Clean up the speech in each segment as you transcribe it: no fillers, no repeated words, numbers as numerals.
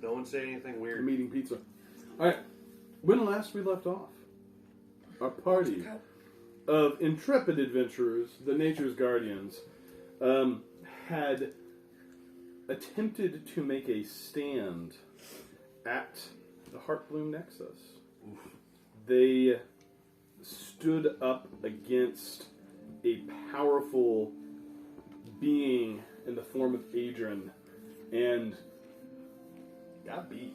No one say anything weird. I'm eating pizza. Alright, when last we left off, our party of intrepid adventurers, the Nature's Guardians, had attempted to make a stand at the Heartbloom Nexus. Oof. They stood up against a powerful being in the form of Adrian and got beat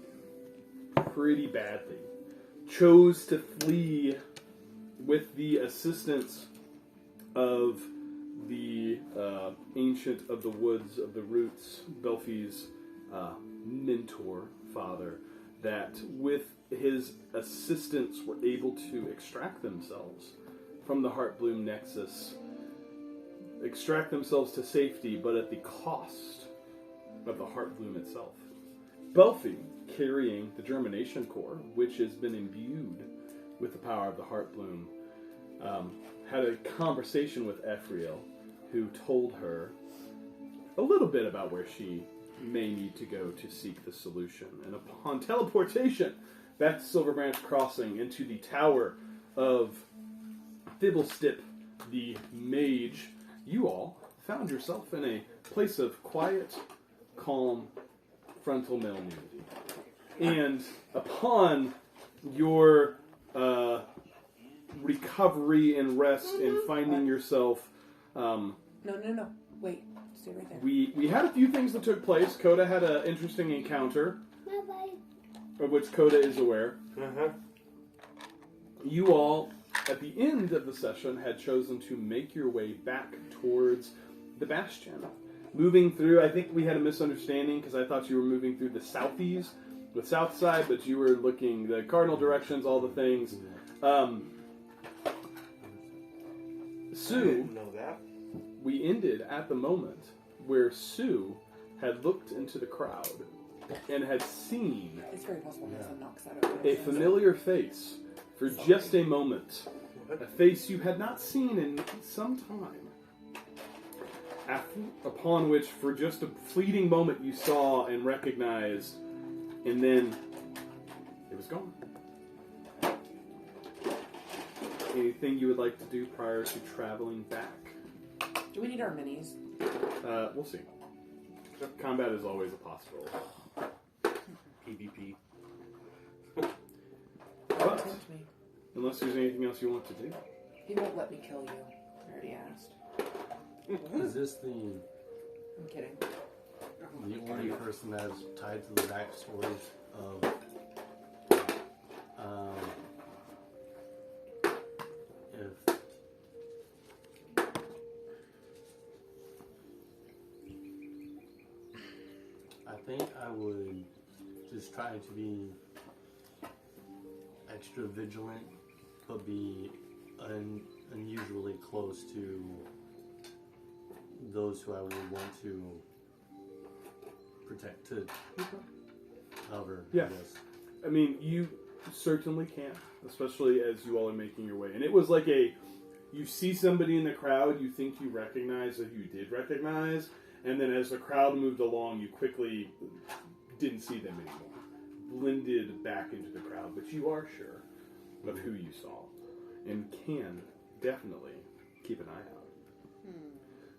pretty badly. Chose to flee with the assistance of the Ancient of the Woods of the Roots, Belfi's mentor, father, that with his assistance were able to extract themselves from the Heartbloom Nexus, extract themselves to safety, but at the cost of the Heartbloom itself. Belfi, carrying the Germination Core, which has been imbued with the power of the Heartbloom, had a conversation with Ephemeral, who told her a little bit about where she may need to go to seek the solution. And upon teleportation back to Silver Branch Crossing into the tower of Thibblestip, the mage, you all found yourself in a place of quiet, calm, frontal male nudity. And upon your recovery and rest and finding yourself... No. Wait. Stay right there. We had a few things that took place. Coda had an interesting encounter, of which Coda is aware. Uh-huh. You all, at the end of the session, had chosen to make your way back towards the Bastion. Moving through, I think we had a misunderstanding because I thought you were moving through the southeast, the south side, but you were looking the cardinal directions, all the things. Sue, I didn't know that. We ended at the moment where Sue had looked into the crowd and had seen It's very possible that knocks that over. a familiar face for just a moment. A face you had not seen in some time. Upon which, for just a fleeting moment, you saw and recognized, and then it was gone. Anything you would like to do prior to traveling back? Do we need our minis? We'll see. Combat is always a possibility. PvP. But, unless there's anything else you want to do. He won't let me kill you. I already asked. Is this the I'm kidding. only person that's tied to the backstories of if I think I would just try to be extra vigilant, but be unusually close to those who I would want to protect, to cover, Yeah. I guess. I mean, you certainly can, especially as you all are making your way. And it was like you see somebody in the crowd you think you recognize or you did recognize, and then as the crowd moved along, you quickly didn't see them anymore. Blended back into the crowd, but you are sure of who you saw and can definitely keep an eye out.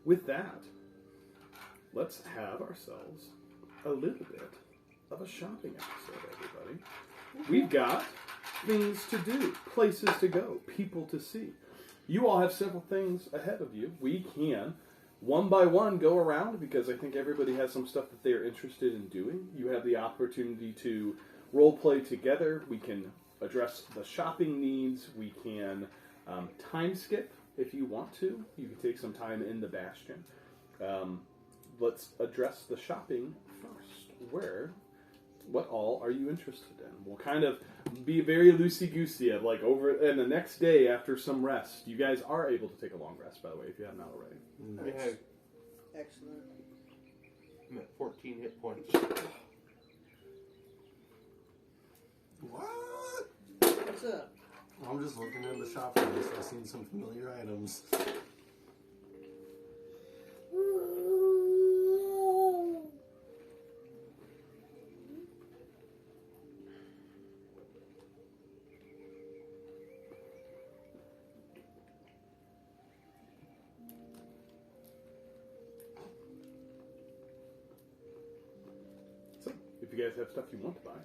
With that, let's have ourselves a little bit of a shopping episode, everybody. We've got things to do, places to go, people to see. You all have several things ahead of you. We can, one by one, go around because I think everybody has some stuff that they are interested in doing. You have the opportunity to role play together. We can address the shopping needs. We can time skip if you want to. You can take some time in the Bastion. Let's address the shopping first. What all are you interested in? We'll kind of be very loosey-goosey of like over, and the next day after some rest, you guys are able to take a long rest, by the way, if you have not already. Nice. Yeah. Excellent. I'm at 14 hit points. What? What's up? I'm just looking in the shop for this. I've seen some familiar items. If you guys have stuff you want to buy.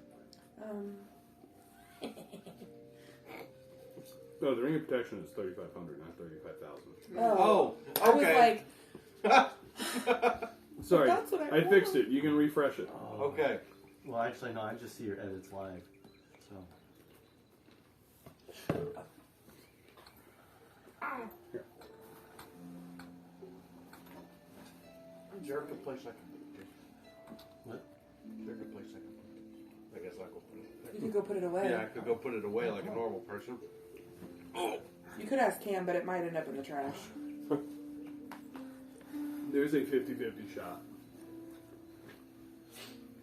No, the ring of protection is 3,500, not 35,000. Oh, I was okay. like, Sorry, That's what I I fixed it. You can refresh it. Okay. Well, actually, no. I just see your edits live. So. Is there a good place I can put it? What? Is there a good place I can put it? I guess I'll go put it. you could go put it away. Yeah, I could go put it away like a normal person. You could ask Cam, but it might end up in the trash. There's a 50-50 shot.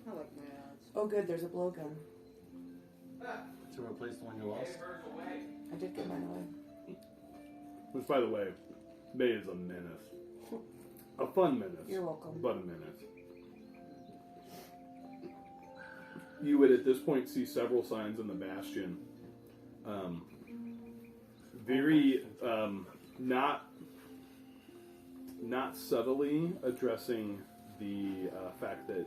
I like my odds. Oh, good, there's a blowgun. To replace the one you lost? I did get mine away. Which, by the way, May is a menace. A fun menace. You're welcome. But a menace. You would at this point see several signs in the bastion. Very not subtly addressing the fact that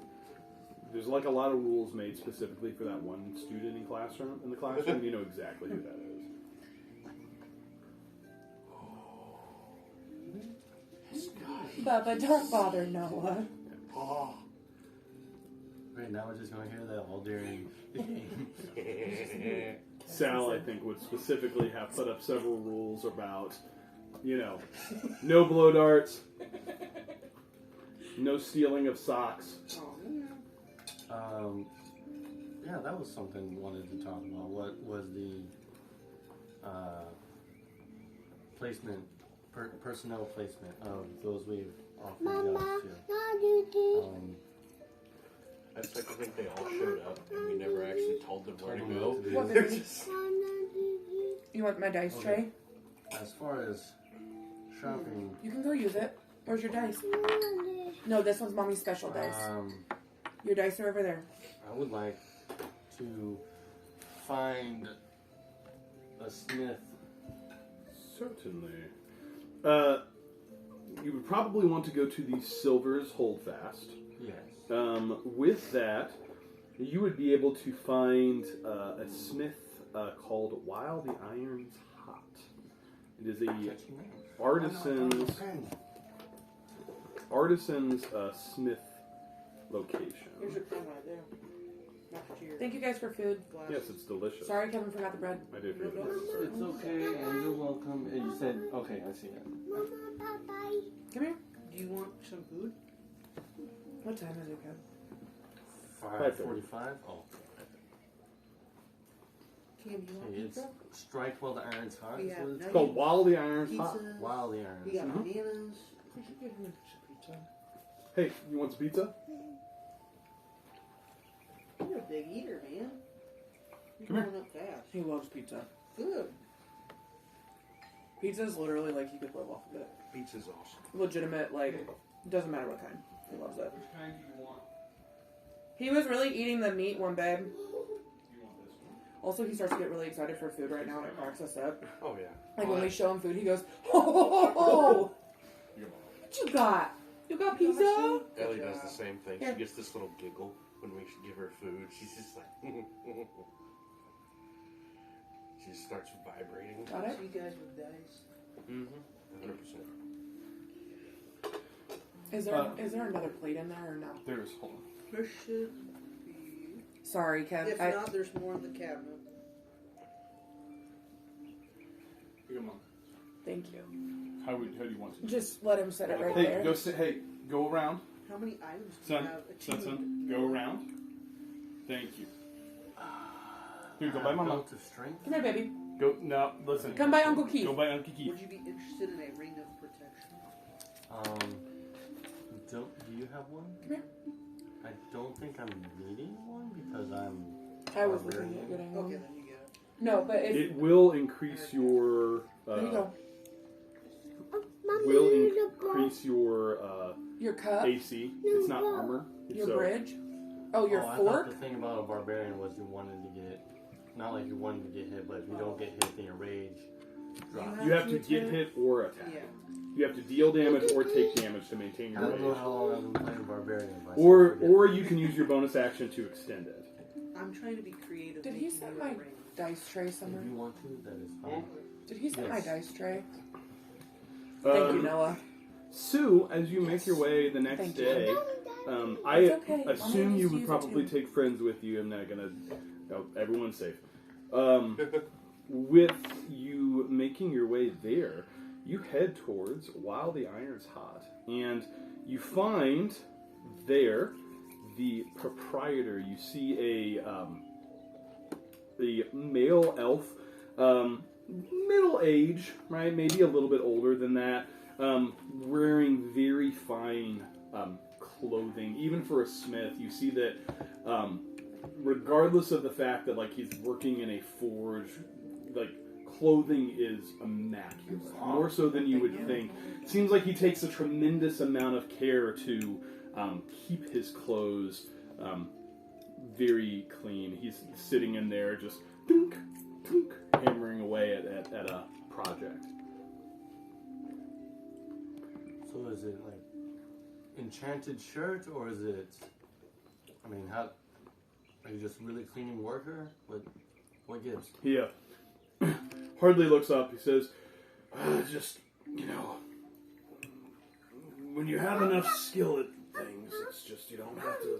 there's like a lot of rules made specifically for that one student in the classroom. You know exactly who that is. Bubba, don't bother Noah. Oh. Right now, we're just going to hear that all during the game. Sal, I think, would specifically have put up several rules about, no blow darts, no stealing of socks. Yeah, that was something we wanted to talk about. What was the placement, personnel placement of those we've offered jobs to? I'd like to think they all showed up and we never actually told them where to go. What, They're baby? just... You want my dice Okay. tray? As far as shopping, You can go use it. Where's your dice? No, this one's mommy's special dice. Your dice are over there. I would like to find a smith. Certainly. You would probably want to go to the Silver's Holdfast. Yes. With that, you would be able to find a smith called While the Iron's Hot. It is a artisan's smith location. Here's your pen right there. Not your Thank you guys for food. glass. Yes, it's delicious. Sorry, Kevin forgot the bread. I did read No, this. It's okay, and you're welcome. And you said, okay, I see it. Come here. Do you want some food? What time is it, Kev? 5:45. Oh, Cam, do you want okay. It's pizza? strike while the iron's hot. We is have what it's It's called While the Iron's Hot. Pizza. While the iron. We got Mhm. bananas. We should give him some pizza. Hey, you want some pizza? You're a big eater, man. You're Come here. growing up fast. He loves pizza. Good. Pizza is literally like he could live off of it. Pizza's awesome. Legitimate, like, doesn't matter what kind. He loves it. Which kind do you want? He was really eating the meat one, babe. You want this one? Also, he starts to get really excited for food right now and it cracks us up. Oh, yeah. Like when we show him food, he goes, ho ho ho ho! You want What you got? You got pizza? Ellie does the same thing. Here. She gets this little giggle when we give her food. She's just like... she just starts vibrating. Got it? See you guys with dice. Mm-hmm. 100%. Is there another plate in there or no? There's hold on. There should be. Sorry, Kev. If not, there's more in the cabinet. Come on. Thank you. How do you want to? Just let him set it right Hey, there. go sit. Hey, go around. How many items do you Son, have? son, go around. Thank you. Here, go by Mama. Belt of strength. Come here, baby. Go, no, listen. Come by Uncle Keith. Go by Uncle Keith. Would you be interested in a ring of protection? Do you have one? Come here. I don't think I'm needing one because I'm. I was looking at getting one. Okay, then you get it. No, but if... It will increase your. there you go. Will increase your Your cup. AC. It's not armor. Your so bridge. Oh, your I fork. thought the thing about a barbarian was you wanted to get, not like you wanted to get hit, but if you don't get hit, then your rage drops. you have to get hit or attack. Yeah. You have to deal damage or take damage to maintain I your don't know rage. how long I've been playing barbarian, but I Or still forget you can use your bonus action to extend it. I'm trying to be creative. Did he making set you a my ring. dice tray If somewhere? you want to, that is fine. Did he set my Yes. dice tray? Thank you, Noah. Sue, as you make your way the next Thank you. day, I It's okay. assume Mommy you needs to would use it probably too. take friends with you. I'm not gonna. No, everyone's safe. With you making your way there, you head towards While the Iron's Hot, and you find there the proprietor. You see a male elf, middle age, right? Maybe a little bit older than that, wearing very fine clothing. Even for a smith, you see that, regardless of the fact that like he's working in a forge, like clothing is immaculate, more so than you would think. Seems like he takes a tremendous amount of care to keep his clothes very clean. He's sitting in there just dunk, dunk, hammering away at a project. So is it like enchanted shirt, or is it? I mean, how are you just really cleaning worker? What gives? He hardly looks up. He says, just, when you have enough skill at things, it's just you don't have to.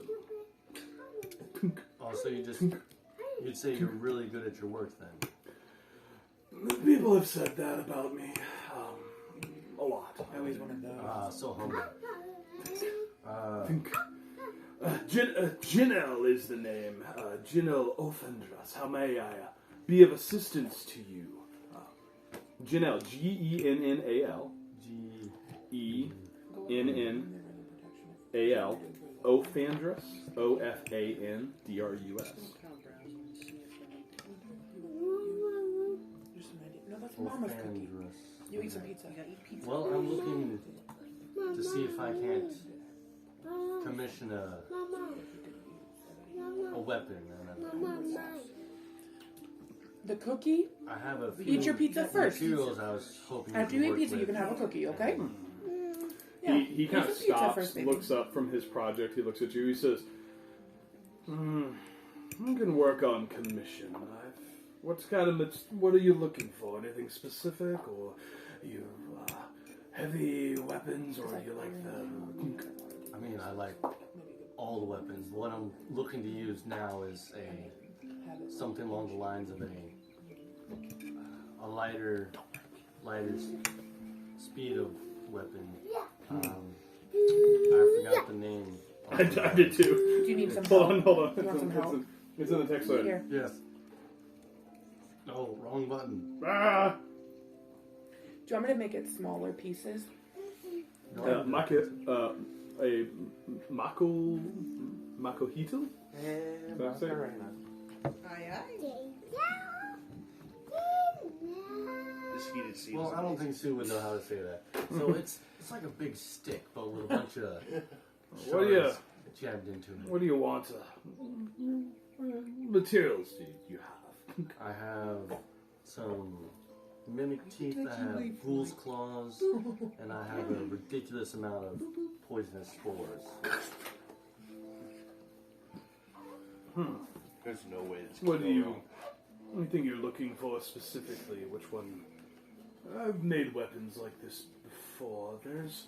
Oh, so you'd say you're really good at your work then? People have said that about me. A lot. I always wanted those. So humble. Jinel is the name. Jinel Ofendras. How may I be of assistance to you? Jinel, G-E-N-N-A-L. G-E-N-N-A-L. Ofandrus. O-F-A-N-D-R-U-S. No, that's Mama's cookie. You eat some pizza. You gotta eat pizza. Well, I'm looking to see if I can't commission a weapon. The cookie? I have a few Eat your pizza first. materials I was hoping After you you could eat pizza, work you can with. have a cookie, okay? Yeah. He kind of Eat some pizza stops, first, baby. looks up from his project. He looks at you. He says, "I can work on commission. What are you looking for? Anything specific, or you heavy weapons, or you like the?" I mean, I like all the weapons. What I'm looking to use now is something along the lines of a lighter speed of weapon. I forgot the name. I did too. Do you need some help? Hold on. You want some help? It's in the text line. Here. Yes. Oh, wrong button. Ah! Do you want me to make it smaller pieces? No, A makohito? That's it. Aye, aye. This heated season. well, I don't think Sue would know how to say that. So it's like a big stick, but with a bunch of What do you shards jabbed into it. What do you want? Materials do you have? I have some mimic teeth that have ghoul's claws, and I have a ridiculous amount of poisonous spores. There's no way this What can do go you? wrong. Anything you're looking for specifically? Which one? I've made weapons like this before. There's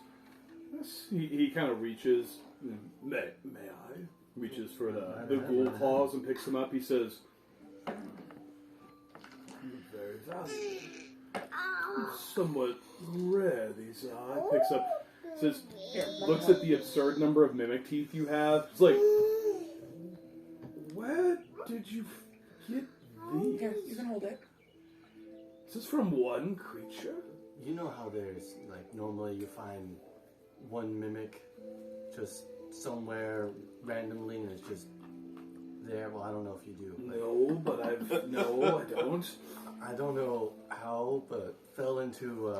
this. He kind of reaches. May I? Reaches for the ghoul claws and picks them up. He says, "Very valuable. Somewhat rare these are." He picks up. Says, looks at the absurd number of mimic teeth you have. It's like, where did you get these? Here, you can hold it. Is this from one creature? You know how there's, like, normally you find one mimic just somewhere randomly and it's just there? Well, I don't know if you do. No, but I don't. I don't know how, but fell into,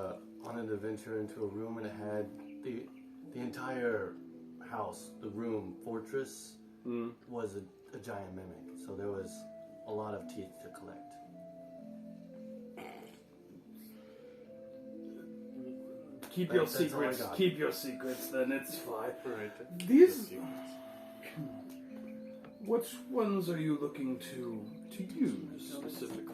on an adventure into a room and it had the entire house, the room, fortress, was a giant mimic. So there was a lot of teeth to collect. keep your That's all I secrets. got. Keep your secrets, then it's fine. Right. These. Which ones are you looking to use specifically?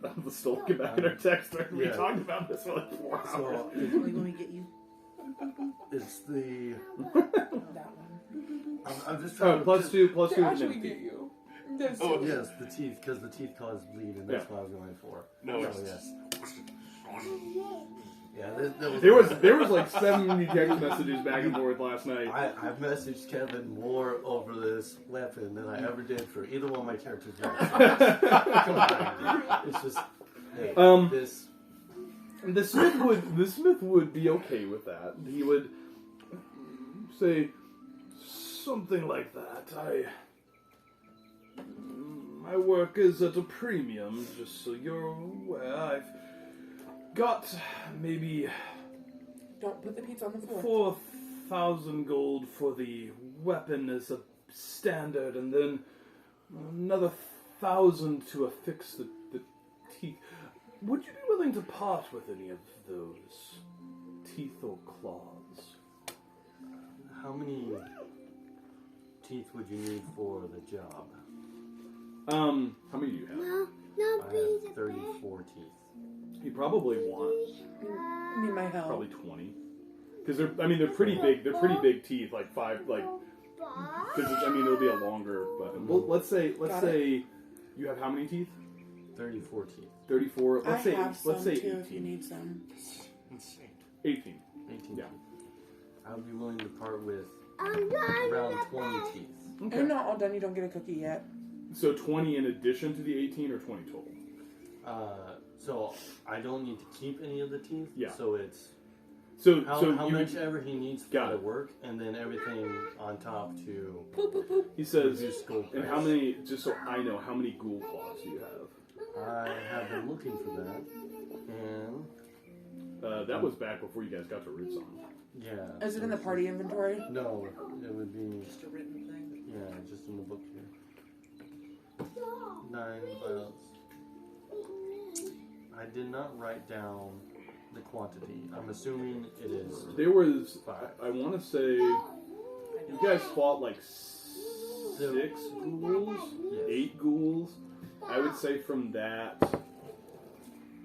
I'm still looking back at our text. We Yeah. talked about this for like 4 hours. So Let me get you. it's the. That one. I'm just trying Oh, to. +2 To with actually empty. get you. That's Oh, Yes, the teeth, because the teeth cause bleed, and that's Yeah. what I was going for. No, So, it's yes. Yeah, that There was like 70 text messages back and forth last night. I've messaged Kevin more over this weapon than I ever did for either one of my characters. It's just, hey, this. The Smith would be okay with that. He would say something like that. My work is at a premium, just so you're aware. I've got maybe Don't put the pizza on the floor. 4,000 gold for the weapon as a standard, and then another 1,000 to affix the teeth. Would you be willing to part with any of those teeth or claws? How many teeth would you need for the job? How many do you have? I have 34 teeth. You probably want I need my help. probably 20, because they're pretty big. They're pretty big teeth, like 5, like. Because it'll be a longer. But let's say you have how many teeth? 34 teeth. 34. I Let's say have some let's say too if you 18. need some. Insane. 18. 18 Yeah. teeth. I would be willing to part with around 20 teeth. Okay. You're not all done. You don't get a cookie yet. So 20 in addition to the 18, or 20 total? So I don't need to keep any of the teeth. Yeah. So it's So how you much ever he needs for Got the it. work, and then everything on top to Poop, poop, poop. He says, reduce gold and price. how many? Just so I know, how many ghoul claws do you have? I have been looking for that, and That was back before you guys got to Root Song. yeah. Is it in the party inventory? No, it would be Just a written thing. yeah, just in the book here. 9 vials. I did not write down the quantity. I'm assuming it is. There was, I want to say, you guys fought like 6 ghouls, Yes. 8 ghouls. I would say from that,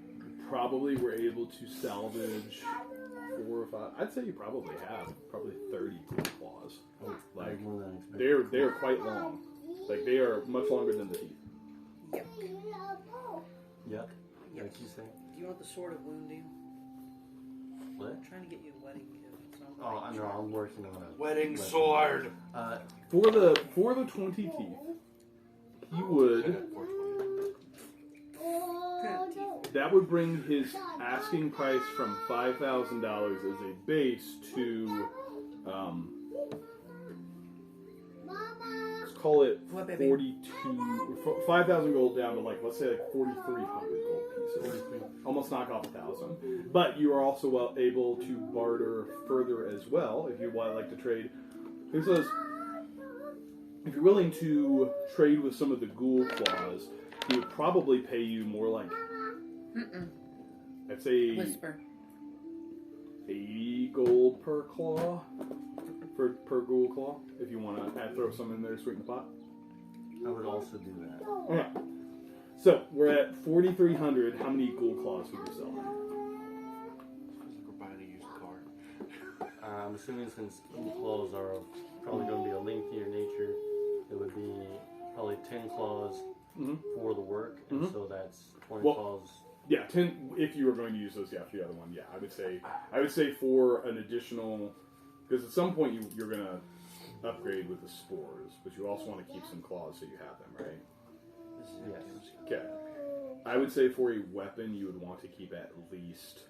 you probably were able to salvage 4 or 5. I'd say you probably have 30 ghoul claws. Like More than I expected. they're quite long. Like they are much longer than the teeth. Yep. Yep. Like you say. Do you want the sword of wounding? What? I'm trying to get you a wedding gift. So Oh, I know. I'm working on it. Wedding sword. For the 20 teeth, he would. That would bring his asking price from $5,000 as a base to, let's call it What, baby? 5,000 gold down to let's say 4,300 gold pieces. Almost knock off 1,000. But you are also able to barter further as well if you want like to trade. He says, if you're willing to trade with some of the ghoul claws, he would probably pay you more like, I'd say Whisper. 80 gold per claw, per ghoul claw, if you want to throw some in there to sweeten the pot. I would also do that. Okay. So, we're at 4,300. How many ghoul claws would you sell? We're buying a used car. I'm assuming since ghoul claws are probably going to be a lengthier nature, it would be probably 10 claws for the work, and so that's 20 claws. Yeah, 10. If you were going to use those, yeah, for the other one, yeah, I would say for an additional, because at some point you're going to upgrade with the spores, but you also want to keep some claws so you have them, right? Yes. Okay. I would say for a weapon, you would want to keep at least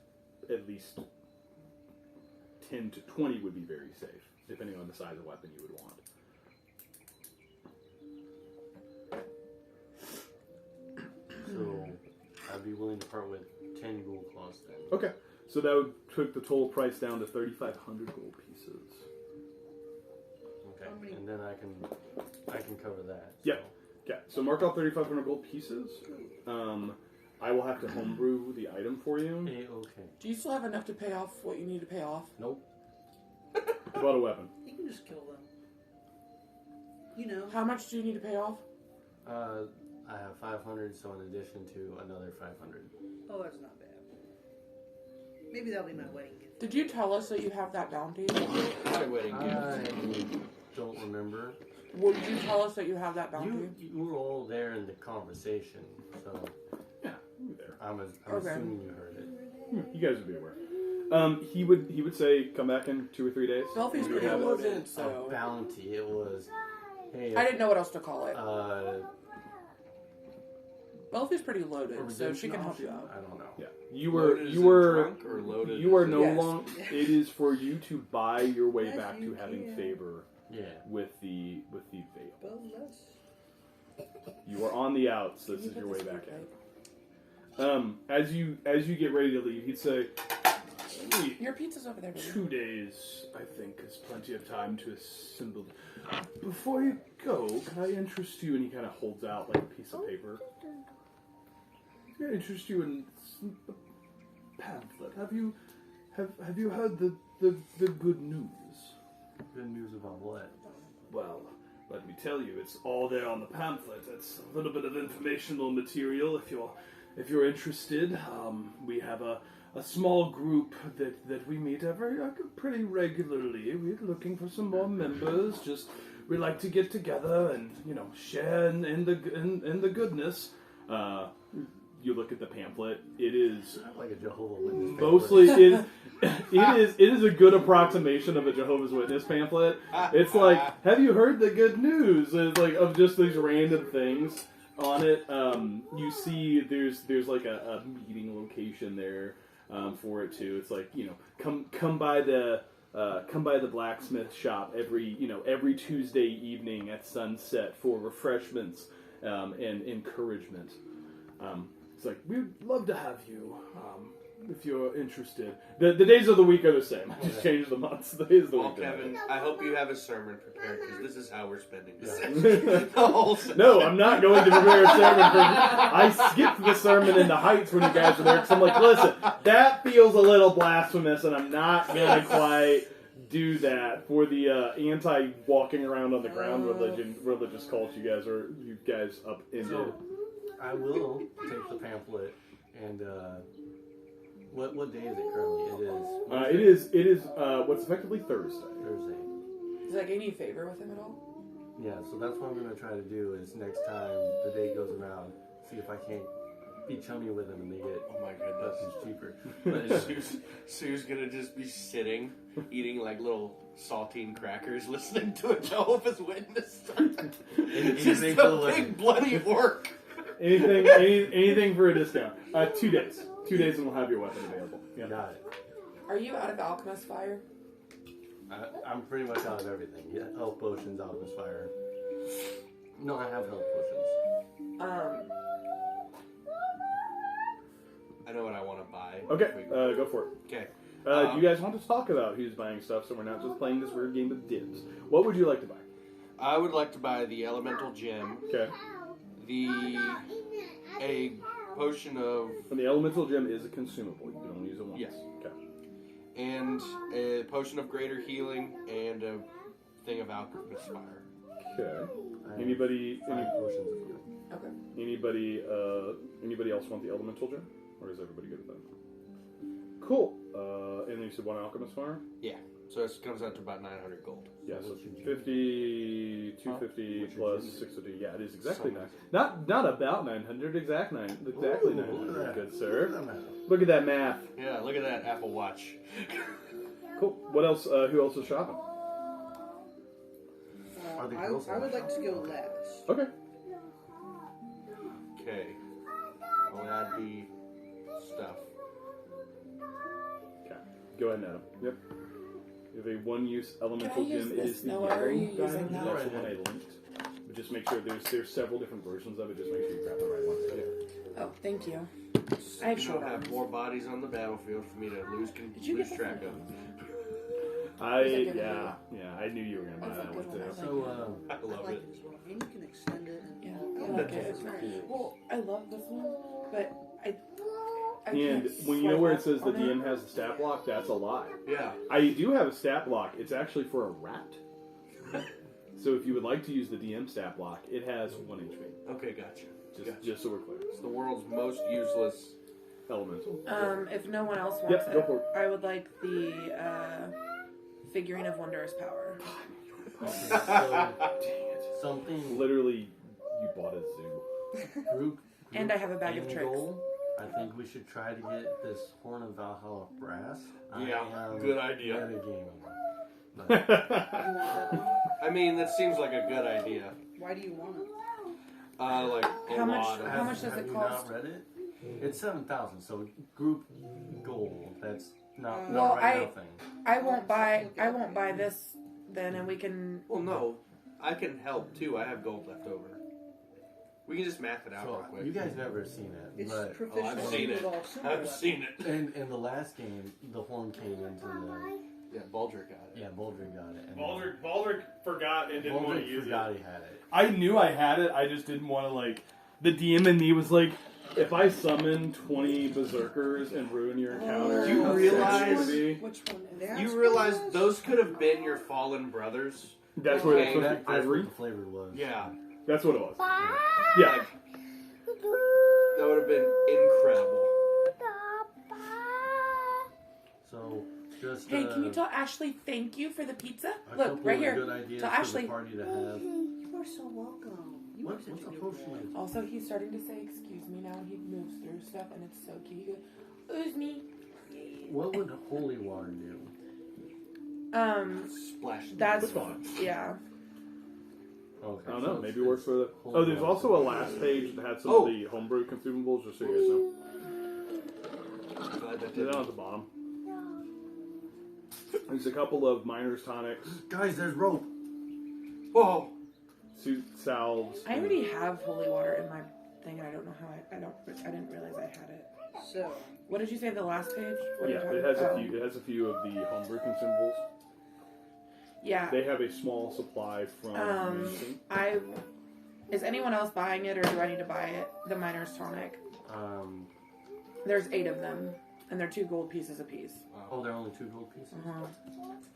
10 to 20 would be very safe, depending on the size of weapon you would want. So I'd be willing to part with 10 ghoul claws then. Okay, so that would took the total price down to 3,500 gold pieces. Okay, and then I can cover that. Yep. Okay, so mark out 3,500 gold pieces. I will have to homebrew the item for you. A-okay. Do you still have enough to pay off what you need to pay off? Nope. About a weapon. You can just kill them. You know. How much do you need to pay off? I have 500, so in addition to another 500. Oh, that's not bad. Maybe that'll be my wedding gift. Did you tell us that you have that bounty? My wedding gift. I don't remember. Would you tell us that you have that bounty? You were all there in the conversation, so Yeah, you there. I'm Okay. assuming you heard it. You guys would be aware. He would say, come back in 2 or 3 days. Belfie's You pretty have it. loaded, A so bounty. It was, hey, I didn't know what else to call it. Belfie's pretty loaded, a so she redemption can help you option? out. I don't know. Yeah, you Loaded as in were drunk or loaded you are as in- no Yes. longer. It is for you to buy your way Yes, back to you having can. favor Yeah. with the veil. Well, that's... You are on the outs. This Can is you your put way this back right? in. As you get ready to leave, he'd say, Your pizza's over there, baby. 2 days, I think, is plenty of time to assemble. Before you go, can I interest you? And he kind of holds out like a piece of paper. Can I interest you in a pamphlet? Have you heard the good news? Good news about what? Well, let me tell you, it's all there on the pamphlet. It's a little bit of informational material if you're interested. We have a small group that we meet pretty regularly. We're looking for some more members. We like to get together and share in the goodness. You look at the pamphlet. It is Like a Jehovah's Witness. mostly it is a good approximation of a Jehovah's Witness pamphlet. It's like, have you heard the good news? It's like of just these random things on it. You see, there's like a meeting location there for it too. It's like come by the blacksmith shop every Tuesday evening at sunset for refreshments and encouragement. It's like, we'd love to have you, if you're interested. The days of the week are the same. I just changed the months. The days of the Well, week are Kevin, I hope you have a sermon prepared because this is how we're spending this. Yeah. The whole session. No, I'm not going to prepare a sermon for I skipped the sermon in the Heights when you guys were there, because I'm like, listen, that feels a little blasphemous, and I'm not going to quite do that for the anti-walking around on the ground religious cult you guys up into. So, I will take the pamphlet and what day is it currently? It is what's effectively Thursday. Thursday. Does that gain you favor with him at all? Yeah, so that's what I'm gonna try to do is next time the day goes around, see if I can't be chummy with him and they get Oh my goodness. cheaper. Sue's gonna just be sitting, eating like little saltine crackers, listening to a Jehovah's Witness. Just Anything a for the big wedding. bloody orc. Anything for a discount. 2 days. 2 days and we'll have your weapon available. Yeah. Got it. Are you out of alchemist fire? I'm pretty much out of everything. Yeah, health potions, alchemist fire. No, I have health potions. I know what I want to buy. Okay, go for it. Okay. Do you guys want to talk about who's buying stuff so we're not just playing this weird game of dibs? What would you like to buy? I would like to buy the elemental gem, Okay. a potion of, And the elemental gem is a consumable. You can only use it once. Yes. Okay. and a potion of greater healing, and a thing of alchemist fire. Okay. I have Anybody? 5 potions of healing. Okay. Anybody else want the elemental gem, or is everybody good with that? Cool. And then you said 1 alchemist fire. Yeah. So it comes out to about 900 gold. Yeah, so What's your gem? 50, 250 What's your plus gem? 650. Yeah, it is exactly Something. 9. Not about 900. Exactly Ooh, 900. Good look sir. at that. Look at that math. Yeah, look at that Apple Watch. Cool. What else? Who else is shopping? Are the girls I would allowed? like to go last. Okay. Okay. I'll add the stuff. Okay. Go ahead and add them. Yep. You have a 1-use elemental Can I use gem. It this? is the No, yellow are you using diamond. that? That's the one I linked. But just make sure there's several different versions of it. Just make sure you grab the right one. Yeah. Oh, thank you. I have You short don't have arms. more bodies on the battlefield for me to lose you lose get track the- of. I Is that good I knew you were gonna buy That's a that good one one. too. So, I I love like it. it as well. And you can extend it. And Yeah, I like it. Well, I love this one, but I And can't when you know where it swipe says the up on DM has the stat block, that's a lie. Yeah. I do have a stat block. It's actually for a rat. So if you would like to use the DM stat block, it has 1 HP. Okay, gotcha. Just so we're clear. It's the world's most useless. Elemental. If no one else wants Yep, go for it. I would like the figurine of wondrous power. So, Dang it. something Literally, you bought a zoo. group And I have a bag of end tricks. goal, I think we should try to get this Horn of Valhalla brass. Yeah, I am good idea. metagaming. But You want that one? I mean, that seems like a good idea. Why do you want it? Like a How much- lot of. how much does have it you cost? not read it? It's 7,000. So group goal. That's not Well, not right now thing. I won't buy this then, and we can. Well, no, I can help too. I have gold left over. We can just math it out real So quick. you guys never seen it, It's but proficiency seen with it. all symbol I've weapons. seen it. in the last game, the horn came into the Yeah, Baldric got it. Baldric got it. And Baldric forgot and didn't want to Baldric use forgot it. he had it. I knew I had it, I just didn't want to, like... The DM in me was like, if I summon 20 berserkers and ruin your encounter... You how realize- sad it would be? Which one is That's You what realize it was. those could have been your fallen brothers? That's what Okay, it was. That's Ivory? what the flavor was. Yeah. That's what it was. Yeah. Like, that would have been incredible. So just Hey, can you tell Ashley thank you for the pizza? a Look, couple right of here. good ideas Tell for Ashley. the party to have. You are so welcome. You are What's such a a good potion? friend. Also, he's starting to say excuse me now. He moves through stuff, and it's so cute. He goes, excuse me. What would holy water do? Splash. That's What's going on? yeah. Okay, I don't so know, it's- maybe it works it's for the... holy Oh, there's water. also a last page that had some Oh. of the homebrew consumables, just so you guys know. Glad that They're did. down at the bottom. There's a couple of miner's tonics, Guys, there's rope. Whoa! suit salves. I already have holy water in my thing, and I don't know how I didn't realize I had it. So, What did you say? The last page? What are Yeah, you it has a talking- few. It has a few of the homebrew consumables. Yeah. They have a small supply from. Mason. Is anyone else buying it, or do I need to buy it? The miner's tonic. There's 8 of them, and they're 2 gold pieces apiece. Oh, they're only 2 gold pieces.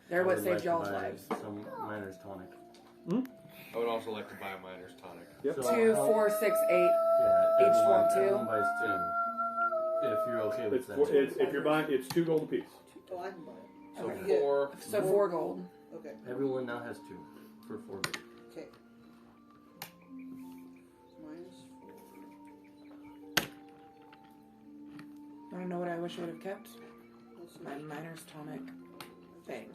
They're I what would saved like to y'all's buy lives. Some miner's tonic. I would also like to buy a miner's tonic. Yep. So 2, how- 4, 6, 8. Yeah, Each everyone, one, too? everyone buys 2. If you're okay with It's, that. if you're buying, it's 2 gold apiece. oh, I can buy it. So Okay. 4. So 4 gold. Okay. Everyone now has 2 for 4 gold. Okay. Minus 4. I don't know what I wish I would have kept. Let's My miner's tonic thing.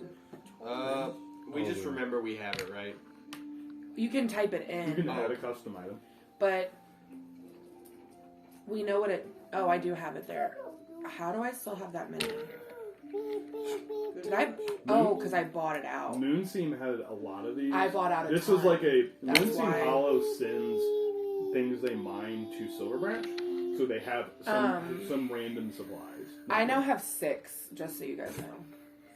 We just remember we have it, right? You can type it You can in, add a custom item. but we know what it. Oh, I do have it there. How do I still have that many? Did I? Oh, because I bought it out. Moonseam had a lot of these. I bought out a This ton. was like a That's Moonseam why. Hollow sends things they mine to Silverbranch, so they have some random supplies. I now have 6, just so you guys know.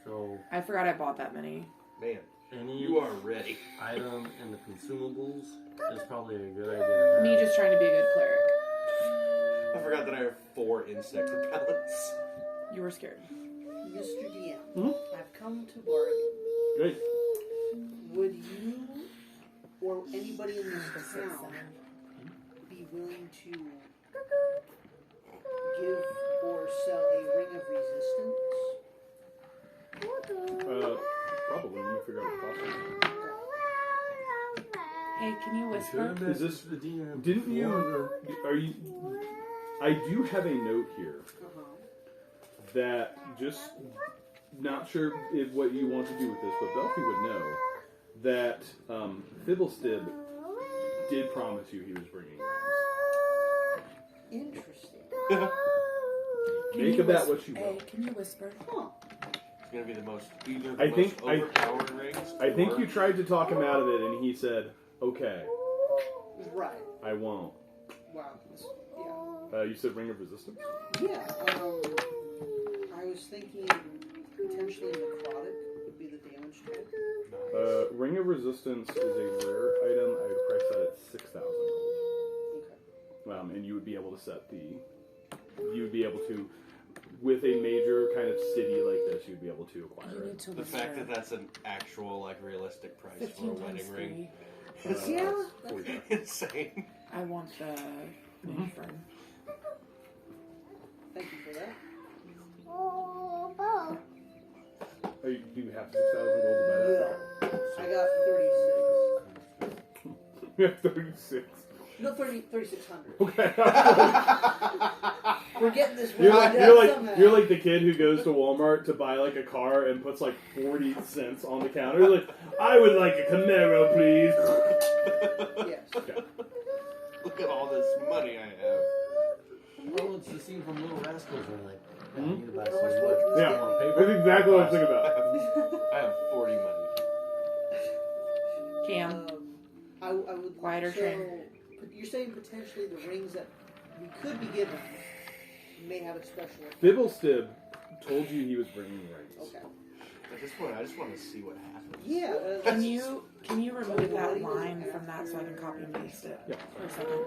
So I forgot I bought that many. Man, any you are ready. item in the consumables is probably a good idea to have. Me just trying to be a good cleric. I forgot that I have 4 insect repellents. You were scared. Mr. DM, Hmm? I've come to bargain. Great. Would you or anybody in this town be willing to give or sell a ring of resistance? Probably. Let me figure out what the cost is. Hey, can you whisper? Is this the DM? Didn't you? Are you? I do have a note here that just not sure if what you want to do with this, but Belfi would know that Fibblestib did promise you he was bringing rings. Interesting. Make of that what you Hey, will. can you whisper? Huh. It's gonna be the most either I the think- most overpowered rings. I think or- you tried to talk him out of it, and he said, "Okay, Right. I won't." Wow. Yeah. You said Ring of Resistance. Yeah. I was thinking potentially necrotic would be the damage type. Ring of Resistance is a rare item. I would price that at 6,000. Okay. And you would be able to set the you'd be able to, with a major kind of city like this, you'd be able to You acquire need it. to The fact that that's an actual, like, realistic price for a 15 times wedding ring. 3. Yeah. It's 45. Insane. I want the mini fern. Thank you for that. Oh, you do have 6,000 gold to buy that. I got 36. You have 36. No, 3,600. Okay. We're getting this You're rounded like, up somehow. you're like the kid who goes to Walmart to buy like a car and puts like 40 cents on the counter. You're like, I would like a Camaro, please. Yes. Okay. Look at all this money I have. Oh, it's the scene from Little Rascals when like, I Hmm? need to buy How some much wood. wood? Yeah, On paper. that's exactly what I'm thinking about. I have 40 money. Cam. I would. Quieter so, train. You're saying potentially the rings that we could be given may have a special effect. Bibblestib told you he was bringing rings. Okay. At this point, I just want to see what happens. Yeah. Can you remove that line from that so I can copy and paste it Yeah. for a second?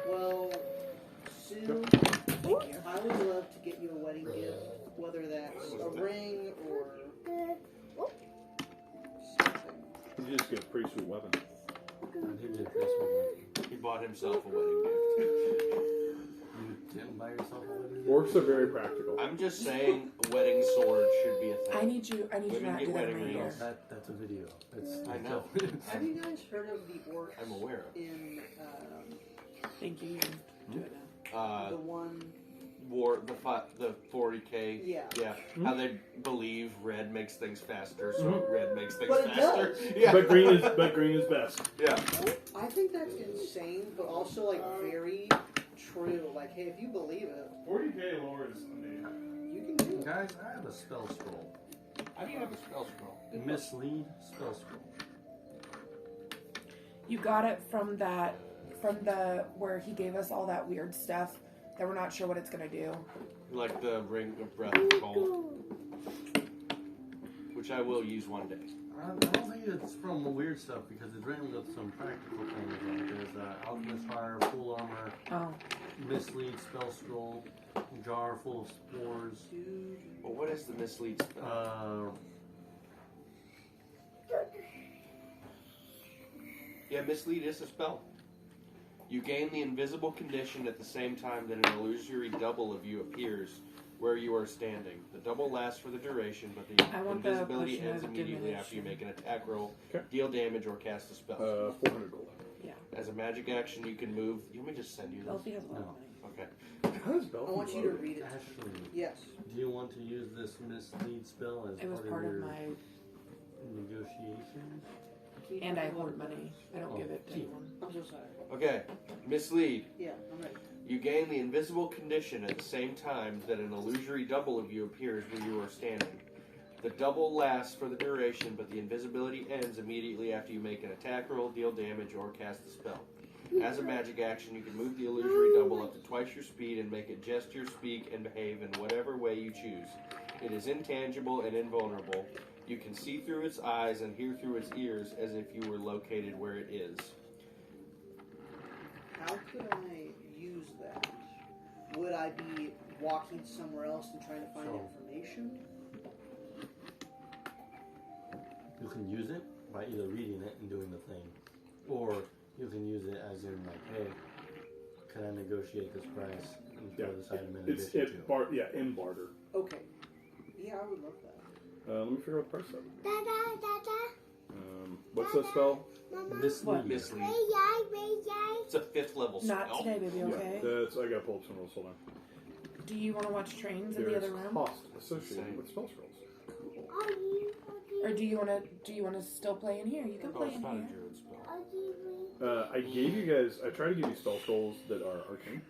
Well, Sue, Thank you. I would love to get you a wedding gift, whether that's a ring or something. You just get a pretty sweet weapon. And he did this one. He bought himself a wedding gift. You didn't buy yourself a wedding gift? Orcs are very practical. I'm just saying a wedding sword should be a thing. I need you to Women not get do that wedding right here. rings. That's a video. It's, I know. Have you guys heard of the orcs I'm aware of. in Thank you. You can do it now. the one? The 40k. Yeah. Yeah. How they believe red makes things faster, so Mhm. red makes things But it faster. does. Yeah. But green is best. Yeah. I think that's insane, but also like very true. Like, hey, if you believe it, 40k lore is amazing. you can do it. Guys, I have a spell scroll. How do you have a spell scroll? Mislead spell scroll. You got it from the where he gave us all that weird stuff that we're not sure what it's gonna do. Like the ring of breath of cold, which I will use one day. I don't think it's from the weird stuff because it's written with some practical things. Like there's alchemist fire, full armor, Oh, mislead spell scroll, jar full of spores. Well, what is the mislead spell? Yeah, mislead is a spell. You gain the invisible condition at the same time that an illusory double of you appears where you are standing. The double lasts for the duration, but the I want the invisibility potion ends of immediately after you make divination. an attack roll, Okay. deal damage, or cast a spell. 400 gold. yeah. As a magic action, you can move. You want me to just send you this? Elfie has a lot of No. money. Okay. How does Belfie I want you to read it. Ashley, Yes. do you want to use this mislead spell as It was part part of of your my, negotiations? and I hoard money. I don't give it to anyone. I'm so sorry. Okay. Mislead. Yeah, I'm ready. You gain the invisible condition at the same time that an illusory double of you appears where you are standing. The double lasts for the duration, but the invisibility ends immediately after you make an attack roll, deal damage, or cast a spell. As a magic action, you can move the illusory double up to twice your speed and make it gesture, speak, and behave in whatever way you choose. It is intangible and invulnerable. You can see through its eyes and hear through its ears as if you were located where it is. How could I use that? Would I be walking somewhere else and trying to find So- information? You can use it by either reading it and doing the thing, or you can use it as in like, hey, can I negotiate this price and throw this item in It's addition to? in barter. Okay. Yeah, I would love that. Let me figure out the price of it. What's that spell? Mislead. Mislead. It's a 5th level spell. Not today, baby. Okay. Yeah, I gotta pull up some rules. Hold on. Do you want to watch trains in the There's other room, cost associated with spell scrolls. or do you want to still play in here? You can Oh, play it's in not a here. druid spell. I gave you guys. I tried to give you spell scrolls that are arcane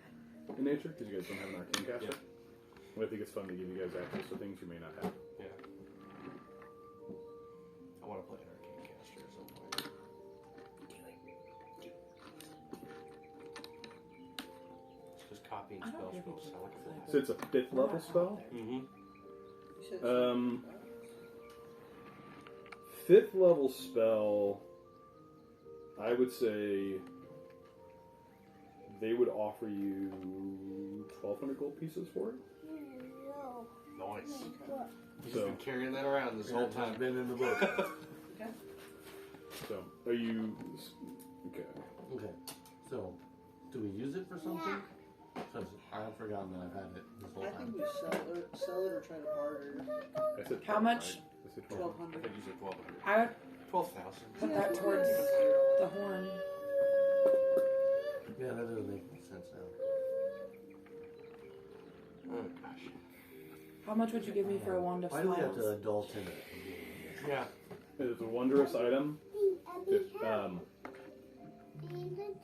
in nature because you guys don't have an arcane caster. Yeah. I think it's fun to give you guys access to things you may not have. Yeah. I want to play an arcane caster at some point. Just copying I don't spell hear scrolls people sound like a play. So it's a 5th level spell. Mm-hmm. You said 5th level spell. I would say they would offer you 1,200 gold pieces for it. Nice. He's So- been carrying that around this whole time. Been in the book. Okay. So, are you okay? Okay. So, do we use it for something? Because I've forgotten that I've had it this whole I time. think we sell it or try to barter. I said How 12, much? right? I said 1200. I think you said 1,200. I would 12,000. put that towards the horn. Yeah, that doesn't make any sense now. Oh, gosh. How much would you give me for a wand of Why do we have to smiles? adult in it? Yeah. It's a wondrous item.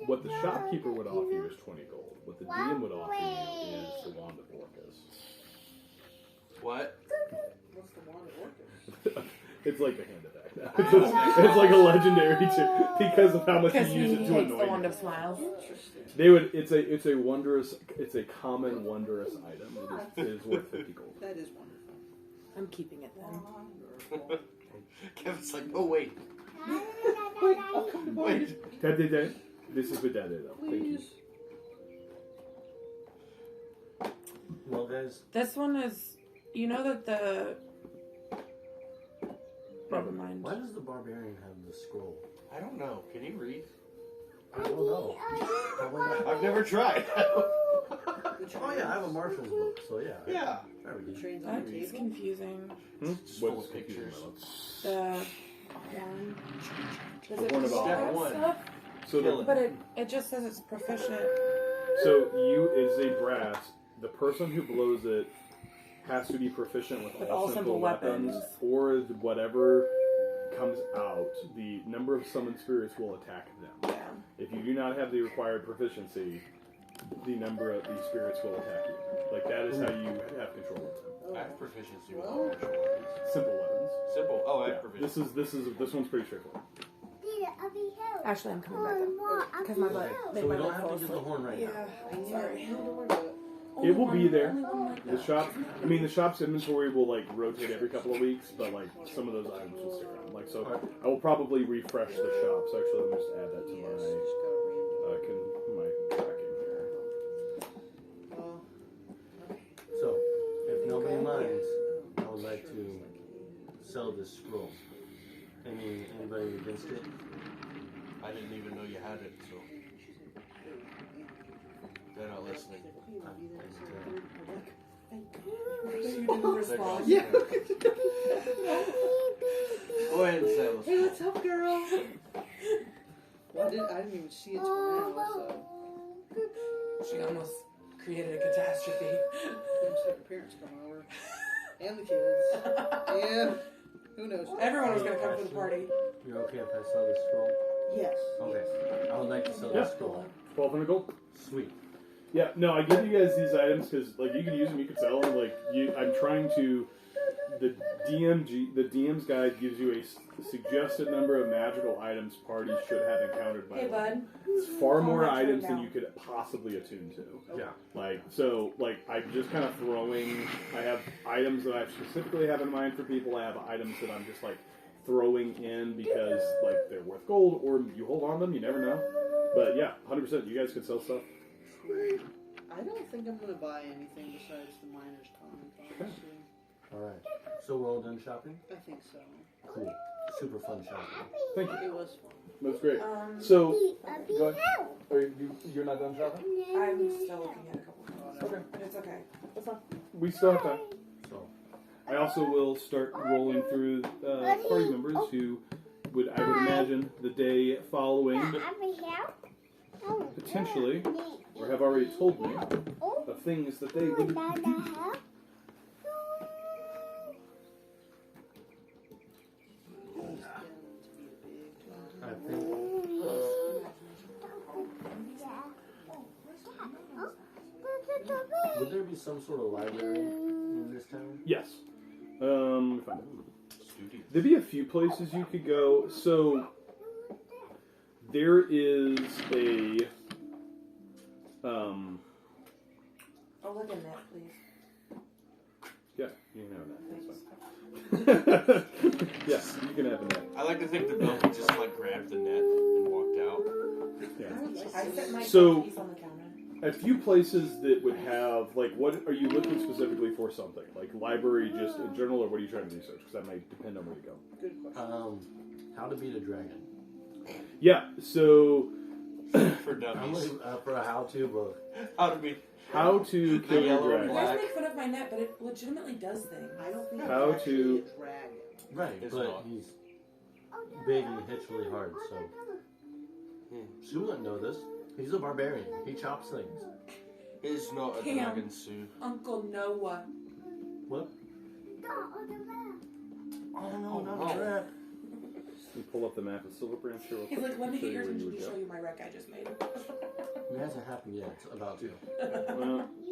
What the shopkeeper would offer you is 20 gold. What the DM would offer you is the wand of Orcus. What? What's the wand of Orcus? It's like the hand attack now. It's like a legendary too, because of how much Because you use he it hates to the annoy wand you. of smiles. Interesting. They would. It's a wondrous. It's a common wondrous item. It is worth 50 gold. That is wonderful. I'm keeping it then. Kevin's like, oh, wait. Wait. Daddy. This is for Daddy though. Thank you. Please. Well, guys, This one is. You know that the. Never mind. why does the barbarian have the scroll? I don't know. Can you read? I don't know. Probably not. I've never tried. Oh yeah, I have a Marshal's book, so yeah. Yeah. There we The go. train's on the That's table. confusing. Just full What's of confusing pictures. about it? The horn. Does The it horn do of all all. that Step one. stuff? So Kill the, it. But it just says it's proficient. so you is a brass. The person who blows it has to be proficient with all simple weapons, or whatever comes out. The number of summoned spirits will attack them. Yeah. If you do not have the required proficiency, the number of these spirits will attack you. Like that is how you have control of them. I have proficiency with all martial weapons. Simple weapons. Simple. Oh, I Yeah, have proficiency. this one's pretty straightforward. Actually, I'm coming back up because my butt So made we my don't butt have fall to get the asleep. horn right now. Yeah. Sorry. No, don't worry about it. Only It will be one- there. only one like The that. shop, I mean, the shop's inventory will like rotate every couple of weeks, but like some of those items will stick around. Like so, I will probably refresh the shop. So actually, let me just add that to Yes, my just got a random. my tracking here. Well, So, if nobody Okay. minds, I would like to sell this scroll. Anybody against it? I didn't even know you had it, so they're not listening. You didn't respond. Yeah. Go ahead and sell us. Hey, what's up, girl? Well, I didn't even see it till now, so. She almost created a catastrophe. Couldn't see the parents come over. And the kids. And who knows? Everyone was gonna come for the party. You're okay if I sell this scroll? Yes. Okay. I would like to sell Yeah. this scroll. 1,200 gold. Sweet. Yeah, no, I give you guys these items because like you can use them, you can sell them. Like I'm trying to. The DM's guide gives you a suggested number of magical items parties should have encountered by. Hey, bud. It's far How more much right items than now? you could possibly attune to. Yeah. I'm just kind of throwing. I have items that I specifically have in mind for people. I have items that I'm just like throwing in because like they're worth gold, or you hold on to them. You never know. But yeah, 100%. You guys can sell stuff. I don't think I'm gonna buy anything besides the miner's tonic, honestly. Alright. So we're all done shopping? I think so. Cool. Super fun shopping. Thank you. It was fun. That's great. So, go ahead. You're not done shopping? I'm still looking at a couple things. Okay. It's okay. That's fine. We still have time. So, I also will start rolling through party members who I would imagine, the day following, potentially, or have already told me, of things that they would do. I think would there be some sort of library in this town? Yes. Let me find it. There'd be a few places you could go. So, there is a... Oh, look at that, please. Yeah, you can have that. That's fine. Yes, you can have a net. I like to think the donkey just like grabbed the net and walked out. Yeah. I set my So- piece on the counter. a few places that would have, like, what are you looking specifically for something? Like library, just in general, or what are you trying to research? Because that might depend on where you go. Good question. How to beat a dragon. Yeah, so For I'm dummies. looking for a how-to book. How to be. how to kill your yellow and dragon. You black. guys make fun of my net, but it legitimately does things. I don't think How it's actually to- a dragon. Right, It's but not. he's big and he hits really hard, so... Sue wouldn't know this. He's a barbarian. He chops things. It's not a Cam. dragon suit. Uncle Noah. What? Oh no, not Oh. a rat. You pull up the map of Silver Branch here real He's quick. like, let me show get yours where and you would show go. you my wreck I just made. It hasn't happened yet. It's about to.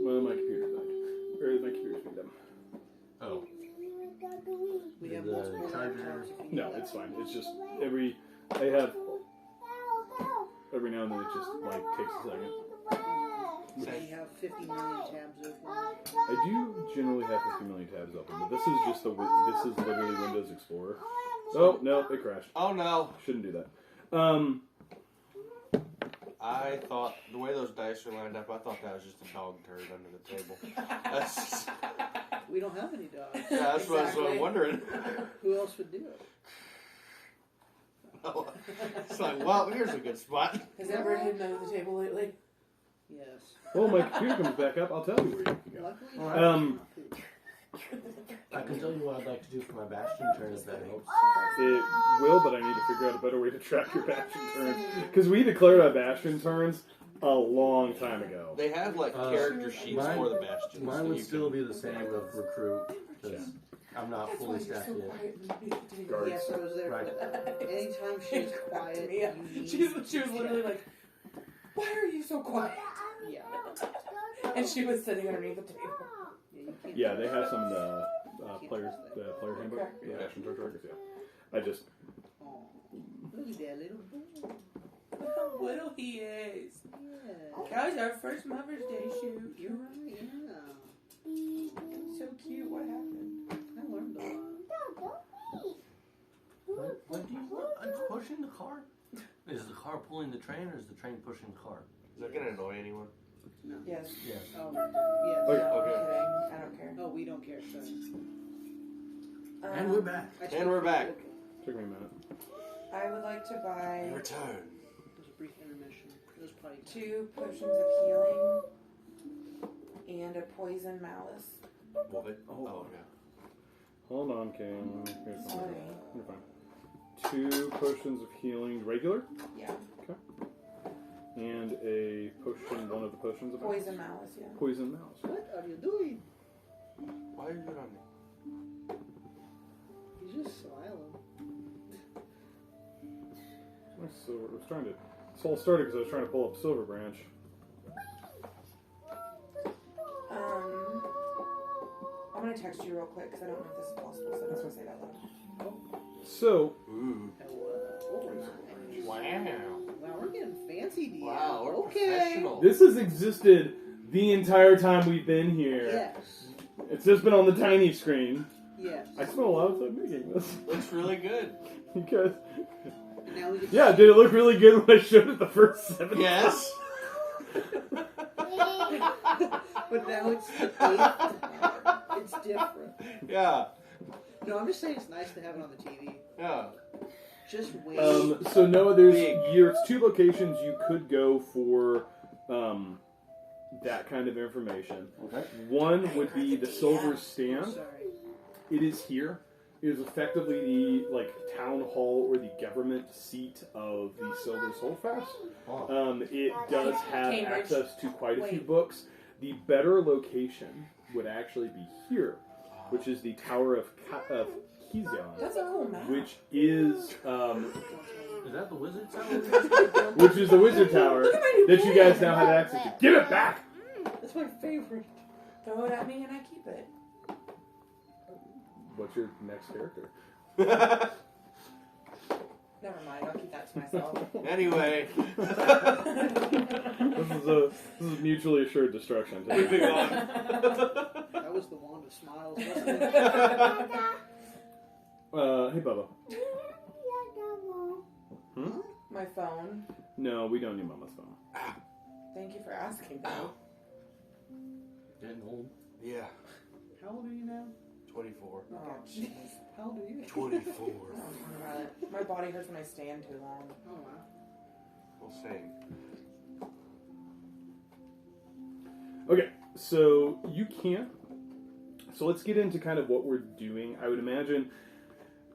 Well, my computer died. Or my computer's been done. Oh. We Did have the multiple charger- laptops if you No, need it's that. fine. It's just every now and then it just like takes a second. We have 50 million tabs open. I do generally have 50 million tabs open, but this is just this is literally Windows Explorer. Oh no, it crashed. Oh no! Shouldn't do that. I thought the way those dice are lined up, I thought that was just a dog turd under the table. That's, We don't have any dogs. yeah, that's what I Exactly. was wondering. Who else would do it? It's like, well, here's a good spot. Has Amber hidden under the table lately? Yes. Well, my computer comes back up. I'll tell you where you can go. Luckily, I can tell you what I'd like to do for my bastion turn if that helps. It will, but I need to figure out a better way to track your bastion turns because we declared our bastion turns a long time ago. They have like character sheets mine- for the bastions. Mine that would you still can- be the same with recruit, because I'm not That's why fully you're stacked so yet. quiet underneath the table. Guards. yes, I was there Right. for that. Anytime she's quiet, Yeah. you need She was to literally check. like, why are you so quiet? Yeah. And she was sitting underneath the table. Yeah, you can't Yeah, do they that. have some player handbook, Okay. the bastion turn trackers. Yeah, I just Aw, look at that little boy. Look how little he is. Yeah. That was our first Mother's Day shoot. You're right, yeah. So cute. What happened? I learned a lot. What do you want? I'm pushing the car. Is the car pulling the train, or is the train pushing the car? Is that gonna annoy anyone? No. Yes. Yes. Oh, Okay. yes. No, Okay. I'm kidding. I don't care. Oh, we don't care, sorry. And we're back. And we're back. Okay. took me a minute. I would like to buy Return. It was a brief intermission. It was probably 2 potions of healing and a poison malice. Move it. Oh, yeah. Hold on, Cam. Here's Sorry. You're fine. 2 potions of healing, regular, Yeah. and a potion. One of the potions of Poison malice. Yeah. poison mouse. What are you doing? Why are you good on me? He's just smiling. My silver. I was trying to. This all started because I was trying to pull up Silver Branch. I'm gonna text you real quick because I don't know if this is possible, so I'm not gonna say that loud. So, Ooh. Oh, nice. Wow. Wow, we're getting fancy, Deanna. Wow, we're okay. professional. this has existed the entire time we've been here. Yes. It's just been on the tiny screen. Yes. I spent a lot of time making this Looks really good. because. And now we get Yeah, did it look really good when I showed it the first 7 Yes. But now it's the 8th. It's different. Yeah. No, I'm just saying it's nice to have it on the TV. Yeah. Just wait. So Noah, there's Big. there's 2 locations you could go for that kind of information. Okay. One would be the Silver Stand. Sorry. It is here. It is effectively the town hall or the government seat of the Silver Soulfast. Oh. It does have Cambridge. access to quite a few Wait. books. The better location would actually be here, which is the Tower of Kizion, That's a cool map. which is Is that the wizard tower? which is the Wizard Tower Look at my new that you guys pen. now have access to. Give it back! That's my favorite. Throw it at me and I keep it. What's your next character? Never mind. I'll keep that to myself. Anyway. This is mutually assured destruction. Moving on. That was the wand of smiles, wasn't it? Hey, Bubba. My phone. No, we don't need Mama's phone. Thank you for asking. Getting old. Yeah, How old are you now? 24. Oh, jeez. How old are you? 24. Don't talk about it. My body hurts when I stand too long. Oh wow. Well, same. Okay, so you can't. So let's get into kind of what we're doing. I would imagine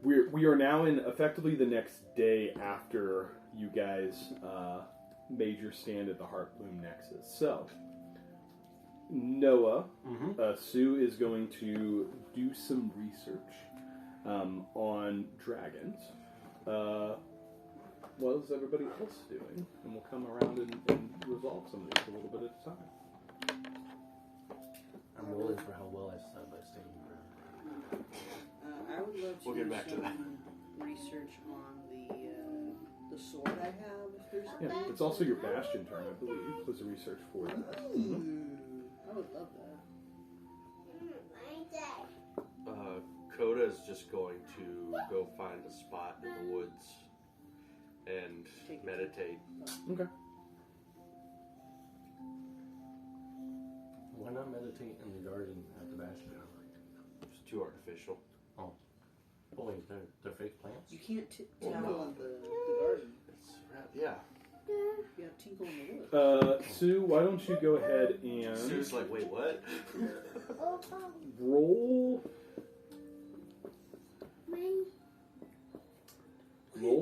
we are now in effectively the next day after you guys made your stand at the Heartbloom Nexus. So Noah, Sue is going to do some research on dragons. What is everybody else doing? And we'll come around and resolve some of these a little bit at a time. I'm rolling for how well I slept by staying here. I would love to We'll do get back to some that. research on the sword I have. If there's Yeah, it's also your bastion turn, I believe, was a research for that. I would love that. Coda is just going to go find a spot in the woods and meditate. Okay. Why not meditate in the garden at the bastion? It's too artificial. Oh wait, they're fake plants? You can't Well, tinkle no. in the garden. It's, yeah. You have tinkle in the woods. Sue, why don't you go ahead and Sue's like, wait, what? roll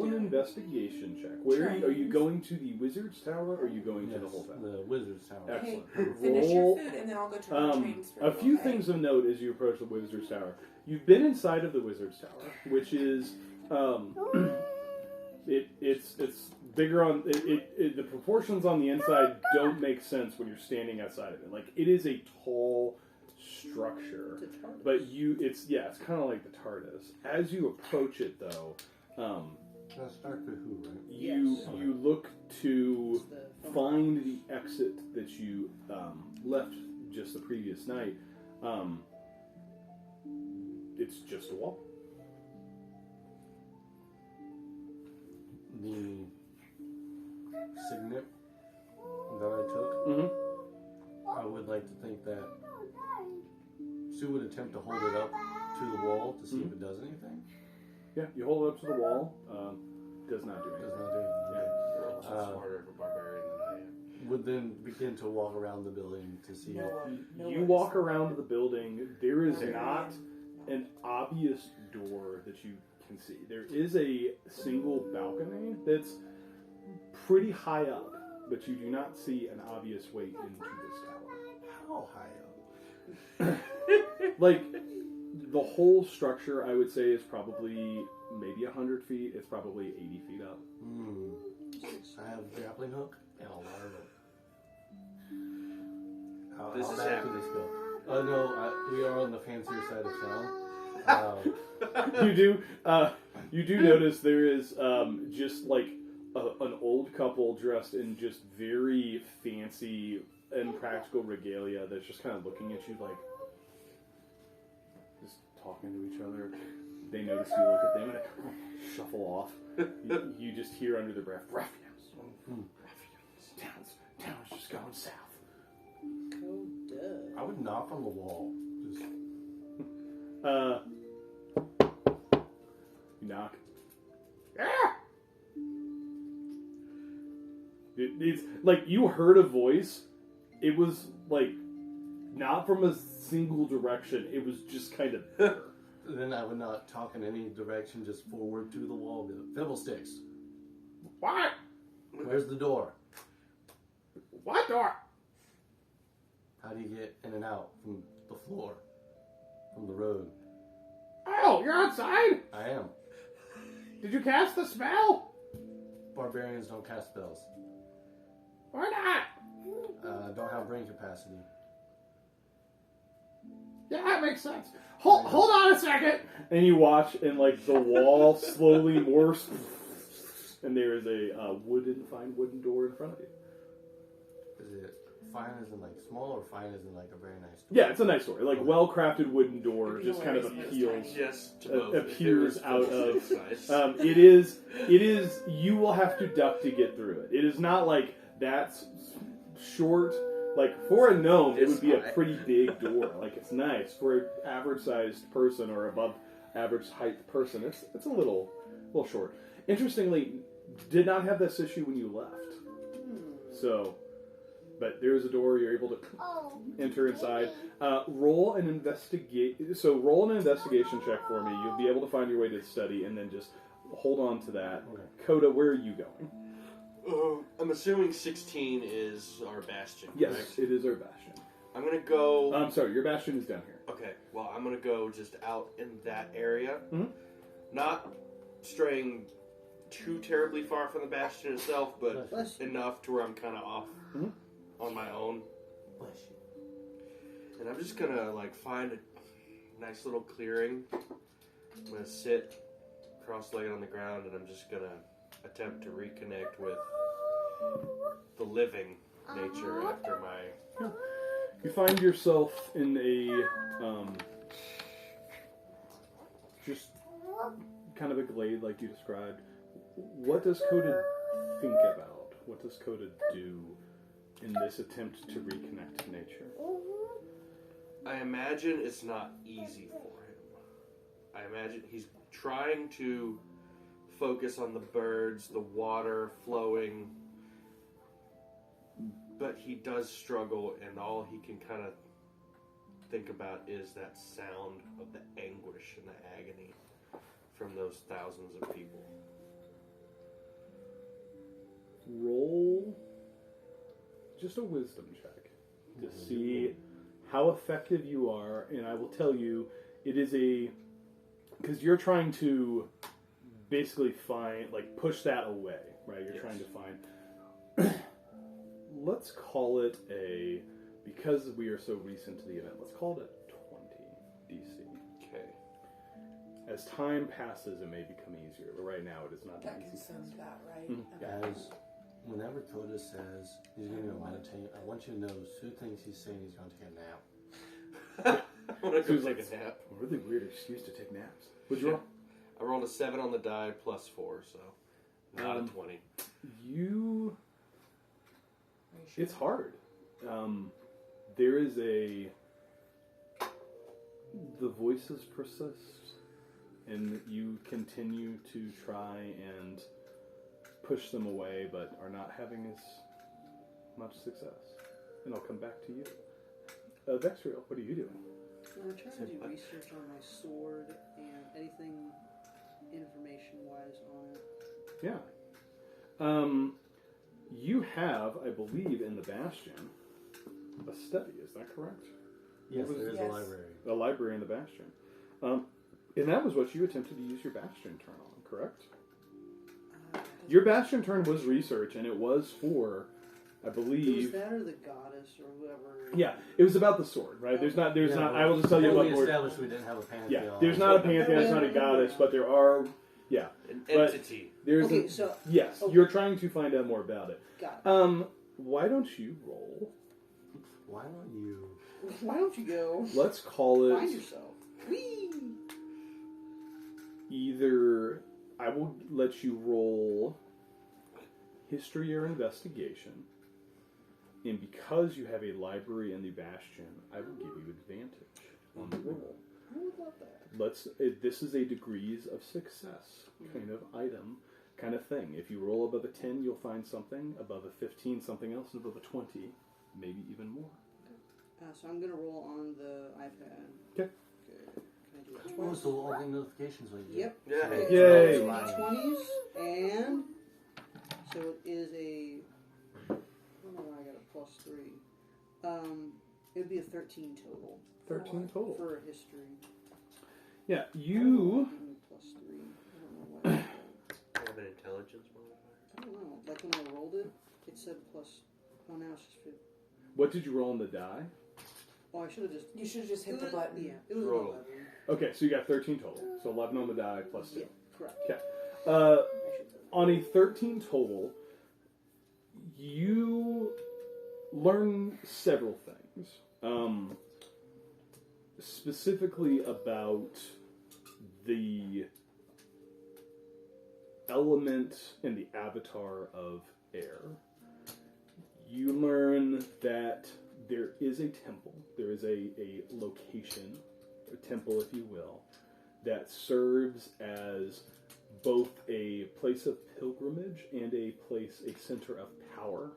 an investigation check. Where are you going to the Wizard's Tower, or are you going to the whole tower? The Wizard's Tower. Excellent. Finish your Roll. food and then I'll go to the trains for A you, few okay? things of note as you approach the Wizard's Tower. You've been inside of the Wizard's Tower, which is it's bigger on the proportions on the inside don't make sense when you're standing outside of it. Like, it is a tall structure, It's a TARDIS. but it's kind of like the TARDIS. As you approach it, though, That's Doctor Who, right? you look to It's the find the exit that you left just the previous night. It's just a wall. The signet that I took, Mm-hmm. I would like to think that Sue would attempt to hold it up to the wall to see if it does anything. Yeah, you hold it up to the wall. Does not do Does anything. not do anything. You're also smarter of a barbarian than I am. Would then begin to walk around the building to see You walk around the building. There is not an obvious door that you can see. There is a single balcony that's pretty high up, but you do not see an obvious way into this tower. how high up. Like, the whole structure, I would say, is probably maybe 100 feet. It's probably 80 feet up. I have a grappling hook and a ladder. This How is back do happening. this go? No, we are on the fancier side of town. You do notice there is just like an old couple dressed in just very fancy and practical regalia that's just kind of looking at you like, just talking to each other. They notice you look at them and shuffle off. You just hear under their breath, ruffians. Town's just going south. Coda. I would knock on the wall. Just, You knock. Ah! It's like you heard a voice. It was like not from a single direction. It was just kind of there. then I would not talk in any direction, just forward to the wall. Be like, Fiddlesticks. What? Where's the door? What door? How do you get in and out from the floor, from the road? Oh, you're outside. I am. Did you cast the spell? Barbarians don't cast spells. Why not? Don't have brain capacity. Yeah, that makes sense. Hold on a second. And you watch, and like the wall slowly morphs, and there is a fine wooden door in front of you. Is it fine as in like small or fine as in like a very nice door? Yeah, it's a nice door. Like well-crafted wooden door, It'd be just kind of hilarious if it was appeals. tiny. Yes, to both. Appears If it out was of. nice. It is. You will have to duck to get through it. It is not like that's short. Like, for a gnome, it would be a It's pretty big door. Like, it's nice. For an average-sized person or above average height person, it's a little short. Interestingly, did not have this issue when you left. So, but there's a door. You're able to enter inside. Roll an investigation check for me. You'll be able to find your way to the study, and then just hold on to that. Okay. Coda, where are you going? I'm assuming 16 is our bastion. Yes, correct? it is our bastion. I'm gonna go. I'm sorry, your bastion is down here. Okay, well, I'm gonna go just out in that area, Mhm. not straying too terribly far from the bastion itself, but Bless you. enough to where I'm kind of off Mhm. on my own. Bless you. And I'm just gonna like find a nice little clearing. I'm gonna sit cross-legged on the ground, and I'm just gonna attempt to reconnect with the living nature after my. You find yourself in a just kind of a glade like you described. What does Coda think about? What does Coda do in this attempt to reconnect to nature? I imagine it's not easy for him. I imagine he's trying to focus on the birds, the water flowing, but he does struggle, and all he can kind of think about is that sound of the anguish and the agony from those thousands of people. Roll just a wisdom check to see how effective you are, and I will tell you, it is because you're trying to basically push that away, right? You're Yes. trying to find, let's call it because we are so recent to the event, let's call it a 20 DC. Okay. As time passes, it may become easier, but right now it is not That an easy consumes task. that, right? Mhm. Okay. As whenever Coda says he's going to meditate, I want you to know those two things he's saying he's going to take a nap. I'm gonna go Seems take like a nap. a really weird excuse to take naps. What'd you roll? I rolled a 7 on the die plus 4, so not a 20. You. Are you sure? It's hard. There is the voices persist, and you continue to try and push them away, but are not having as much success. And I'll come back to you. Vexriel, what are you doing? I'm trying to do research on my sword and anything information-wise on it. Yeah. You have, I believe, in the Bastion, a study. Is that correct? Yes, there is Yes. a library. A library in the Bastion. And that was what you attempted to use your Bastion turn on, correct? Your Bastion turn was research, and it was for, I It was believe. that or the goddess or whoever. Yeah, it was about the sword, right? There's not. I will just tell you Well, about we more. established we didn't have a pantheon. Yeah, there's not a pantheon. It's not a goddess, but there are. Yeah, An But- entity. there's. Okay, so Yes, okay. you're trying to find out more about it. got it. Why don't you roll? Why don't you? Why don't you go Let's call find it yourself? Whee! either. I will let you roll history or investigation, and because you have a library in the Bastion, I will give you advantage on the roll. I would love that. This is a degrees of success kind of item, kind of thing. If you roll above a 10, you'll find something. Above a 15, something else. And above a 20, maybe even more. So I'm gonna roll on the iPad. Okay. Can I do it? Oh, so all the notifications like you. Yep. Yeah. So Yay. 20s, and so it is a. I don't know why I got a +3. It would be a 13 total. 13 total. For history. Yeah, you. Give me +3. I don't know why. I have an intelligence modifier. I don't know. Like when I rolled it, it said plus. Oh, now it's just 50. What did you roll on the die? Oh, I should have just. You should have just hit the button. Yeah, it was an Roll. 11. Okay, so you got 13 total. So 11 on the die plus 2. Yeah, correct. Okay. I should say. On a 13 total, you learn several things. Specifically about the element in the avatar of air. You learn that there is a temple. There is a location, a temple, if you will, that serves as both a place of pilgrimage and a center of power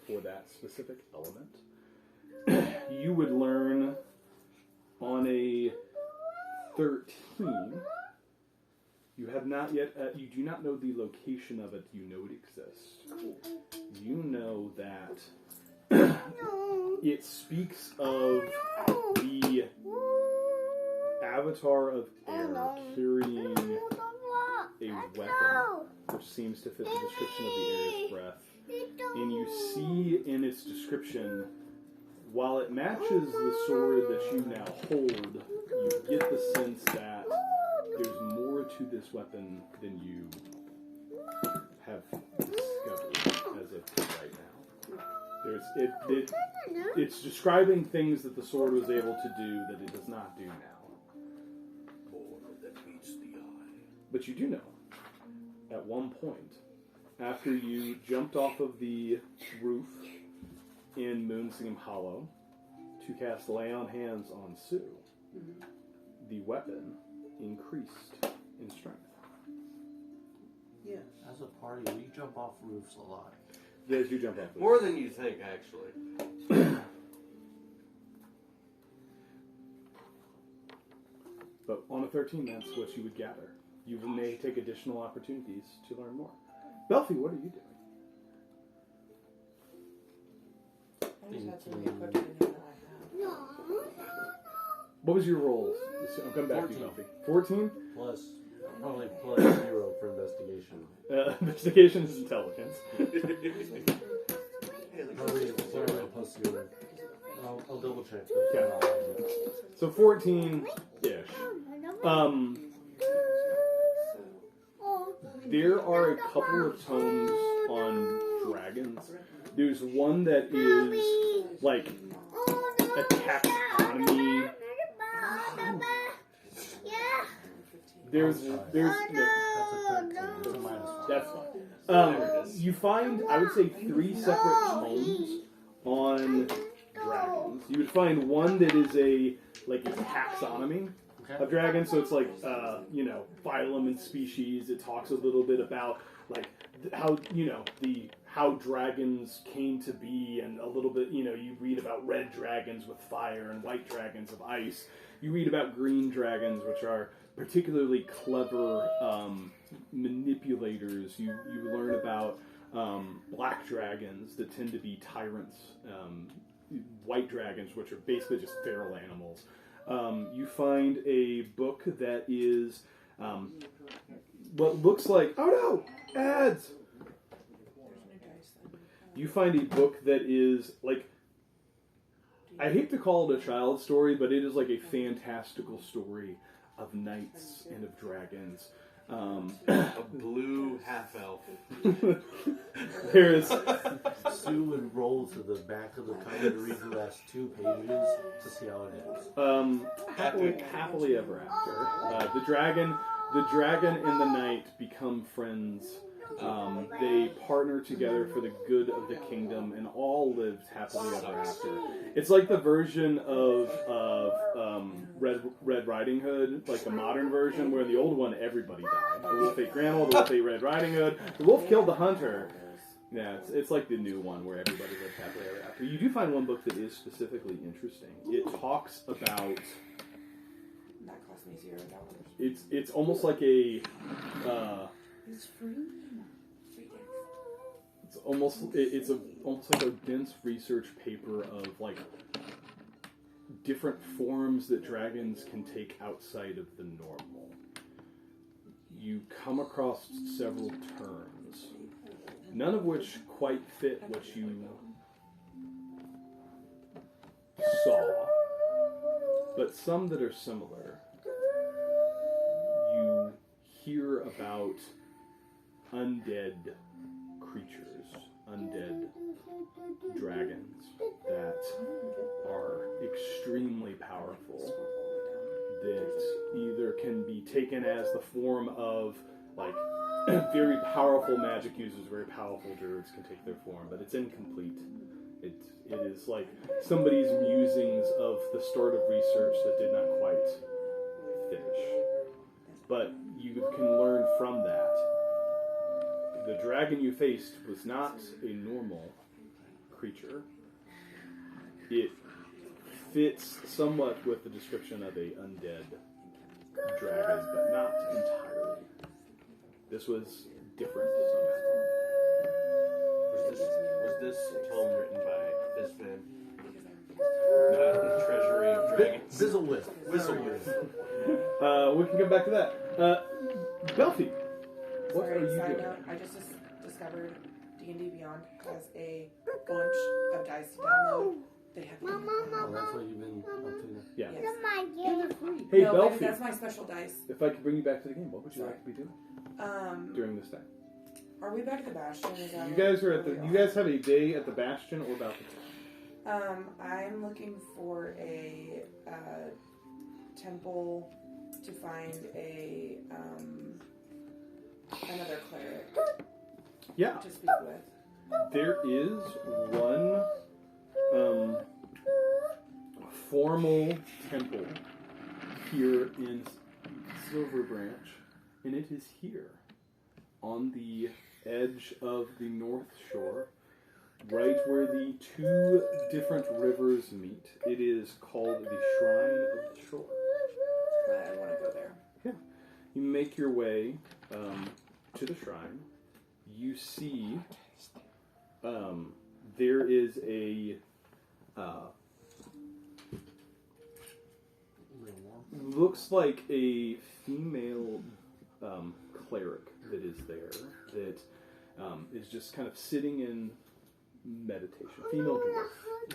for that specific element. You would learn on a 13. You have not yet. You do not know the location of it. You know it exists. You know that it speaks of the avatar of air carrying a weapon, which seems to fit the description of the air's breath. And you see in its description, while it matches the sword that you now hold, you get the sense that there's more to this weapon than you have discovered as of right now. It's describing things that the sword was able to do that it does not do now. More that meets the eye. But you do know, at one point, after you jumped off of the roof in Moonseam Hollow to cast Lay on Hands on Sue, the weapon increased in strength. Yes. As a party, we jump off roofs a lot. Yes, you jump off the roof. More than you think, actually. But on a 13, that's what you would gather. You may take additional opportunities to learn more. Belfie, what are you doing? I just had something equipped in here that I have. What was your roll? I'll come back to you, 14. Belfie. 14? Probably plus 0 for investigation. Investigation is intelligence. Probably plus 0. I'll double check. Okay. So 14-ish. There are a couple of tomes on dragons. There's one that is like a taxonomy. There's no, That's a minus 1. that's fine. You find, I would say, 3 separate tomes on dragons. You would find one that is a taxonomy of dragons, so it's like phylum and species. It talks a little bit about like how dragons came to be, and a little bit you read about red dragons with fire and white dragons of ice. You read about green dragons, which are particularly clever manipulators. You learn about black dragons that tend to be tyrants, white dragons, which are basically just feral animals. You find a book that is what looks like, oh no, ads! You find a book that is like, I hate to call it a child's story, but it is like a fantastical story of knights and of dragons. A blue half-elf. There's Sue would roll to the back of the cover to read the last 2 pages to see how it ends. happily ever after. The dragon and the knight become friends. They partner together for the good of the kingdom, and all lived happily ever after. It's like the version of Red Riding Hood, like the modern version, where in the old one everybody died. The wolf ate Grandma, the wolf ate Red Riding Hood, the wolf killed the hunter. Yeah, it's like the new one where everybody lived happily ever after. You do find one book that is specifically interesting. It talks about. That cost me $0. It's almost like a. It's free. It's almost like a dense research paper of like different forms that dragons can take outside of the normal. You come across several terms, none of which quite fit what you saw, but some that are similar. You hear about undead creatures, undead dragons that are extremely powerful, that either can be taken as the form of like very powerful magic users, very powerful druids can take their form, but it's incomplete It is like somebody's musings of the start of research that did not quite finish. But you can learn from that. The dragon you faced was not a normal creature. It fits somewhat with the description of a undead dragon, but not entirely. This was different. Was this tome written by Fizfan? The Treasury of Dragons. Whistlewick. We can come back to that. Belfie, what Sorry, are you side doing? note, I just discovered D&D Beyond has a bunch of dice to download. They have Oh, that's what you've been up to. Yeah. Yes. And they're free. Hey, No, Belfie, that's my special dice. if I could bring you back to the game, what would you like to be doing during this time? Are we back at the Bastion? Is that You where- guys are at the. where we You guys have a day at the Bastion or about the I'm looking for a temple to find a another cleric Yeah, to speak with. there is one formal temple here in Silver Branch, and it is here on the edge of the North Shore, right where the two different rivers meet. It is called the Shrine of the Shore. I want to go there. You make your way to the shrine. You see there is a looks like a female cleric that is there that is just kind of sitting in meditation. Female dwarf.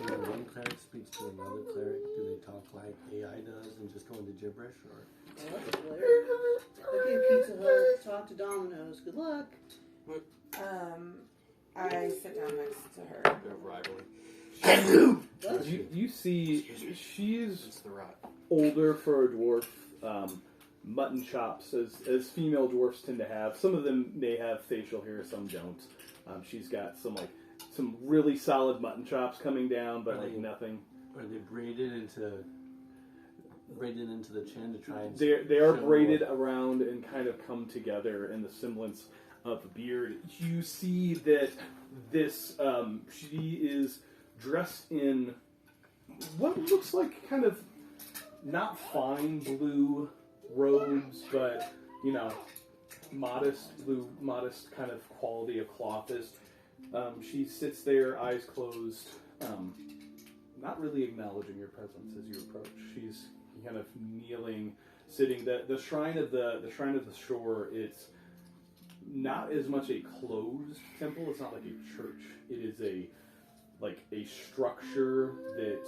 When one cleric speaks to another cleric, do they talk like AI does and just go into gibberish, or? Oh, that's hilarious. Okay, Pizza Hut, talk to Domino's. Good luck. I sit down next to her. Bit of rivalry. That's You see she's It's the rot. older for a dwarf. Mutton chops, as female dwarfs tend to have. Some of them may have facial hair, some don't. She's got some really solid mutton chops coming down, but like nothing. Are they braided into the chin to try and? They are show braided around and kind of come together in the semblance of a beard. You see that this she is dressed in what looks like kind of not fine blue robes, but modest kind of quality of clothist. She sits there, eyes closed, not really acknowledging your presence as you approach. She's kind of kneeling, sitting. The shrine of the shore. It's not as much a closed temple. It's not like a church. It is a structure that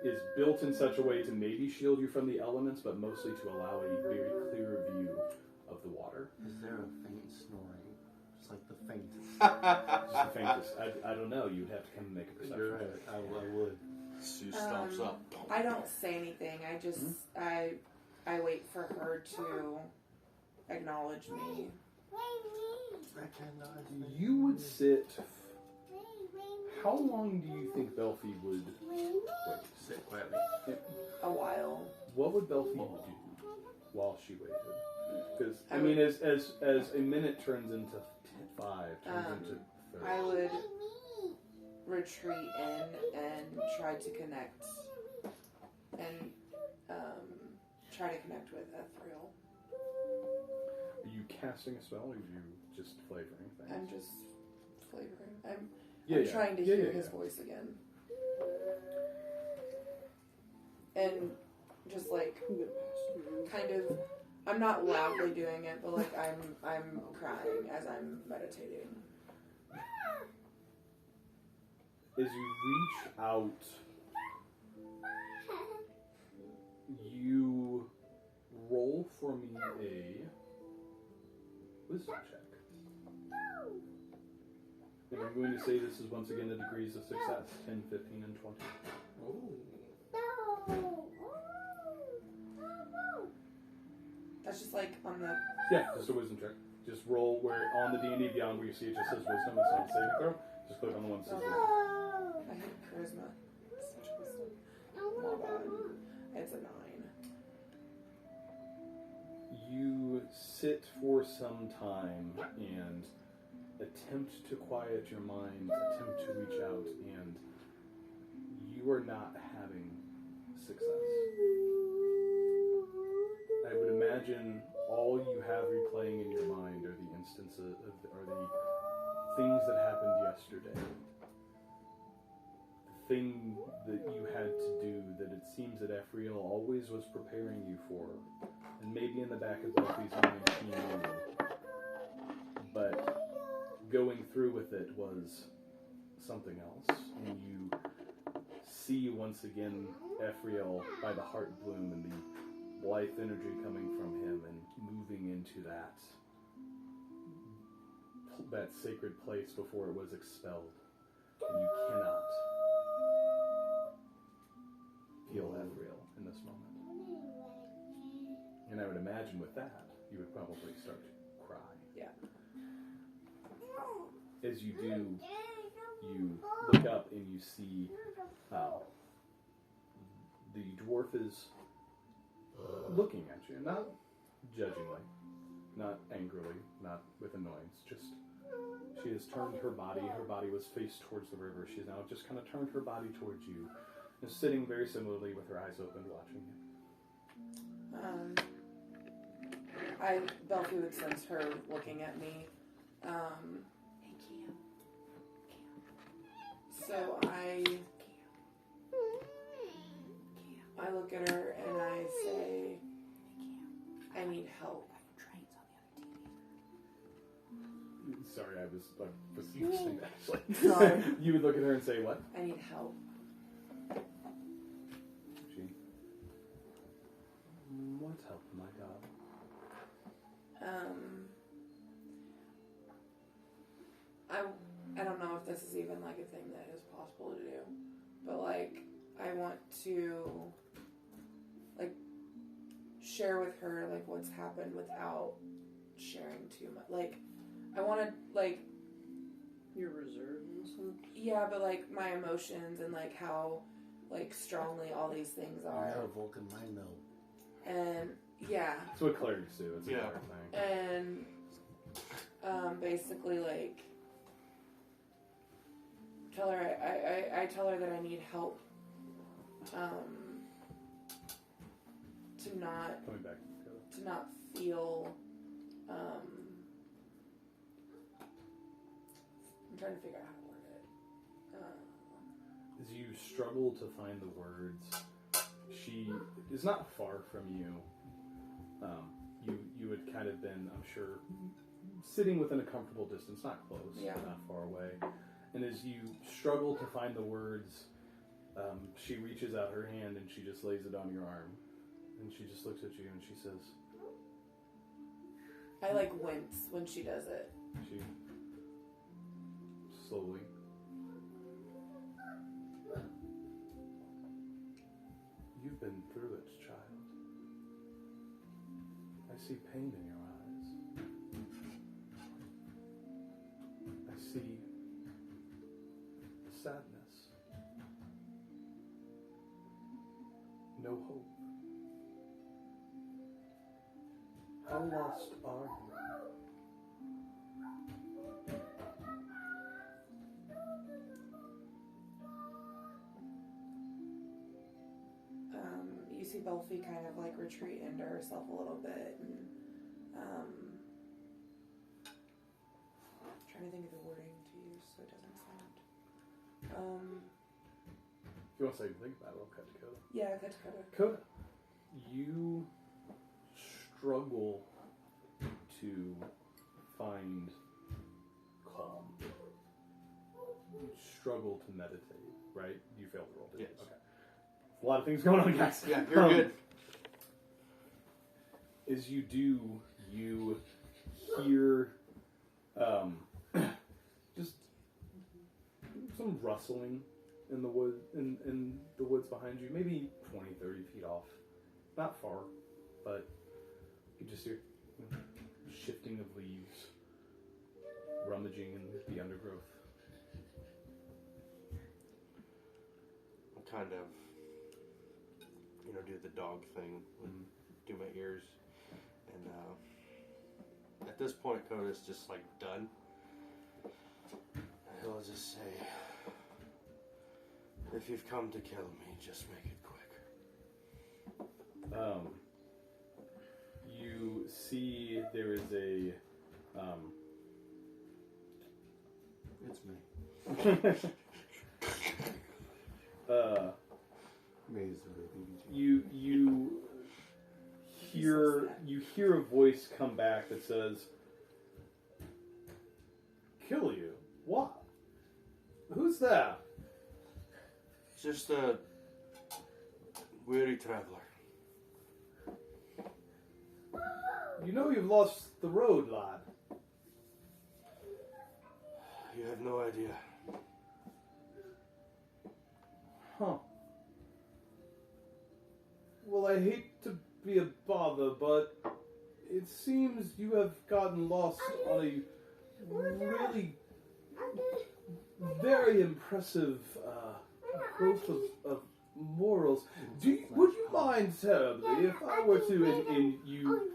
is built in such a way to maybe shield you from the elements, but mostly to allow a very clear view of the water. Is there a faint snoring? Just like the faintest. Just the faintest. I don't know. You'd have to come and make a perception. You're right. I would. Sue stomps up. I don't say anything. I just I wait for her to acknowledge me. You would sit. How long do you think Belfie would Sit quietly. A while. What would Belfie do while she waited? Because I mean, as a minute turns into 5, turns into 30. I would retreat in and try to connect with Ephemeral. Are you casting a spell, or are you just flavoring things? I'm just flavoring. I'm Yeah. trying to hear his voice again. And just like kind of, I'm not loudly doing it, but like I'm crying as I'm meditating. As you reach out, you roll for me a wisdom check. And I'm going to say this is once again the degrees of success, 10, 15, and 20. That's just like on the. Yeah, just a wisdom check. Just roll where on the D&D Beyond where you see it just says wisdom, it's not a saving throw. Just click on the one that says wisdom. I charisma. Such a wisdom. My bad. It's a 9. You sit for some time and attempt to quiet your mind, attempt to reach out, and you are not having success. I would imagine all you have replaying in your mind are the instances, are the things that happened yesterday. The thing that you had to do that it seems that Ephemeral always was preparing you for, and maybe in the back of Buffy's mind she knew, but going through with it was something else, and you see once again Ephemeral by the heart bloom and the life energy coming from him and moving into that sacred place before it was expelled. And you cannot feel Ephemeral in this moment. And I would imagine with that, you would probably start to cry. Yeah. As you do, you look up and you see the dwarf is looking at you, not judgingly, not angrily, not with annoyance, just she has turned her body was faced towards the river, she has now just kind of turned her body towards you, and sitting very similarly with her eyes open, watching you. Belfie would sense her looking at me. So I look at her and I say, I need help. Sorry, I was listening actually. Sorry. You would look at her and say what? I need help. She. What help, my God? I don't know if this is even like a thing that is possible to do, but like I want to like share with her like what's happened without sharing too much. Like I want to like You're reserved and stuff? yeah, but like my emotions and like how like strongly all these things You are. got a Vulcan mind meld. And yeah. That's what clerics do. It's a cleric thing. And basically like tell her I tell her that I need help to not Coming back. to not feel I'm trying to figure out how to word it. As you struggle to find the words, she is not far from you. You had kind of been, I'm sure, sitting within a comfortable distance, not close, Yeah. not far away. And as you struggle to find the words, she reaches out her hand and she just lays it on your arm. And she just looks at you and she says... I like wince when she does it. She slowly... You've been through it, child. I see pain in your eyes. I see sadness. No hope. How lost are you? You see Belfie kind of like retreat into herself a little bit and trying to think of the wording to use so it doesn't sound If you want to say think about it, I'll cut to Coda. yeah, that's kind of Coda, you struggle to find calm. You struggle to meditate, right? You failed the roll, didn't you? Yes. Okay. A lot of things going on, guys. Yeah, you're good. As you do, you hear just some rustling in the wood, in the woods behind you, maybe 20, 30 feet off. Not far, but you just hear shifting of leaves, rummaging in the undergrowth. kind of, do the dog thing, do my ears, and at this point, Coda's just like done. He'll just say, "If you've come to kill me, just make it quick." You see, there is a. It's me. You hear a voice come back that says, "Kill you? What? Who's that?" Just a weary traveler. You know you've lost the road, lad. You have no idea. Huh. Well, I hate to be a bother, but it seems you have gotten lost on a really very impressive growth of morals. Would you mind terribly if I were to, and you,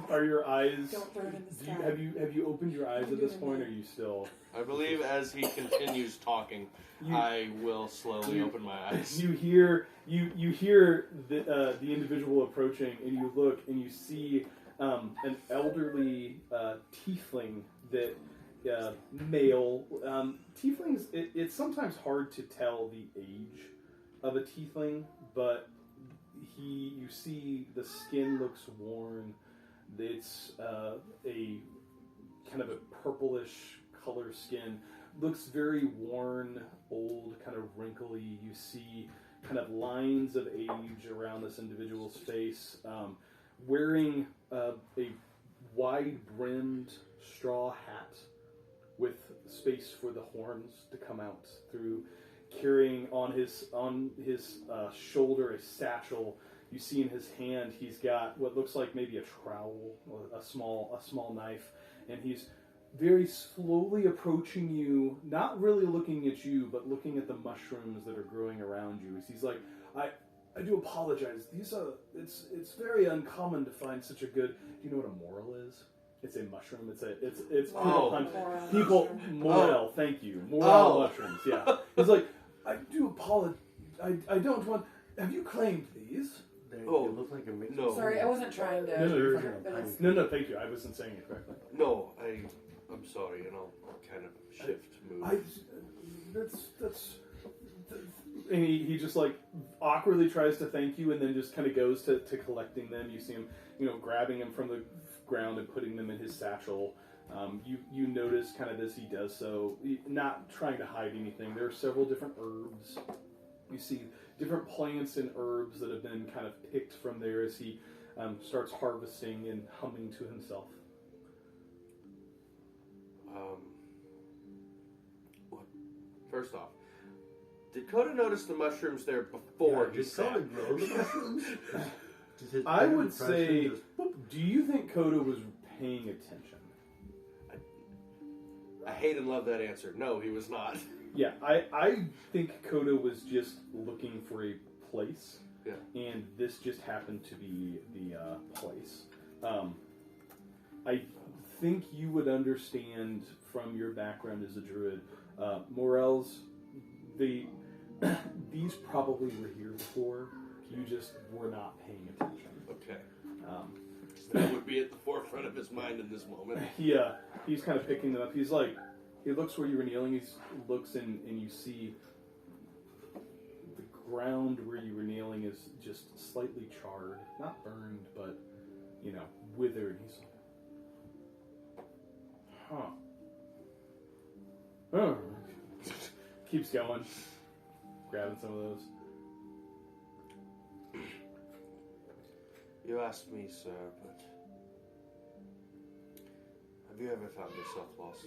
are your eyes? Don't burn in the sky. Have you opened your eyes at this point? Or are you still? I believe as he continues talking, I will slowly open my eyes. You hear the individual approaching, and you look and you see an elderly tiefling that male. Tieflings. It's sometimes hard to tell the age of a tiefling, but you see the skin looks worn. It's a kind of a purplish color skin. Looks very worn, old, kind of wrinkly. You see kind of lines of age around this individual's face. Wearing a wide-brimmed straw hat with space for the horns to come out through. Carrying on his shoulder a satchel. You see in his hand he's got what looks like maybe a trowel, a small knife, and he's very slowly approaching you, not really looking at you, but looking at the mushrooms that are growing around you. He's like, I do apologize. It's very uncommon to find such a good. Do you know what a morel is? It's a mushroom. It's people hunt people. Morel, thank you. Morel mushrooms. Yeah. He's like, I do apologize. I don't want. Have you claimed these? They look like a mix. No. Sorry, I wasn't trying to. No, thank you. I wasn't saying it correctly. No, I'm sorry, and I'll kind of move. And he just like awkwardly tries to thank you, and then just kind of goes to collecting them. You see him, grabbing them from the ground and putting them in his satchel. You notice kind of as he does so, not trying to hide anything. There are several different herbs. You see different plants and herbs that have been kind of picked from there as he starts harvesting and humming to himself. First off, did Coda notice the mushrooms there before he did Coda grow the mushrooms? I would say, do you think Coda was paying attention? I hate and love that answer. No, he was not. Yeah, I think Coda was just looking for a place, and this just happened to be the place. I think you would understand from your background as a druid, morels, these probably were here before. You just were not paying attention. Okay. That would be at the forefront of his mind in this moment. Yeah, he's kind of picking them up. He's like, he looks where you were kneeling. He looks and you see the ground where you were kneeling is just slightly charred, not burned, but withered. He's like, huh. Oh. Keeps going, grabbing some of those. You asked me, sir, but have you ever found yourself lost?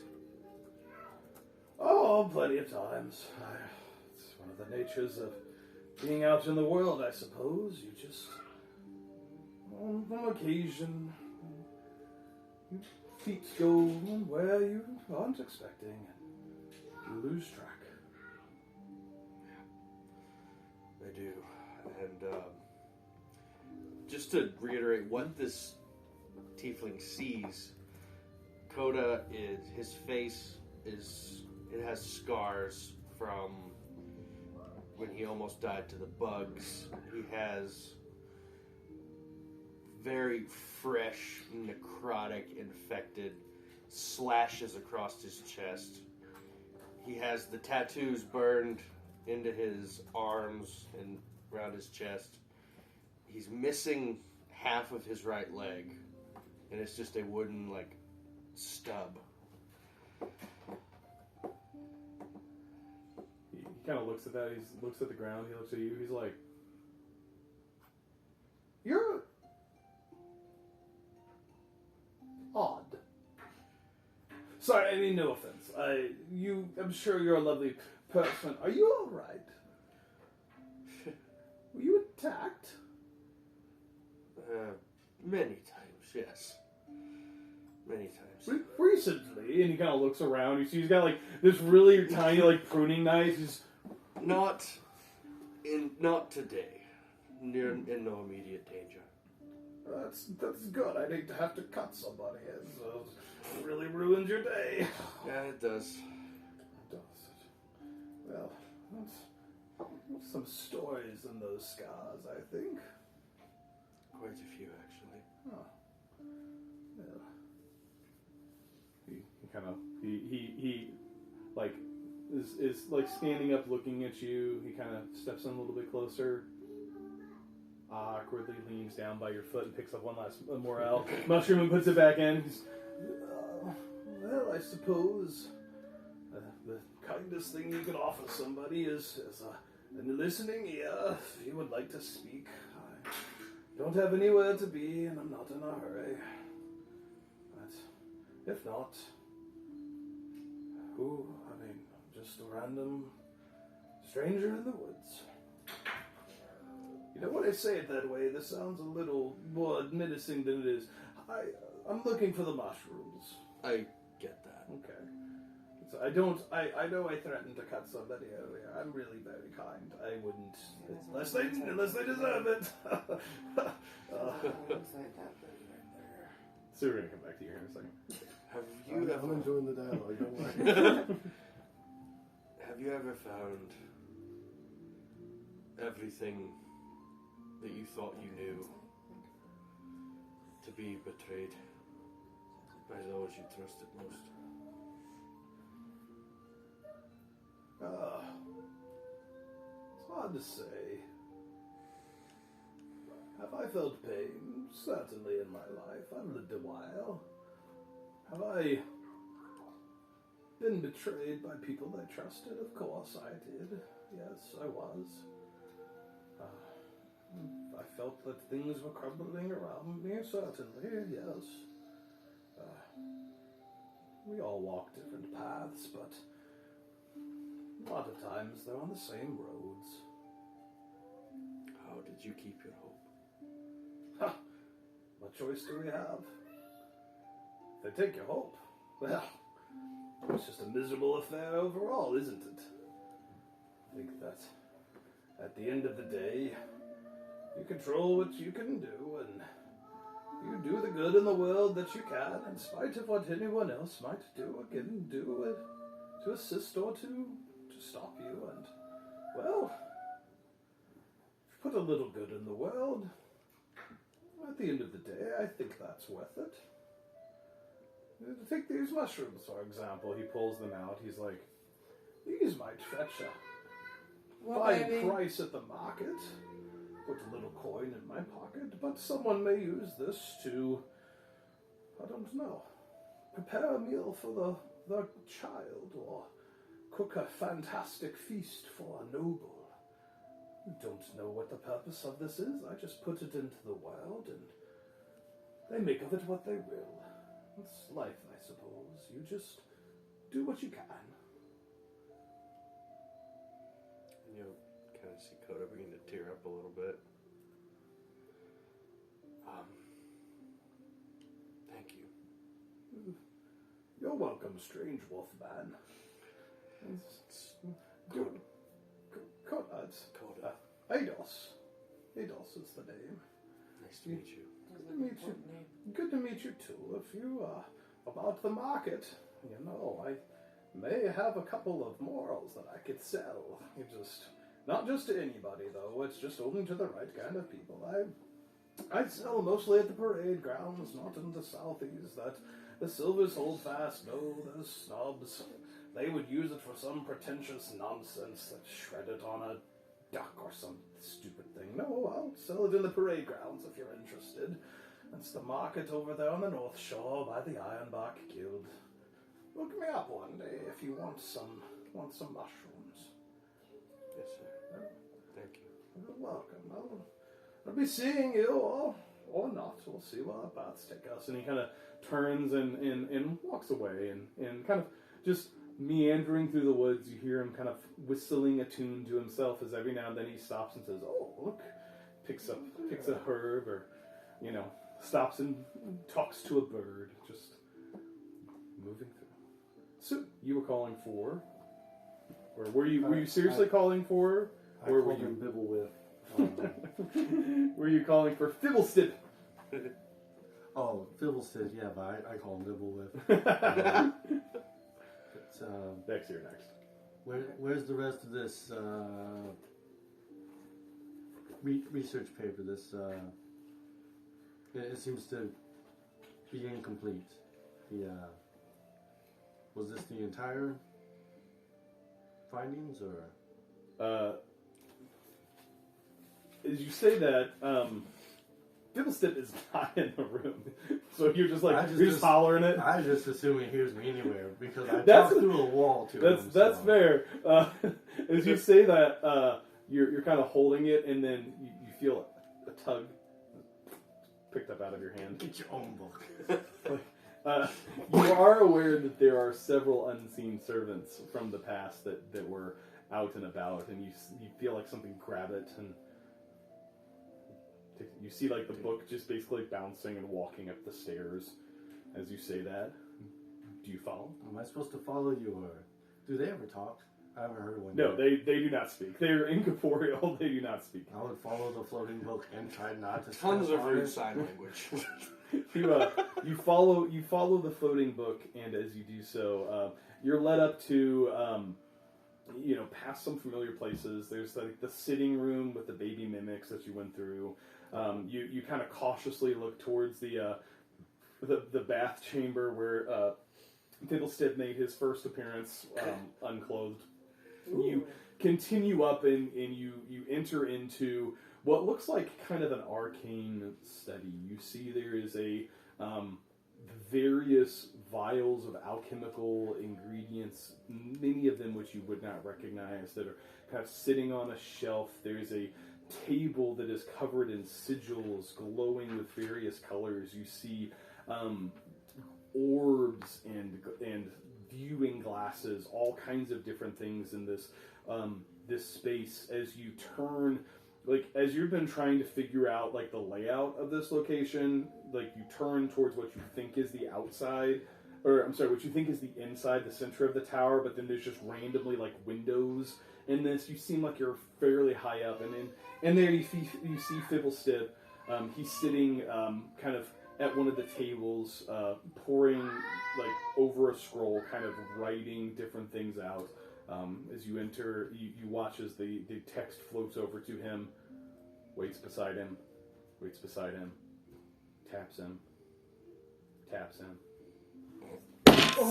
Oh, plenty of times. It's one of the natures of being out in the world, I suppose. You just, on occasion, your feet go where you aren't expecting, and you lose track. I do. And just to reiterate what this tiefling sees, Coda his face it has scars from when he almost died to the bugs. He has very fresh, necrotic, infected slashes across his chest. He has the tattoos burned into his arms and around his chest. He's missing half of his right leg, and it's just a wooden, stub. He kind of looks at that. He looks at the ground. He looks at you. He's like, "You're odd." Sorry, I mean no offense. I'm sure you're a lovely person. Are you all right? Were you attacked? Many times, yes. Many times. Recently, and he kind of looks around. You see, he's got this really tiny pruning knife. He's Not today. In no immediate danger. that's good. I'd hate to have to cut somebody. It really ruins your day. Yeah, it does. Does it? Well, that's some stories in those scars, I think. Quite a few, actually. Oh. Well. He kind of he is standing up, looking at you. He kind of steps in a little bit closer. Awkwardly leans down by your foot and picks up one last morale mushroom and puts it back in. He's, well, I suppose the kindest thing you can offer somebody is a listening ear if you would like to speak. I don't have anywhere to be, and I'm not in a hurry. But if not, I'm just a random stranger in the woods. You know, when I say it that way, this sounds a little more menacing than it is. I'm looking for the mushrooms. I get that. Okay. So I know I threatened to cut somebody earlier. I'm really very kind. I wouldn't, unless they deserve it. So we're gonna come back to you here in a second. I'm enjoying the dialogue, don't worry. Have you ever found everything that you thought you knew to be betrayed by those you trusted most? It's hard to say. Have I felt pain? Certainly in my life. I've lived a while. Have I been betrayed by people I trusted? Of course I did. Yes, I was. I felt that things were crumbling around me, certainly, yes. We all walk different paths, but a lot of times they're on the same roads. How did you keep your hope? What choice do we have? If they take your hope, well, it's just a miserable affair overall, isn't it? I think that at the end of the day, you control what you can do, and you do the good in the world that you can, in spite of what anyone else might do or can do to assist or to stop you. And, well, if you put a little good in the world, at the end of the day, I think that's worth it. Take these mushrooms, for example. He pulls them out. He's like, these might fetch a fine price at the market. Put a little coin in my pocket, but someone may use this to, I don't know, prepare a meal for the child, or cook a fantastic feast for a noble. I don't know what the purpose of this is. I just put it into the world, and they make of it what they will. It's life, I suppose. You just do what you can. And you'll kind of see Coda begin to tear up a little bit. Thank you. You're welcome, strange wolf man. Coda. Coda. Eidos. Eidos is the name. Nice to meet you. That's Good to an meet you. important name. Good to meet you too. If you about the market, I may have a couple of morals that I could sell. Not just to anybody though. It's just only to the right kind of people. I sell mostly at the parade grounds, not in the southeast. That the Silvers hold fast. No, those snobs. They would use it for some pretentious nonsense that shred it on a duck or some stupid thing. No, I'll sell it in the parade grounds if you're interested. That's the market over there on the North Shore by the Ironbark Guild. Look me up one day if you want some mushrooms. Yes, sir. Thank you. You're welcome. I'll be seeing you or not. We'll see where our paths take us. And he kind of turns and walks away and kind of just meandering through the woods. You hear him kind of whistling a tune to himself as every now and then he stops and says, "Oh, look," picks a herb or, stops and talks to a bird, just moving through. So you were calling for, or were you seriously calling for, or were you Bibble with? were you calling for Fibblestip? Oh, Fibblestip, yeah, but I call him Bibble with. Next year, next. Where's the rest of this research paper? It seems to be incomplete. Was this the entire findings, or? As you say that, Fibblestip is not in the room, so you're just like you're just hollering it. I just assume he hears me anywhere because I That's- talk through a wall to him. That's so. fair. As you say that, you're kind of holding it, and then you feel a tug picked up out of your hand. Get your own book. You are aware that there are several unseen servants from the past that were out and about, and you feel like something grab it, and you see like the book just basically bouncing and walking up the stairs as you say that. Do you follow? Am I supposed to follow you, or do they ever talk? I haven't heard one. No, yet. they do not speak. They are incorporeal. They do not speak. I would follow the floating book and try not to. Tons step of on rude it. sign language. You follow the floating book, and as you do so, you're led up to past some familiar places. There's like the sitting room with the baby mimics that you went through. You kind of cautiously look towards the bath chamber where Fibblestip made his first appearance unclothed. You continue up and you enter into what looks like kind of an arcane study. You see there is a various vials of alchemical ingredients, many of them which you would not recognize, that are kind of sitting on a shelf. There's a table that is covered in sigils glowing with various colors. You see orbs and viewing glasses, all kinds of different things in this this space. As you turn, like as you've been trying to figure out like the layout of this location, like you turn towards what you think is the outside, or I'm sorry, what you think is the inside, the center of the tower, but then there's just randomly like windows in this. You seem like you're fairly high up, and there you see Fibblestip. He's sitting kind of at one of the tables, pouring like over a scroll, kind of writing different things out. As you enter, you watch as the text floats over to him, waits beside him, taps him,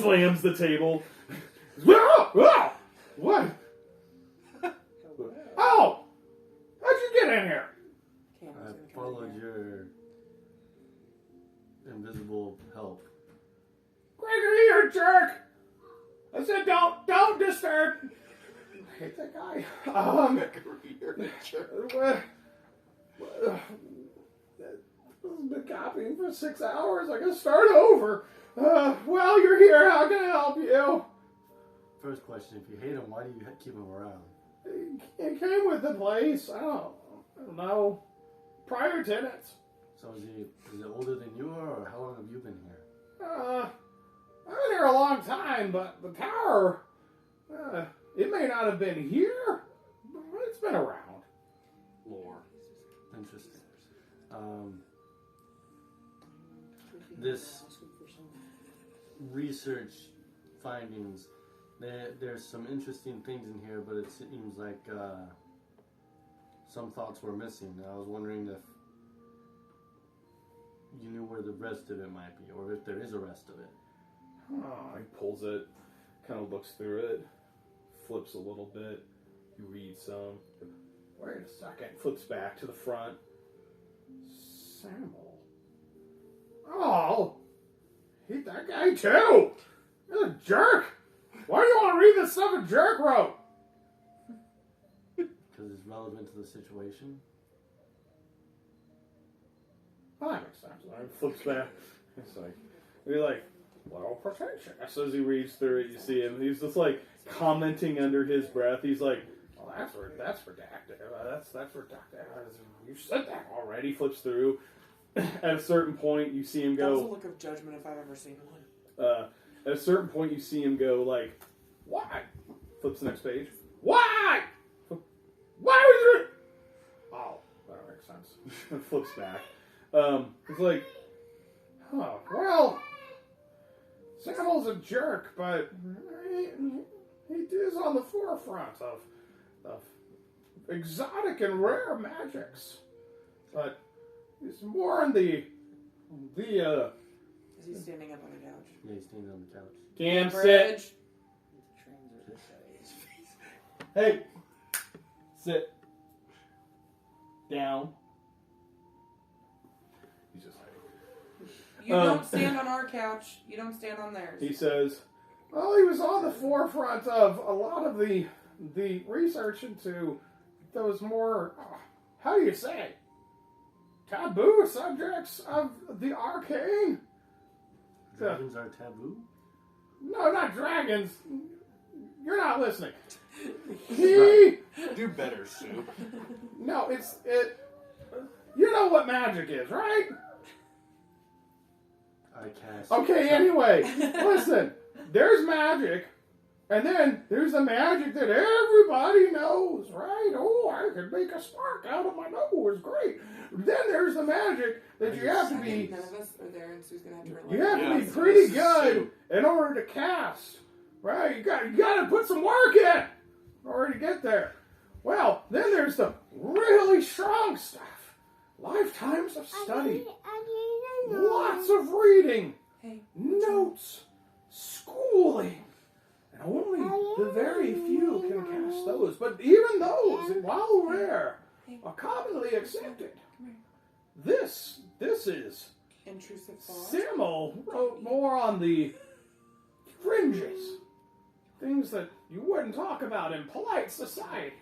slams the table. What? Oh! How'd you get in here? I followed your invisible help. Gregory, you're a jerk! I said don't disturb! I hate that guy. Gregory, you're a jerk. I've been copying for 6 hours. I gotta start over. Well, you're here. How can I help you? First question: if you hate him, why do you keep him around? He came with the place. I don't know. Prior tenants. So is he older than you are, or how long have you been here? I've been here a long time, but the tower, it may not have been here, but it's been around. interesting. This research findings, there's some interesting things in here, but it seems like some thoughts were missing. I was wondering if you knew where the rest of it might be, or if there is a rest of it. Oh, he pulls it, kind of looks through it, flips a little bit. You read some. Wait a second. Flips back to the front. Samuel. Oh, hate that guy too. You're a jerk. Why do you want to read this stuff a jerk wrote? Because it's relevant to the situation. Oh, that makes sense. He flips back. It's like, you're like, well, pretentious. As he reads through it, you see him. He's just like commenting under his breath. He's like, well, that's redacted. That's redacted. You said that already. Flips through. At a certain point, you see him That was a go. look of judgment if I've ever seen one. At a certain point, you see him go like, why? Flips the next page. Why? Why was it? Oh, that makes sense. And flips back. It's like, oh, well, Samuel's a jerk, but he is on the forefront of exotic and rare magics. But he's more in the Is he standing up on a couch? Yeah, he's standing on the couch. Cam, sit. Bridge. Hey, sit. Down. He's just like, You don't stand on our couch. You don't stand on theirs. he says, well, he was on the forefront of a lot of the research into those more, how do you say, taboo subjects of the arcane. Dragons are taboo? No, not dragons. You're not listening. He... Do better, Soup. No, it. You know what magic is, right? I cast... Okay, anyway, listen. There's magic, and then there's the magic that everybody knows, right? Oh, I could make a spark out of my nose. Great. Then there's the magic that you have to be... None of us are there, and Sue's gonna have to You rely. have to be Yeah, pretty this is good Sue. in order to cast, right? You got to put some work in order to get there. Well, then there's the really strong stuff. Lifetimes of study, lots of reading, Hey. notes, schooling. And only the very few can cast those. But even those, while rare, are commonly accepted. This is... Intrusive thought. Samuel wrote more on the fringes. Things that you wouldn't talk about in polite society.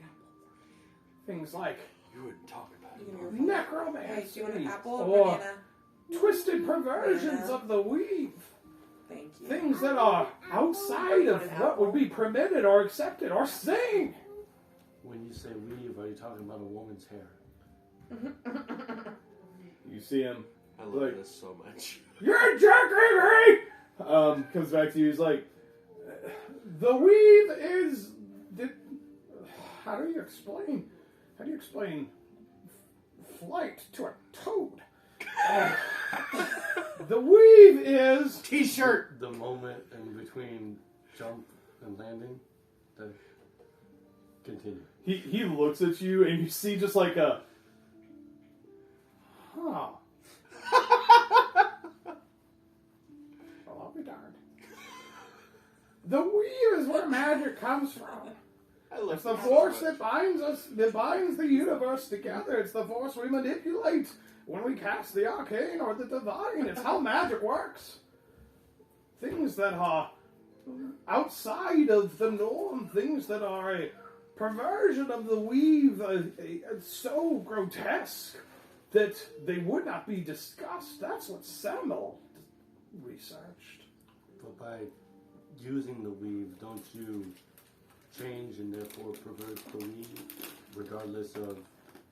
Things like You wouldn't talk about You it. can hear necromancy. Hey, do you want an apple or or banana? twisted perversions of the weave. Thank you. Things that are outside of what would be permitted or accepted or sane. When you say weave, are you talking about a woman's hair? You see him. I love Like- this so much. You're a jerk, Avery! Comes back to you. He's like, the weave is... How do you explain flight to a toad? The weave is... T-shirt! The moment in between jump and landing? Continue. He looks at you and you see just like a... Huh. Well, I'll be darned. The weave is where magic comes from. I love It's the this force so much. that binds us, that binds the universe together. It's the force we manipulate when we cast the arcane or the divine. It's how magic works. Things that are outside of the norm, things that are a perversion of the weave, so grotesque that they would not be discussed. That's what Samuel researched. But by using the weave, don't you change and therefore pervert the weave, regardless of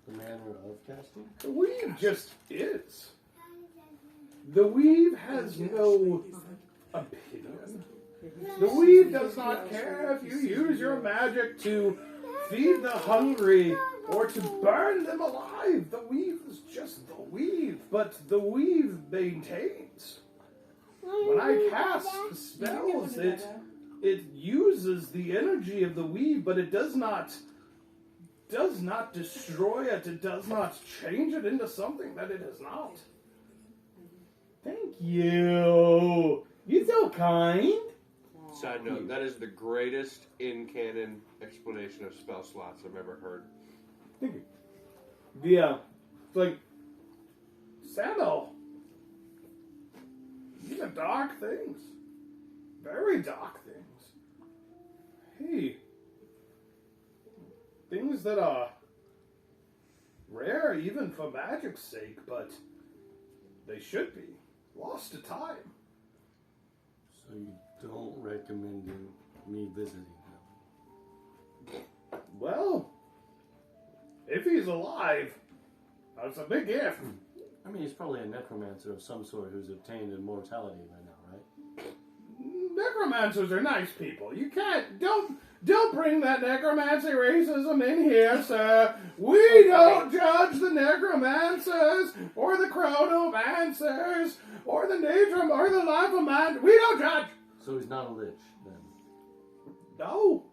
the manner of casting? The weave just is. The weave has no opinion. The weave does not care if you use your magic to feed the hungry or to burn them alive. The weave is just the weave, but the weave maintains. When I cast spells, it uses the energy of the weave, but it does not destroy it. It does not change it into something that it is not. Thank you. You're so kind. Side note, that is the greatest in-canon explanation of spell slots I've ever heard. Thank you. Yeah. It's like, Samuel, these are dark things. Very dark things. Hey. Things that are rare even for magic's sake, but they should be. Lost to time. So you don't recommend me visiting him? Well, if he's alive, that's a big if. I mean, he's probably a necromancer of some sort who's obtained immortality by now, right? Necromancers are nice people. You don't bring that necromancy racism in here, sir. We don't judge the necromancers, or the chronomancers, or the Nadrum, or the Lavaman. We don't judge. So he's not a lich, then? No.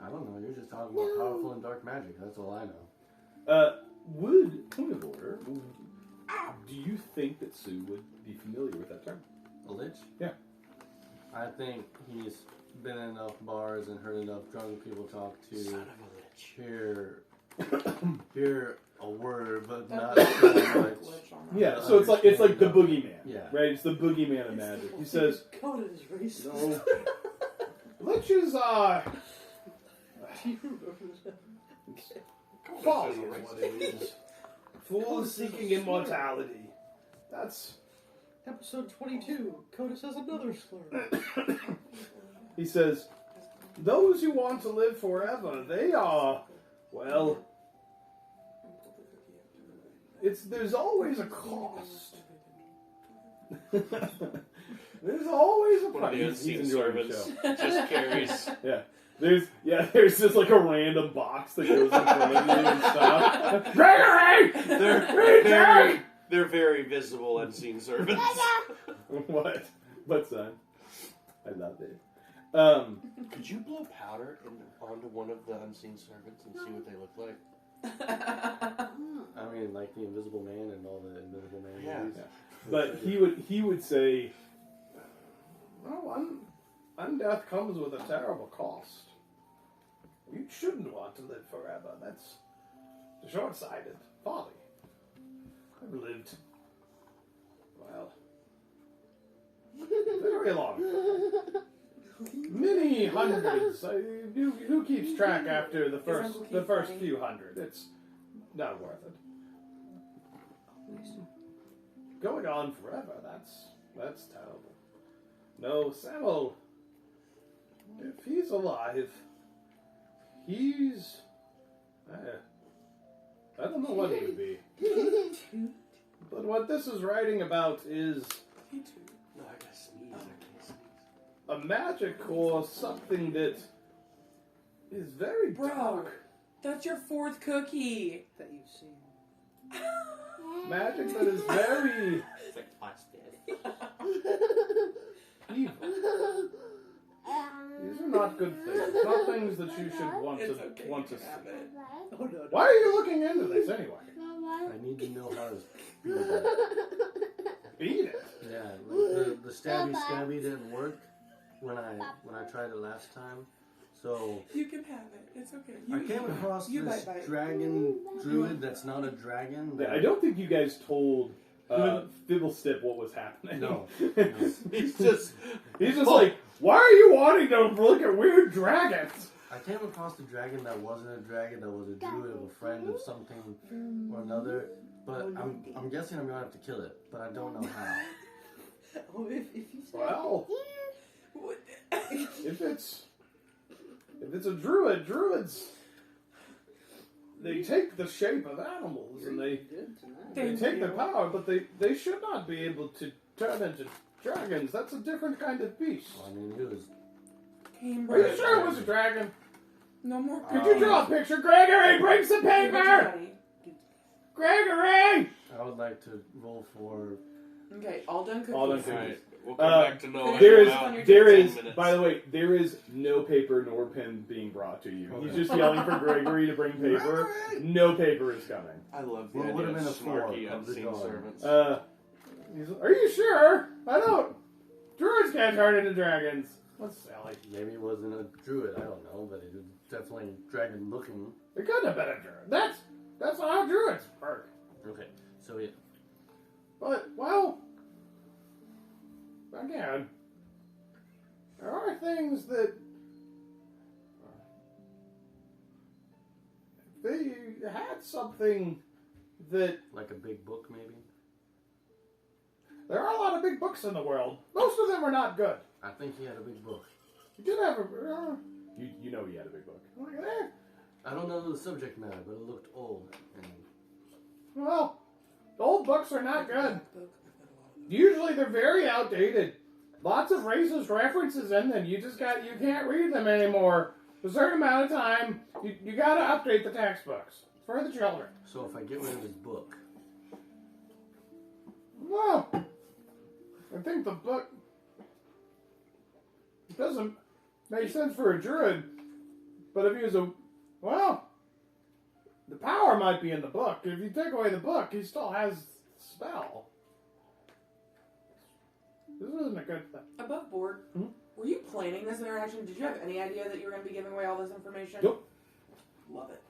I don't know. You're just talking about powerful and dark magic. That's all I know. Point of order, do you think that Sue would be familiar with that term? A lich? Yeah. I think he's been in enough bars and heard enough drunk people talk to hear a word, but not so much. Yeah, so it's like the boogeyman. Yeah. Right? It's the boogeyman of magic. He says, Conan is racist. no. Liches are folly is what it is. Fools seeking immortality. That's... Episode 22. Coda says another slur. He says, those who want to live forever, they are, well, there's always a cost. There's always a One of the price. unseen He's enjoying the servants show. just carries. Yeah. There's just like a random box that goes in front of you and stuff. Gregory! They're very visible unseen servants. What? What, son? I love it. Could you blow powder onto one of the unseen servants and see what they look like? I mean, like the Invisible Man and all the Invisible Man movies. Yeah. But he would say, well, undeath comes with a terrible cost. You shouldn't want to live forever. That's short-sighted folly. I've lived, well, very long. Many hundreds. Who keeps track after the first few hundred? It's not worth it. Going on forever, that's terrible. No, Samuel, if he's alive, he's... I don't know what he would be. But what this is writing about is No, I gotta sneeze. I can't sneeze. a magic or something that is very Bro. dark. That's your fourth cookie. That you've seen. Magic that is very It's like plastic. evil. These are not good things. Not things that you should want It's to okay, want to you see. can have it. Oh no. Why are you looking into this anyway? I need to know how to beat that. Beat it. Yeah, like the stabby didn't work when I tried it last time. So You can have it. It's okay. I came across this dragon druid that's not a dragon. Yeah, I don't think you guys told Fibblestip what was happening. No. He's just like, why are you wanting to look at weird dragons? I came across a dragon that wasn't a dragon, that was a druid of a friend of something or another. But I'm guessing I'm gonna have to kill it, but I don't know how. Oh, if you say. Well, if it's a druid, druids, they take the shape of animals and they take their power, but they should not be able to turn into dragons. That's a different kind of beast. Well, I mean, it was Are you sure it was a dragon? No more. Could you draw a picture? Gregory, bring some paper! Daddy. Gregory! I would like to roll for. Okay, all done cookies. All done All cookies. right, we'll come back to know. There is, Everyone, there in is, 10 minutes. by the way, there is no paper nor pen being brought to you. He's just yelling for Gregory to bring paper. No paper is coming. I love the Well, it would idea have of been a snarky, four of the obscene dog. servants. Are you sure? I don't. Druids can't turn into dragons. What's silly? Maybe it wasn't a druid, I don't know, but it was definitely dragon looking. It couldn't have been a druid. That's not how druids work. Okay, so yeah. But, well, again, there are things that they had something that Like a big book, maybe? there are a lot of big books in the world. Most of them are not good. I think he had a big book. You did have a you know he had a big book. Look at that. I don't know the subject matter, but it looked old. And Well, old books are not good. Usually they're very outdated. Lots of racist references in them. You can't read them anymore. A certain amount of time, you gotta update the textbooks for the children. so if I get rid of his book, Well, I think the book doesn't make sense for a druid, but if he was the power might be in the book. If you take away the book, he still has the spell. This isn't a good thing. Above board, were you planning this interaction? Did you have any idea that you were going to be giving away all this information? Nope. Love it.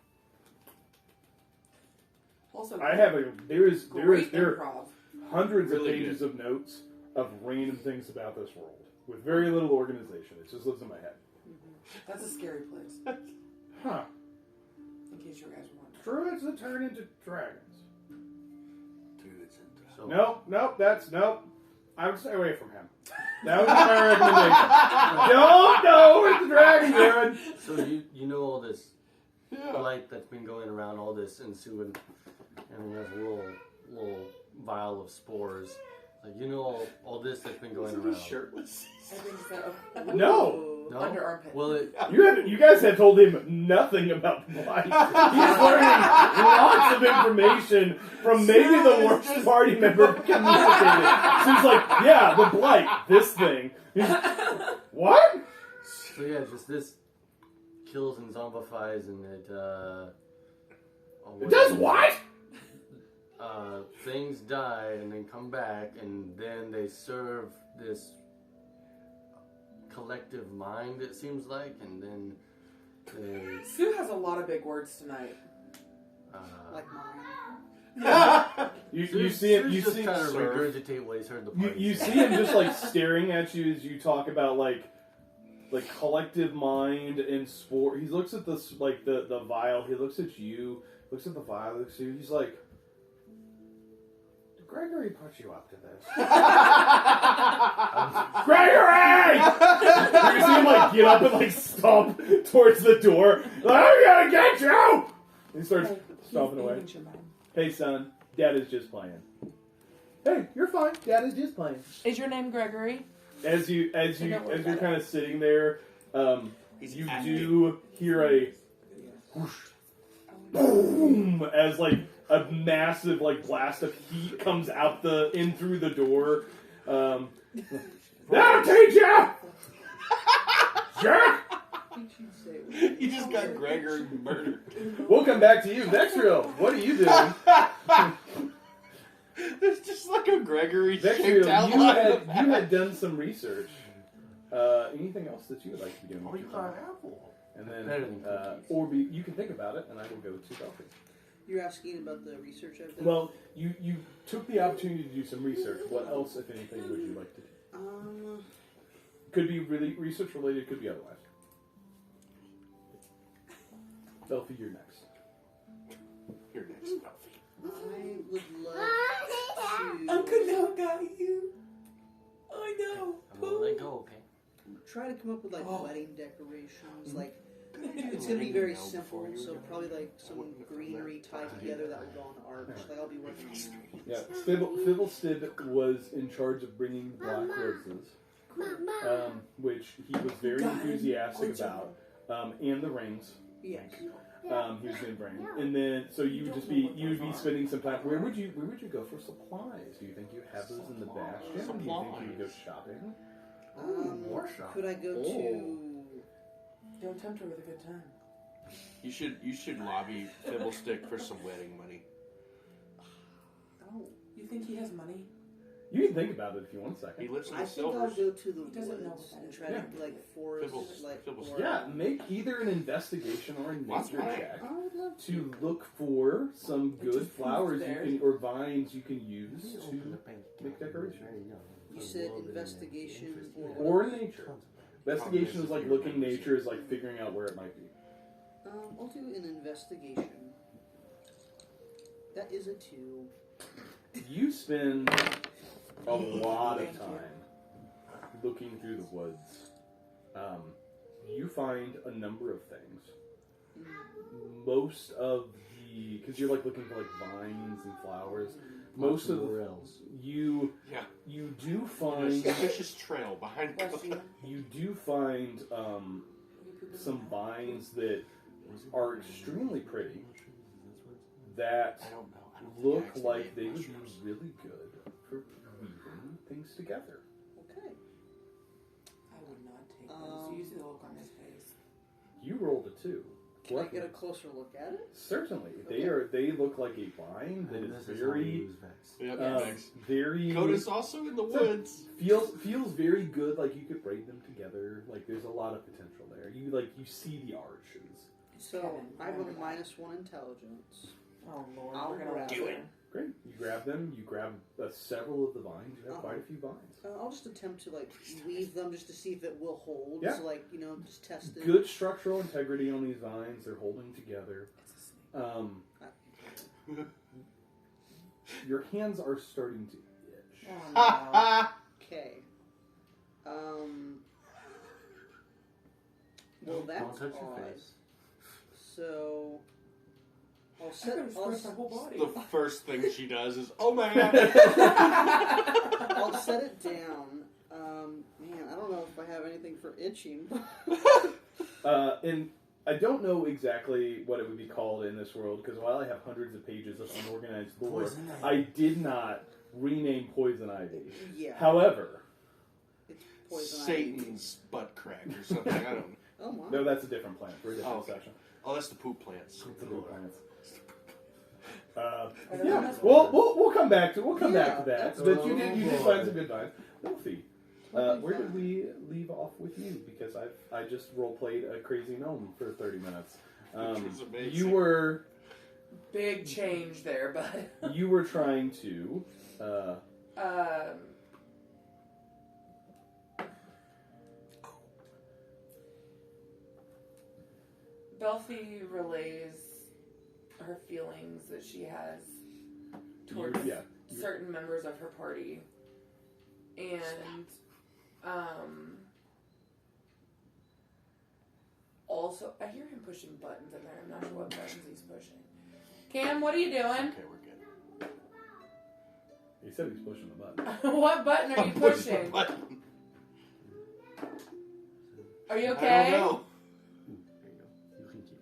Also, there great are improv. hundreds Really of pages of notes of random things about this world with very little organization. It just lives in my head. That's a scary place. Huh. In case you guys were wondering. Druids that turn into dragons. so Nope. I would stay away from him. That was my recommendation. Don't go with the dragon druid. So you know all this Yeah. blight that's been going around, all this ensuing, and he has a little vial of spores. Like you know all this that's been going Isn't he around. shirtless? I think so. No. No? Under armpit. Well, You guys have told him nothing about the blight. He's learning lots of information from maybe the worst party member communicated. So he's like, yeah, the blight, this thing. What? so yeah, just this kills and zombifies, and it It does what? Things die and then come back, and then they serve this collective mind, it seems like, and then they Sue has a lot of big words tonight. Like mine. You see him. You just see trying to surf. regurgitate what he's heard the party you say. see him just like staring at you as you talk about like collective mind and sport. He looks at this like the vial. He looks at you. Looks at the vial. Looks at you. He's like, "Did Gregory put you up to this?" Gregory! You see him like get up and like stomp towards the door. Like, I'm gonna get you! He starts stomping away. Hey son, Dad is just playing. Hey, you're fine. Dad is just playing. Is your name Gregory? As you're kind of sitting there, you do hear a whoosh, boom, as like a massive like blast of heat comes out in through the door. That'll teach ya, jerk! You just got Gregory murdered. We'll come back to you. Vexriel, what are you doing? There's just like a Gregory Vexriel, shaped outline. you had done some research. Anything else that you would like to be doing? Oh, with you your got time? an apple. And Better then, than cookies. you can think about it, and I will go to Belfry. You're asking about the research I've done? Well, you took the opportunity to do some research. What else, if anything, would you like to do? Could be really research related, could be otherwise. Belfry, you're next. You're next, Belfry. I would love to Uncle now got you. I know. I'm gonna let go, okay? try to come up with like wedding decorations. Like it's gonna be very simple, so probably like some greenery tied together that would go on the arch. Like I'll be working on that. Yeah, Fibblestib was in charge of bringing the black roses, which he was very enthusiastic about. and the rings. Yes. He was going to bring, and then so you would be spending some time. Where would you go for supplies? Do you think you have those in the bastion? Do you think you would go shopping? More shop. Could I go to? Don't tempt her with a good time. You should lobby Fibblestick for some wedding money. Oh, you think he has money? You can think about it if you want a He second. lives in I the think I'll Silvers. go to the He doesn't know woods what that and is. try Yeah. to like forest, Fibbles. or Yeah, make either an investigation or a nature check I would love to look for some It good just flowers you proves can or vines you can use to make decoration. You said investigation Or nature. Investigation is like looking, nature is like figuring out where it might be. I'll do an investigation. That is a 2. You spend a lot of Thank you. time looking through the woods. You find a number of things. Most of the, because you're like looking for like vines and flowers. Most of you do find Suspicious trail behind. Bless you. you do find some vines that are extremely pretty that I don't know. I don't think look I like actually they ate would be mushrooms. really good for weaving things together. Okay. I would not take those. You see the look on his face. You rolled a 2. Can I get a closer look at it? Certainly, Okay. they look like a vine that is very Yep, Yes. thanks. very Coda's also in the woods. feels very good. Like you could braid them together. Like there's a lot of potential there. You see the arches. So Kevin, I have a remember that. -1 intelligence. Oh Lord, I'll we're gonna grab do it. it. Great. You grab them. You grab several of the vines. You have quite a few vines. I'll just attempt to like weave them just to see if it will hold. Yeah. So like just test it. Good structural integrity on these vines. They're holding together. It's a snake. Your hands are starting to itch. Oh Okay. Well, that's Don't touch your odd. face. So I'll no. set. I'm gonna squish my whole body. The first thing she does is, oh man. I'll set it down. Man, I don't know if I have anything for itching. And I don't know exactly what it would be called in this world, because while I have hundreds of pages of unorganized lore, Poison ivy. I did not rename poison ivy. Yeah. However, It's poison Satan's butt crack or something. I don't know. ivy. Oh my. no, that's a different plant for a different Oh, okay. session. Oh, that's the poop plants. It's the blue plants. I don't Yeah, know. we'll come back to back to that. that's But you did cool. find some good vines. Wolfie, Totally where did fine. we leave off with you? Because I just role played a crazy gnome for 30 minutes. Which was amazing. You were Big change there, bud. you were trying to. Belfie relays her feelings that she has towards Yeah. certain members of her party. And also I hear him pushing buttons in there. I'm not sure what buttons he's pushing. Cam, what are you doing? Okay, we're good. He said he's pushing the button. What button are you pushing? Button. Are you I okay? don't know. There you go. You can keep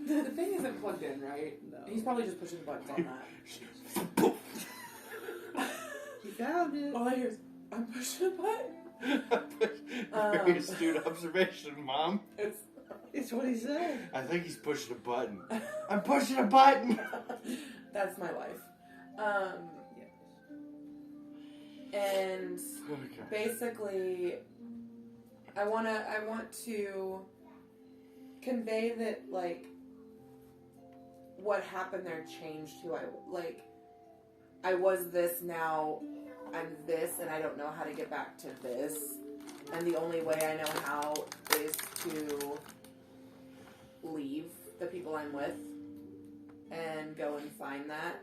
it. The thing isn't plugged in, right? No. He's probably just pushing buttons on that. You found it. All I hear is, I'm pushing a button. Very astute observation, Mom. It's what he said. I think he's pushing a button. I'm pushing a button. That's my life. Yes. And Okay. basically, I want to convey that, like, what happened there changed who I was this, now I'm this, and I don't know how to get back to this. And the only way I know how is to leave the people I'm with and go and find that.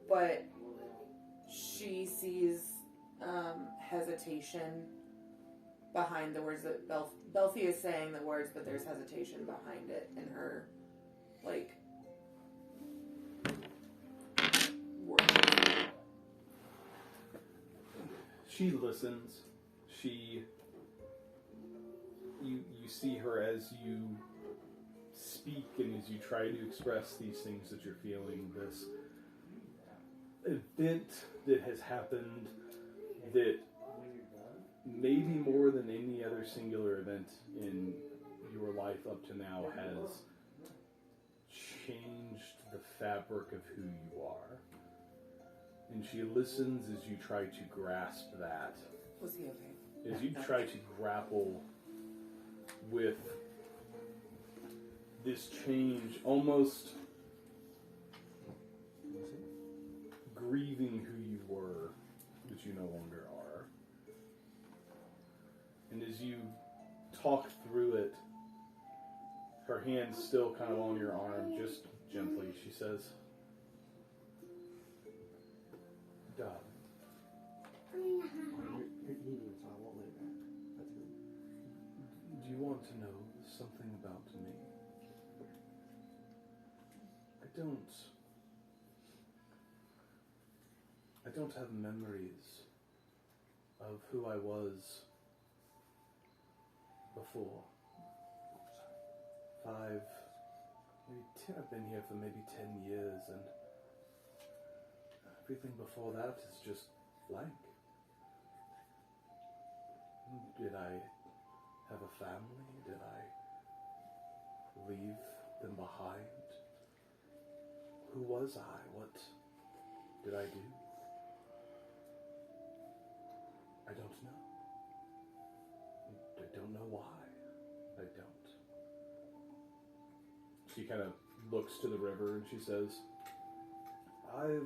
But she sees hesitation behind the words that Belfie is saying the words, but there's hesitation behind it in her, like, words. She listens. You see her as you speak and as you try to express these things that you're feeling. This event that has happened that maybe more than any other singular event in your life up to now has changed the fabric of who you are. And she listens as you try to grasp that. Was he okay? As you try to grapple with this change, almost grieving who you were, that you no longer are. And as you talk through it, her hand's still kind of on your arm, just gently, she says, "Darling, You're eating, so I won't let it back. That's good. do you want to know something about me? I don't have memories of who I was before. 5, maybe 10, I've been here for maybe 10 years, and everything before that is just blank. Did I have a family? Did I leave them behind? Who was I? What did I do? I don't know. I don't know why. I don't. She kind of looks to the river and she says, I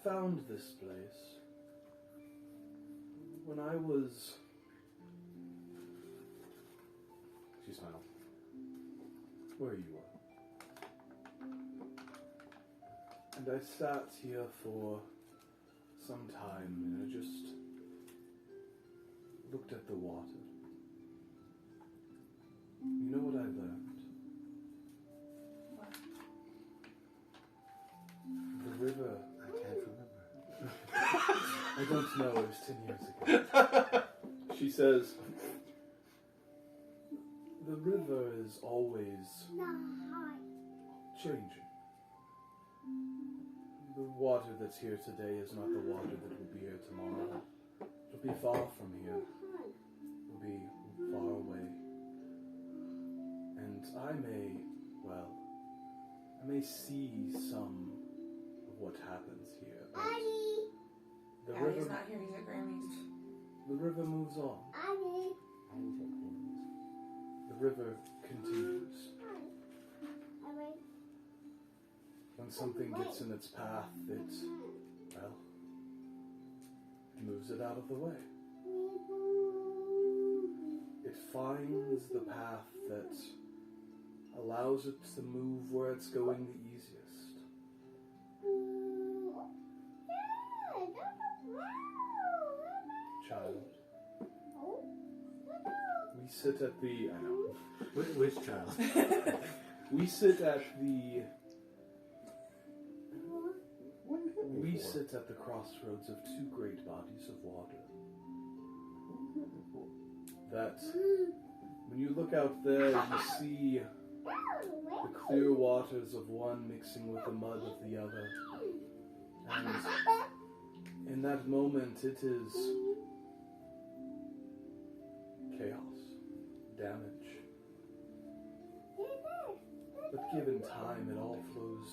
found this place when I was... She smiled. Where you were. And I sat here for some time and I just looked at the water. You know what I learned? What? The river... I can't remember. I don't know, it was 10 years ago. She says, the river is always changing. The water that's here today is not the water that will be here tomorrow. It'll be far from here. It'll be far away. And I may see some of what happens here. But the Daddy's river, not here, he's at Grammy's. the river moves on. I didn't take things. The river continues. When something gets in its path, it moves it out of the way. It finds the path that allows it to move where it's going the easiest. Child, we sit at the... I know. Which child? We sit at the... We sit at the crossroads of two great bodies of water. That, when you look out there, you see the clear waters of one mixing with the mud of the other. And in that moment, it is chaos, damage. But given time, it all flows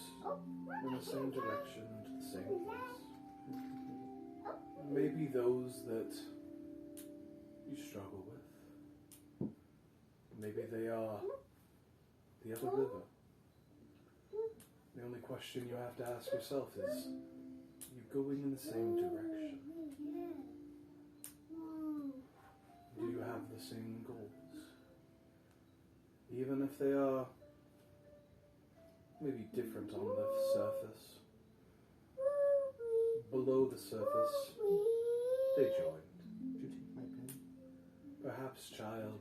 in the same direction, to the same place. Maybe those that you struggle with, maybe they are the other river. The only question you have to ask yourself is, are you going in the same direction? Do you have the same goals? Even if they are maybe different on the surface. Below the surface, they joined. Did you take my pen? Perhaps, child,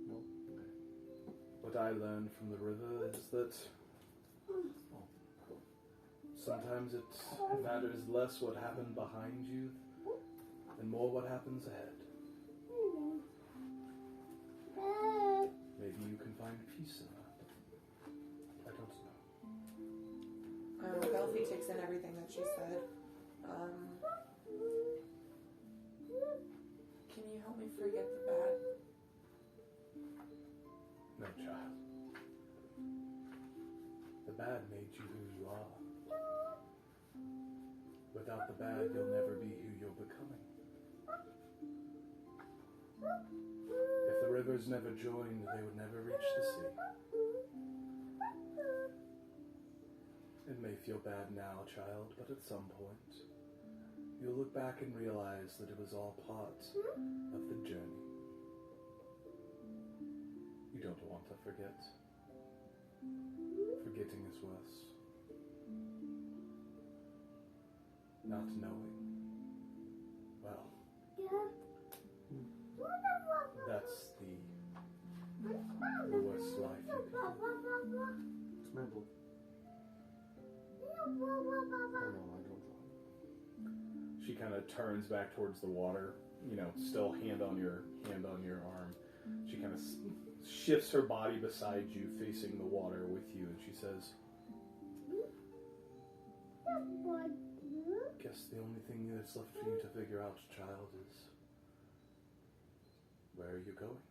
No. what I learned from the river is that Sometimes it matters less what happened behind you and more what happens ahead. Maybe you can find peace in that. I don't know. Belfie takes in everything that she said. Can you help me forget the bad? No, child. The bad made you who you are. Without the bad, you'll never be who you're becoming. If the rivers never joined, they would never reach the sea. It may feel bad now, child, but at some point, you'll look back and realize that it was all part of the journey. You don't want to forget. Forgetting is worse. Not knowing. Well, that's the worst life you can live. It's my book. Oh no, I don't draw. She kind of turns back towards the water, still hand on your arm. She kind of shifts her body beside you, facing the water with you, and she says, guess the only thing that's left for you to figure out, child, is where are you going?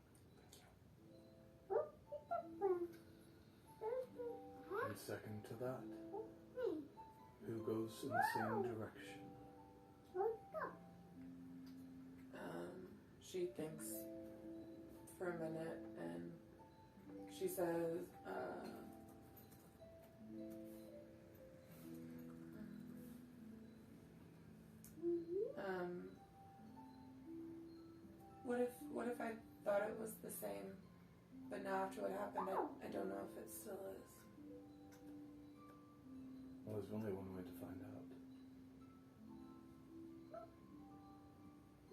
And second to that, who goes in the same direction? She thinks for a minute and she says, what if I thought it was the same, but now after what happened, I don't know if it still is. Well, there's only one way to find out.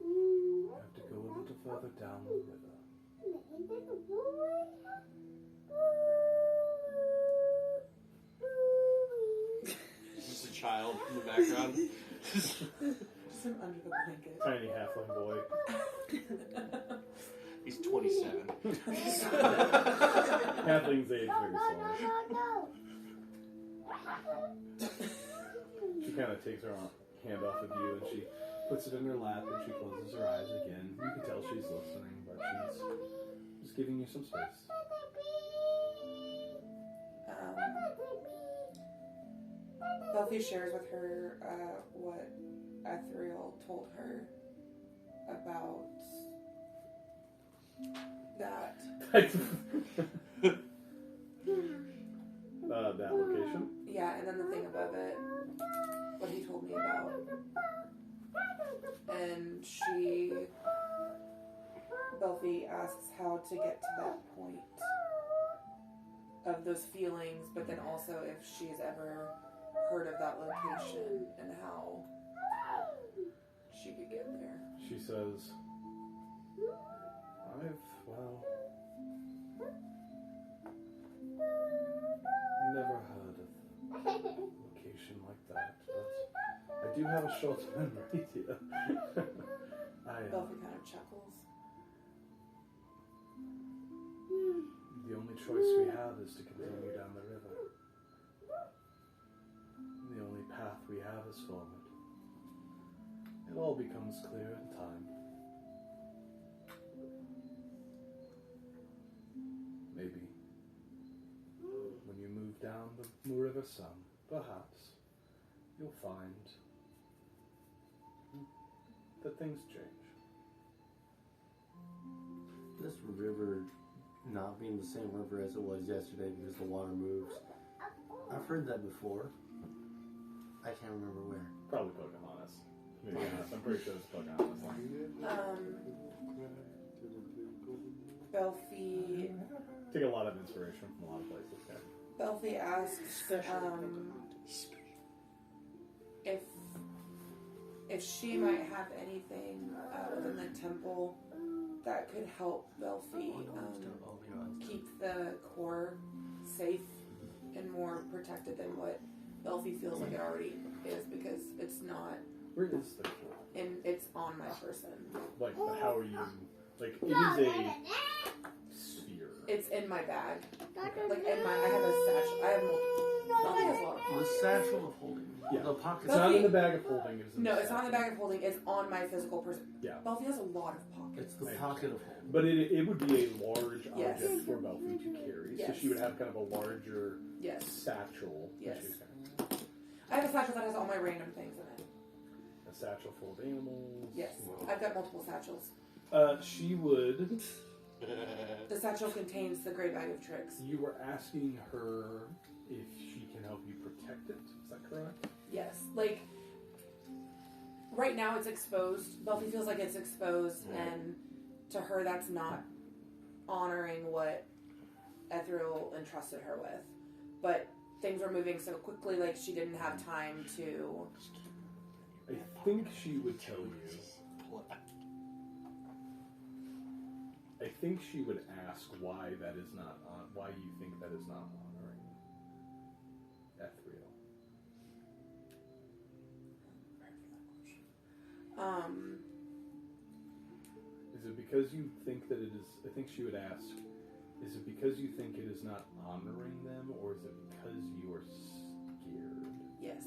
You have to go a little further down the river. Just a child in the background. Just him under the blanket. Tiny halfling boy. He's 27. Halfling's age very small. She kind of takes her hand off of you and she puts it in her lap and she closes her eyes again. You can tell she's listening, but she's just giving you some space. Belfie shares with her what Ephemeral told her about that. That location? Yeah, and then the thing above it, what he told me about. And Belfie asks how to get to that point of those feelings, but then also if she's ever heard of that location and how she could get there. She says, I've never heard of a location like that, but I do have a short memory here. Belfie kind of chuckles. The only choice we have is to continue down the river. The only path we have is forward. It all becomes clear in time. Maybe when you move down the river some, perhaps you'll find that things change. This river not being the same river as it was yesterday because the water moves. I've heard that before. I can't remember where. Probably Pocahontas. Maybe not. I'm pretty sure it's Pocahontas. Belfie Take a lot of inspiration from a lot of places. Yeah. Belfie asks if she might have anything within the temple that could help Belfie keep the core safe and more protected than what Belfie feels like it already is because it's not, Where is the core? and it's on my person. Like, how are you? Like, it is a sphere. It's in my bag. Like in my, I have a satchel. I have multiple. Belfie has a lot of The pockets. satchel of holding. Yeah. The pocket. It's not in the bag of holding. It's in No, the it's not in the bag of holding. It's on my physical person. Yeah. Belfie has a lot of pockets. It's the pocket of holding. But it would be a large Yes. object for Belfie to carry. So Yes. she would have kind of a larger Yes. satchel. that Yes. she's carrying. I have a satchel that has all my random things in it. A satchel full of animals. Yes. I've got multiple satchels. She would. The satchel contains the gray bag of tricks. You were asking her if she can help you protect it. Is that correct? Yes. Like, right now it's exposed. Belfie feels like it's exposed, and to her that's not honoring what Ephemeral entrusted her with. But things were moving so quickly, like she didn't have time to... I think she would tell you. I think she would ask why that is not on. Why you think that is not honoring Ephemeral. Is it because you think that it is? I think she would ask. Is it because you think it is not honoring them, or is it because you are scared? Yes.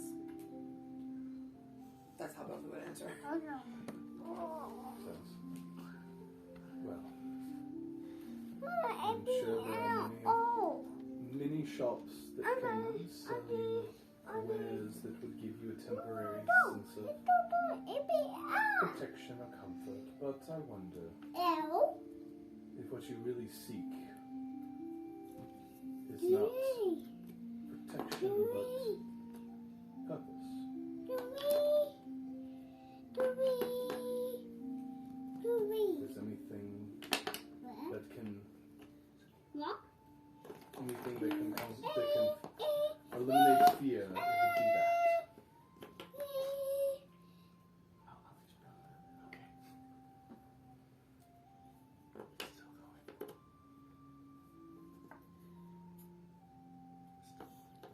That's how Belfie would answer. Says, well, I'm sure there are many shops that can sell you wares that would give you a temporary sense of protection or comfort, but I wonder if what you really seek is not protection but purpose. If there's anything that can eliminate fear, it would be that.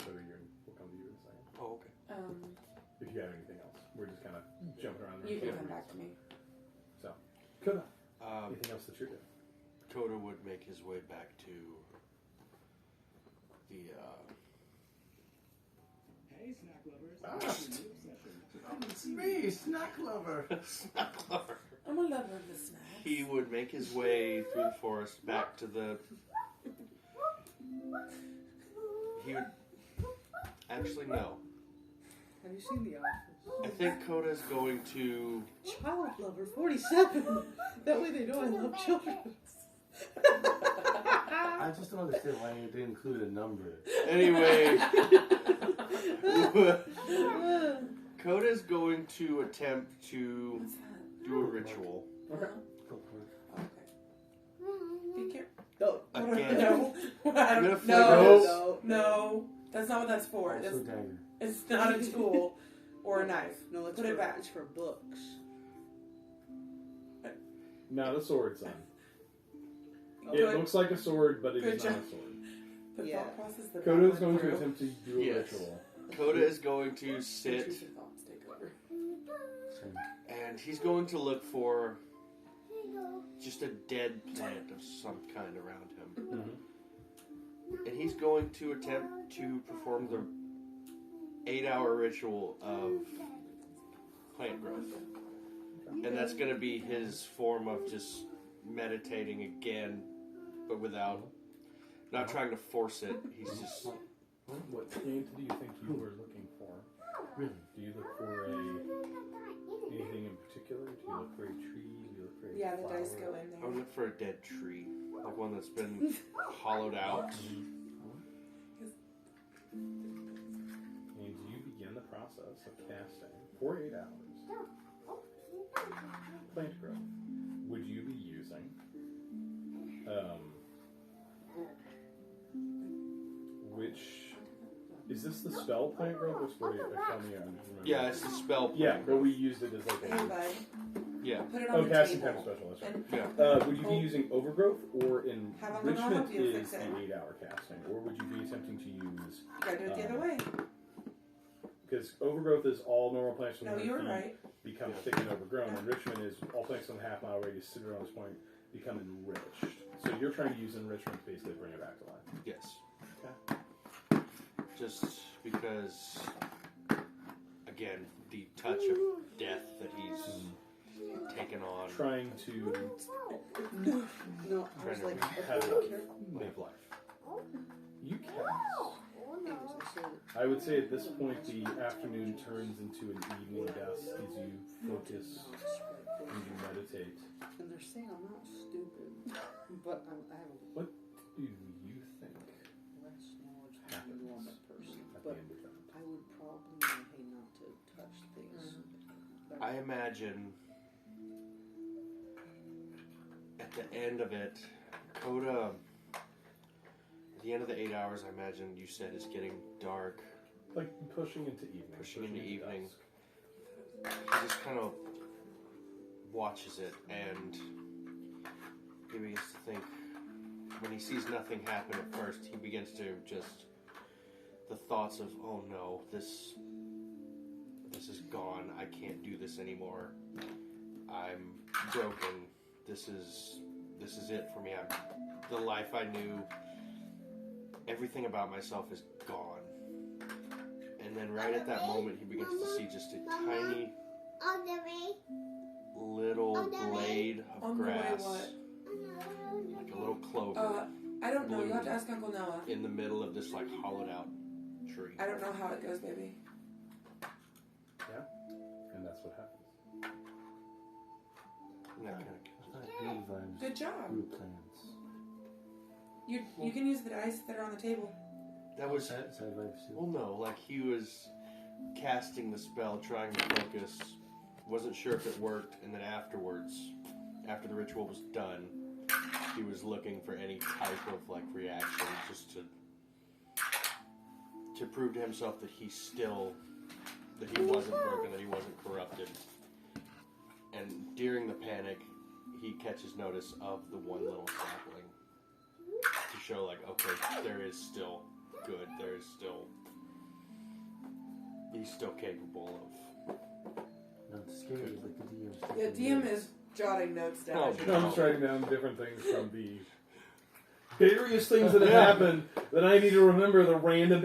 We'll come to you in a second. Oh, okay. If you have anything else, we're just kind of jumping around. You can come back to me. So, Coda, anything else that you're doing? Coda would make his way back to the Hey, snack lovers. Ah. Welcome to a new session. It's me, snack lover. I'm a lover of the snacks. he would make his way through the forest back to the. He would actually no. Have you seen The Office? I think Coda's going to. Child lover 47. That way they know I love children. I just don't understand why you didn't include a number. Anyway, Coda's going to attempt to What's that? do a ritual. Okay. Go for it. Okay. Be careful. No. Again. No. I'm gonna No. flip No. No. That's not what that's for. Also It's, dagger. it's not a tool or a knife. No, it's Put for, it back. It's for books. Not a sword, son. Okay. It looks like a sword, but it Good is not job. a sword. The Yeah. thought process that Coda I is went going to through. attempt to do a Yes. ritual. Coda is going to sit, Intrusive thoughts take over. Same. and he's going to look for just a dead plant of some kind around him. Mm-hmm. And he's going to attempt to perform the 8-hour ritual of plant growth. And that's going to be his form of just meditating again, but without, not trying to force it. He's just, What plant do you think you were looking for? Really? Do you look for anything in particular? Do you look for a tree? Do you look for a Yeah, the flower? dice go in I would there. look for a dead tree, like one that's been hollowed out. And you begin the process of casting for 8 hours. Plant growth. Would you be using which is this the spell plant growth or spell? Tell me, Yeah, it's the spell plant Yeah, but growth. we used it as like Hey, a bud. Yeah, Put it on oh, the casting table. type special. That's right. yeah. Would you be using overgrowth or Have a little enrichment help you is fix the it. 8-hour casting, or would you be attempting to use? You gotta do it the other way. because overgrowth is all normal plants from No, 100 you were feet right. become thick and overgrown, and Richmond is all plants from a half mile radius sit around this point become enriched. So you're trying to use enrichment to basically bring it back to life. Yes. Okay. Just because, again, the touch of death that he's taken on. Trying to No, I was Trying to like, have okay, it careful. make life. You cast. Anyways, I said, I would say at this point the afternoon turns into an evening dusk as you focus and you meditate. and they're saying I'm not stupid, but I have What do you think less knowledge than a normal person. at the But end of that? I would probably know, hey, not to touch things. I imagine at the end of it, Coda, at the end of the 8 hours, I imagine you said it's getting dark. Like pushing into evening. Pushing into evening. dusk. He just kind of watches it and he begins to think, when he sees nothing happen at first, he begins to just, the thoughts of, oh no, this is gone, I can't do this anymore, I'm broken, this is it for me, the life I knew, everything about myself is gone. And then right at that moment, he begins to see just a tiny little blade of On the way, grass, what? like a little clover, I don't know. You have to ask Uncle Noah. in the middle of this like hollowed out tree. I don't know how it goes, baby. And that's what happens. And that kind I thought green vibes Good job. grew plants. You can use the dice that are on the table. that was, Side vibes too. well, no, like he was casting the spell, trying to focus, wasn't sure if it worked, and then afterwards, after the ritual was done, he was looking for any type of like reaction, just to prove to himself that he wasn't broken, that he wasn't corrupted. And during the panic, he catches notice of the one little sapling to show like, okay, there is still good, there is still, he's still capable of. Not scary like the DM. Yeah, DM is jotting notes down. Oh, as you No, I'm go. just writing down different things from the various things that have happened that I need to remember the random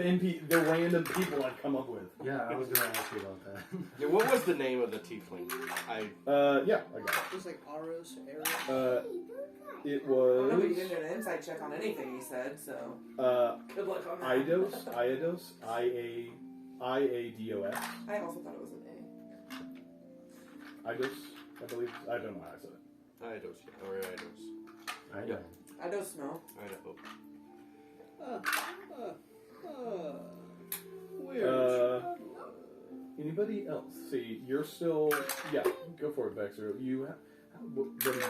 people I've come up with. Yeah, I was gonna ask you about that. Yeah, what was the name of the tiefling? Yeah, I got It was like Aros, Eros. it. It Oh, no, but you was didn't do an insight check on anything he said, so good luck on that. Iados, IADOS. I also thought it was an Idos, I believe. I don't know how I said it. Eidos, or Eidos. I Yeah. know. A. I don't know. Weird. Anybody else? See, you're still. Yeah, go for it, Vexer. You. What do you do?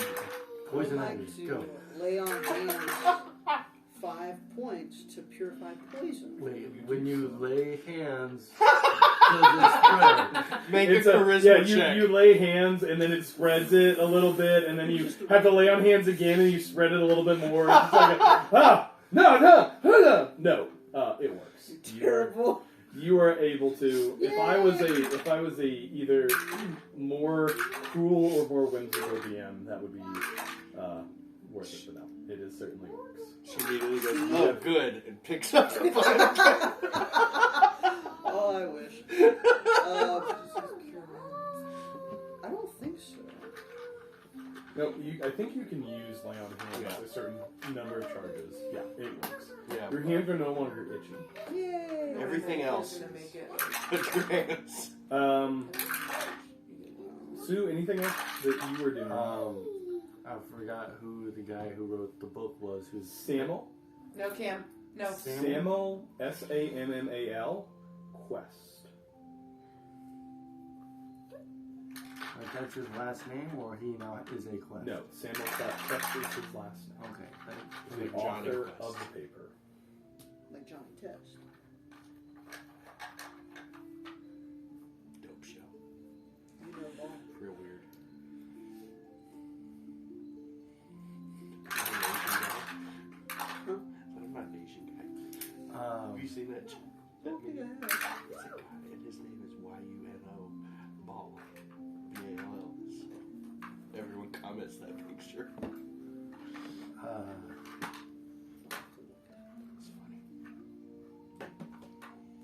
Poison I'd ivy, like to go. lay on hands 5 points to purify poison. Wait, when you lay hands, does it spread? Make It's a charisma yeah, check. you lay hands and then it spreads it a little bit, and then you have to lay on hands again and you spread it a little bit more. It's just like no, it works. Terrible. You are able to. If I was a either more cruel or more whimsical DM, that would be worth it. But no, it is certainly works. She immediately goes, oh, good, and picks up the bottle. Oh, I wish. I don't think so. No, I think you can use lay on hands a certain number of charges. Yeah, it works. Yeah. Your hands are no longer itchy. Yay! Everything else. Gonna make it. Put your hands. Sue, anything else that you were doing? I forgot who the guy who wrote the book was. Who's Samuel? No, Cam. No. Samuel, Sammal, Quest. Like that's his last name, or he now is a quest? No, Samuel Quest is his last name. Okay. The Like Johnny author Quest. of the paper. Like Johnny Test. Dope show. You know all. Real weird. I'm not an Asian guy. Have you seen that? I don't think I have. It's a guy, and his name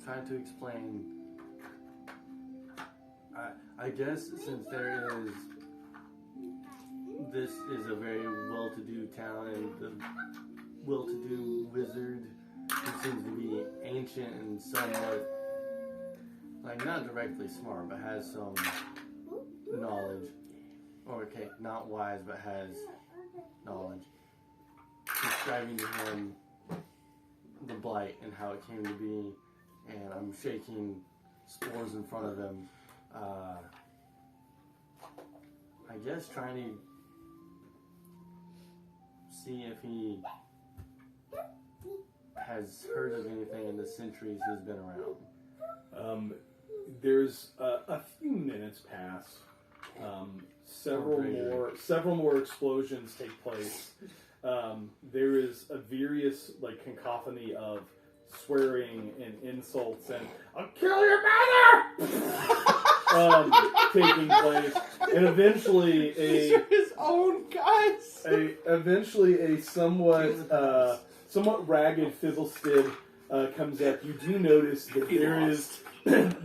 trying to explain. I guess since this is a very well-to-do town, and the well-to-do wizard who seems to be ancient and somewhat, like, not directly smart, but has some knowledge. Or, okay, not wise, but has knowledge. Describing to him the blight and how it came to be, and I'm shaking spores in front of him. I guess trying to see if he has heard of anything in the centuries he's been around. There's a few minutes pass. Several more explosions take place. There is a various cacophony of swearing and insults and "I'll kill your mother" taking place, and eventually These are his own guys. a somewhat ragged Fiddlestead comes up. You do notice that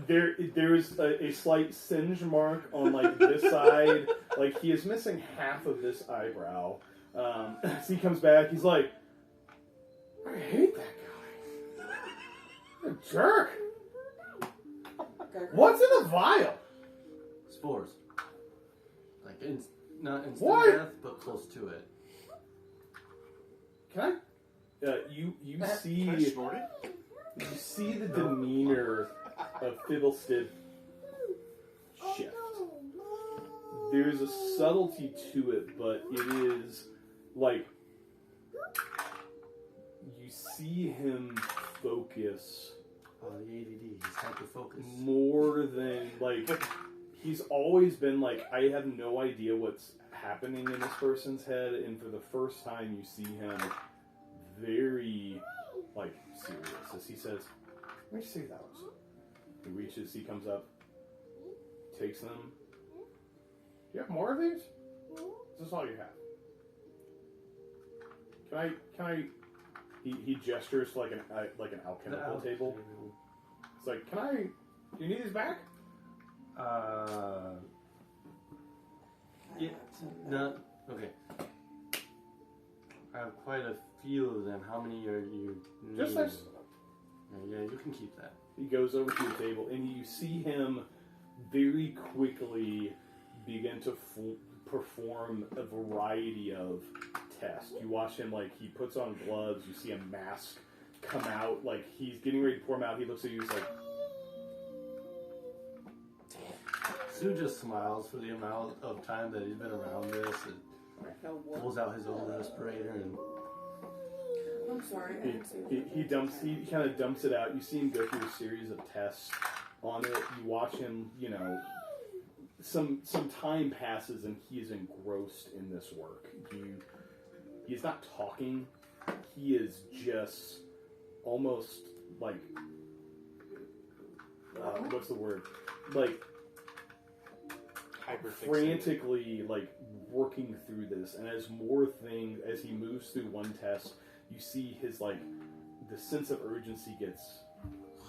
there is a slight singe mark on this side. Like he is missing half of this eyebrow. So he comes back. He's like, I hate that guy. What a jerk. What's in the vial? Spores. Like, not instant What? death, but close to it. Can I? You see. Can I snort it? You see the demeanor of Fiddlestead shift. There's a subtlety to it, but it is like you see him focus Oh, the ADD. He's hyper-focused. more than he's always been I have no idea what's happening in this person's head, and for the first time you see him very serious as he says, "Let me see those." He reaches, he comes up, takes them. You have more of these? Is this all you have? Can I? He gestures to an alchemical table. It's like, can I? Do you need these back? Yeah, not okay. I have quite a few of them. How many are you needing? Just this. Yeah, you can keep that. He goes over to the table, and you see him very quickly begin to perform a variety of tests. You watch him, he puts on gloves, you see a mask come out, he's getting ready to pour him out, he looks at you, he's like... Sue just smiles for the amount of time that he's been around this, and pulls out his own respirator, and... I'm sorry, I didn't see He kind of dumps it out. You see him go through a series of tests on it. You watch him, some time passes and he is engrossed in this work. He's not talking. He is just almost what's the word? Frantically working through this. And as he moves through one test, you see his the sense of urgency gets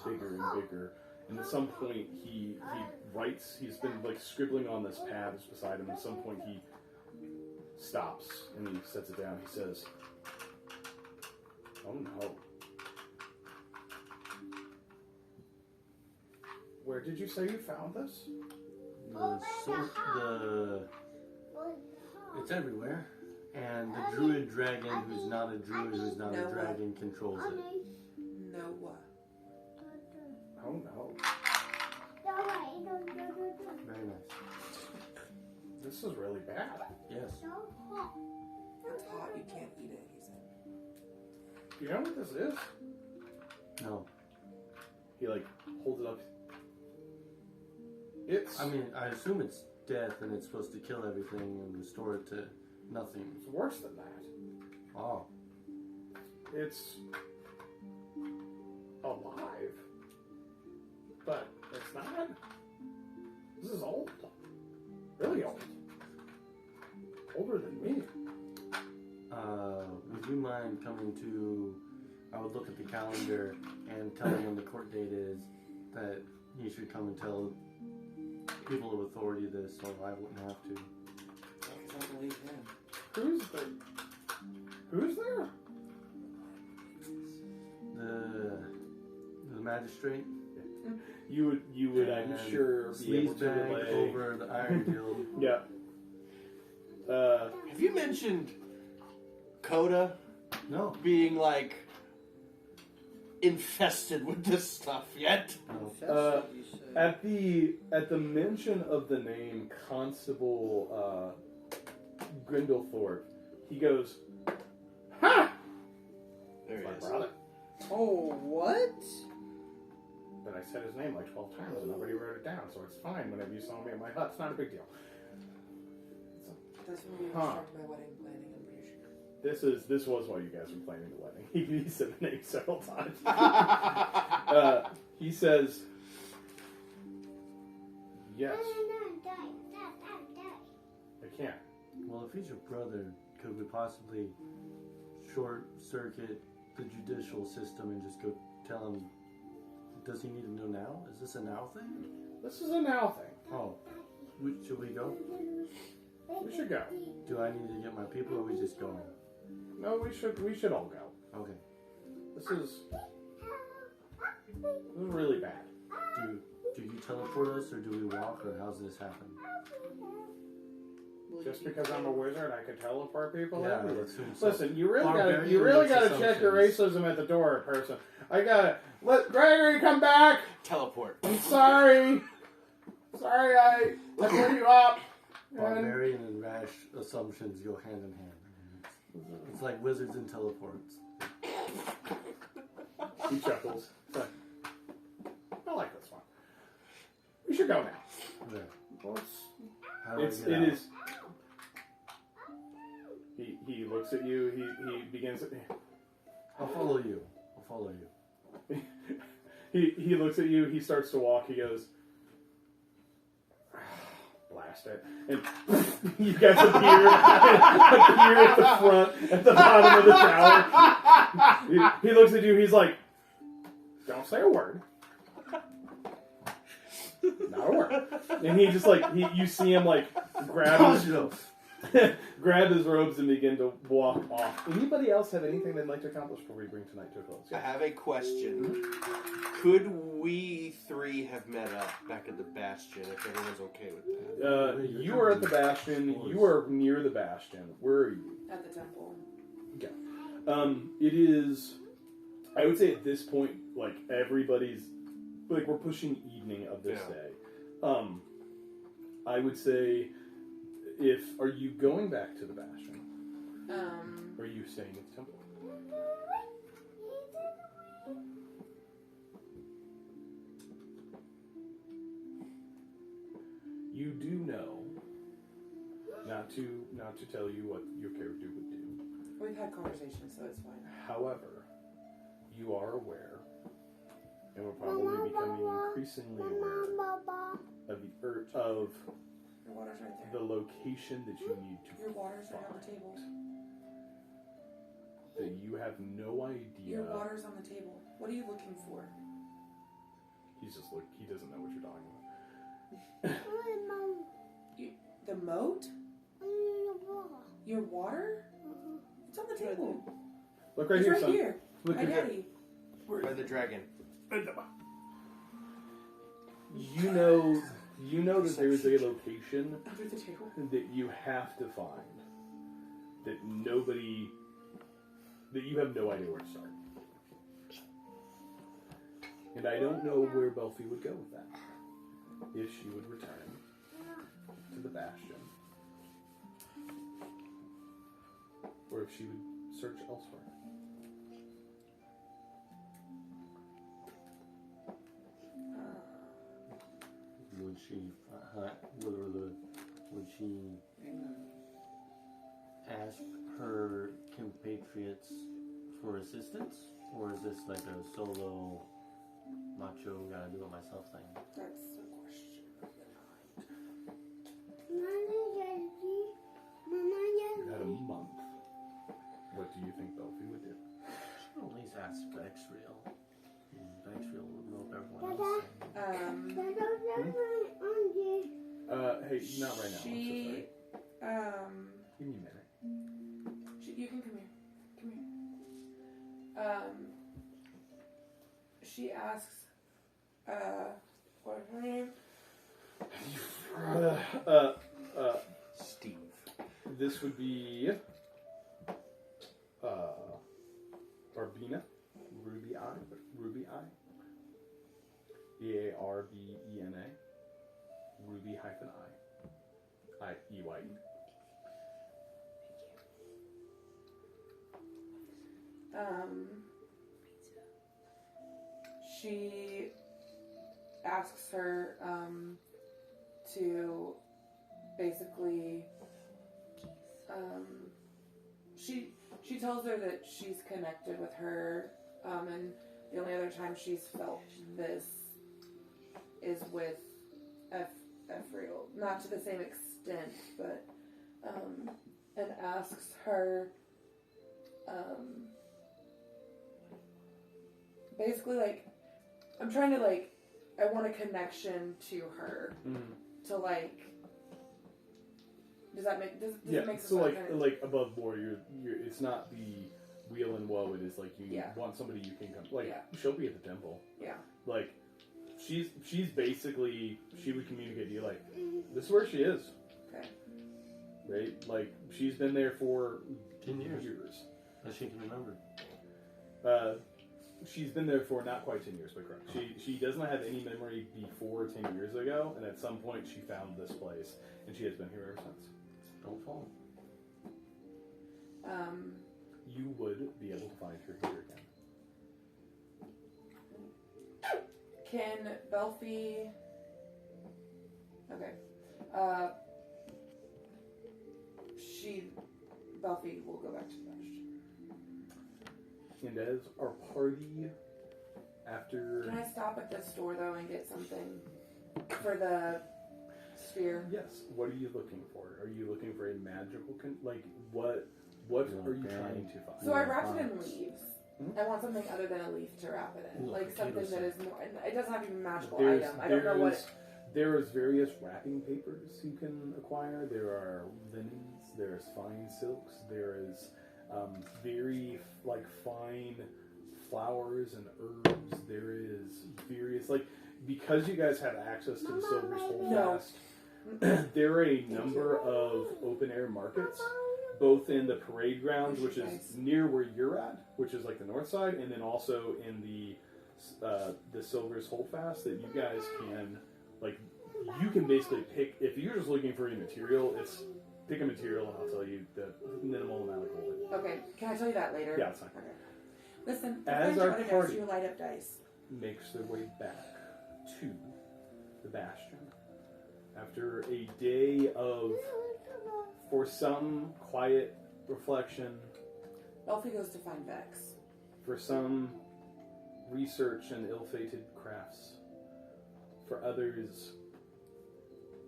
bigger and bigger. And at some point he writes, he's been scribbling on this pad that's beside him. At some point he stops and he sets it down. He says, "Oh no. Where did you say you found this?" It's everywhere. And the druid dragon, who's not a druid, who's not a dragon, controls it. No. Oh no. Very nice. This is really bad. Yes. It's hot, you can't eat it, he said. Do you know what this is? No. He holds it up. It's I assume it's death and it's supposed to kill everything and restore it to nothing. It's worse than that. Oh. It's alive. But it's not. This is old. Really old. Older than me. Would you mind coming to... I would look at the calendar and tell him when the court date is that he should come and tell people of authority this, so I wouldn't have to. Because I believe him. Who's there? The magistrate. You would, I'm and sure, be able to Sleazebag relay. over the Iron Guild. Yeah. Have you mentioned Coda No. being like infested with this stuff yet? No. That's what you say. At the mention of the name Constable Grindlethorpe, he goes, "Ha! There he My is. brother." Oh, what? But I said his name like 12 times and nobody wrote it down, so it's fine whenever you saw me at my hut. It's not a big deal. That's when we Huh. started my wedding planning, I'm pretty sure. This was while you guys were planning the wedding. He said the name several times. He says, "Yes, I can't." Well, if he's your brother, could we possibly short circuit the judicial system and just go tell him? Does he need to know now? Is this a now thing? This is a now thing. Oh, should we go? We should go. Do I need to get my people, or are we just going? No, we should all go. Okay. This is really bad. Do you teleport us, or do we walk, or how's this happen? Well, Just you- because I'm a wizard, I could teleport people Yeah, I everywhere. assume so. Listen, you really Barbarian gotta makes check your assumptions. racism at the door, person. I gotta let Gregory come back. Teleport. I'm sorry. Sorry, I put you up. And Barbarian and rash assumptions go hand in hand. It's like wizards and teleports. he chuckles. I like this one. We should go now. Yeah. Well, How do I it get out? is. He looks at you. He begins. I'll follow you. He looks at you. He starts to walk. He goes, "Blast it!" And you guys appear at the front, at the bottom of the tower. He looks at you. He's like, "Don't say a word. Not a word." And he just you see him grab his robes and begin to walk off. Anybody else have anything they'd like to accomplish before we bring tonight to a close? I have a question. Could we three have met up back at the Bastion if everyone's okay with that? You are at the Bastion. You are near the Bastion. Where are you? At the temple. It is. I would say at this point, everybody's we're pushing evening of this day. I would say, are you going back to the Bastion? Or are you staying at the temple? You do know, not to tell you what your character would do. We've had conversations, so it's fine. However, you are aware, and we're probably becoming increasingly aware of Your water's right the there. location that you need to Your water's right on the find. table. That you have no idea. Your water's on the table. What are you looking for? He doesn't know what you're talking about. The moat? Your water? It's on the table. Look right It's here, right son. here. Look My right here. daddy. By the dragon. You know that there is a location Under the table. that you have to find. That you have no idea where to start. And I don't know where Belfi would go with that. If she would return to the Bastion. Or if she would search elsewhere. Would she ask her compatriots for assistance, or is this like a solo macho gotta do it myself thing? That's the question of the night. You had a month. What do you think Belfi would do? At least ask for X-Real. Hey, not right now. She, Give me a minute. you can come here. Come here. She asks, what's her name? Steve. This would be Barbina, Ruby Eye, Barbena, Ruby hyphen I, I-E-Y-E. She asks her to basically she tells her that she's connected with her, and the only other time she's felt this is with Ephemeral, not to the same extent, but and asks her basically, like, I'm trying to, like, I want a connection to her. To, like, does that make, does it make sense? So, like above board, you're, it's not the wheel and woe, it is, like, you want somebody you can come, like, she'll be at the temple. Yeah. Like, she's basically, she would communicate to you, like, this is where she is. Okay. Right? Like, she's been there for 10 years. As she can remember. She's been there for not quite 10 years, but correct. She does not have any memory before 10 years ago, and at some point she found this place, and she has been here ever since. Don't fall. You would be able to find her here again. Can Belfie... Okay. Belfie will go back to the bastion. And as our party, after... Can I stop at this store, though, and get something for the sphere? Yes. What are you looking for? Are you looking for a magical... what are you trying to find? So I wrapped it in leaves. I want something other than a leaf to wrap it in. Like something that is more... And it doesn't have to be a magical item. I don't know what... There is various wrapping papers you can acquire. There are linens. There's fine silks. There is very fine flowers and herbs. There is various because you guys have access to the Silver's Holdfast. There are a number of open air markets, both in the parade grounds, which is near where you're at, which is like the north side, and then also in the Silver's Holdfast that you guys can. You can basically pick, if you're just looking for a material, pick a material and I'll tell you the minimal amount of gold. Okay, can I tell you that later? Yeah, it's fine. Okay. Listen, as our party you light up dice. makes their way back to the bastion, after a day of, for some, quiet reflection, Elfie goes to find Vex. for some, research and ill-fated crafts, for others,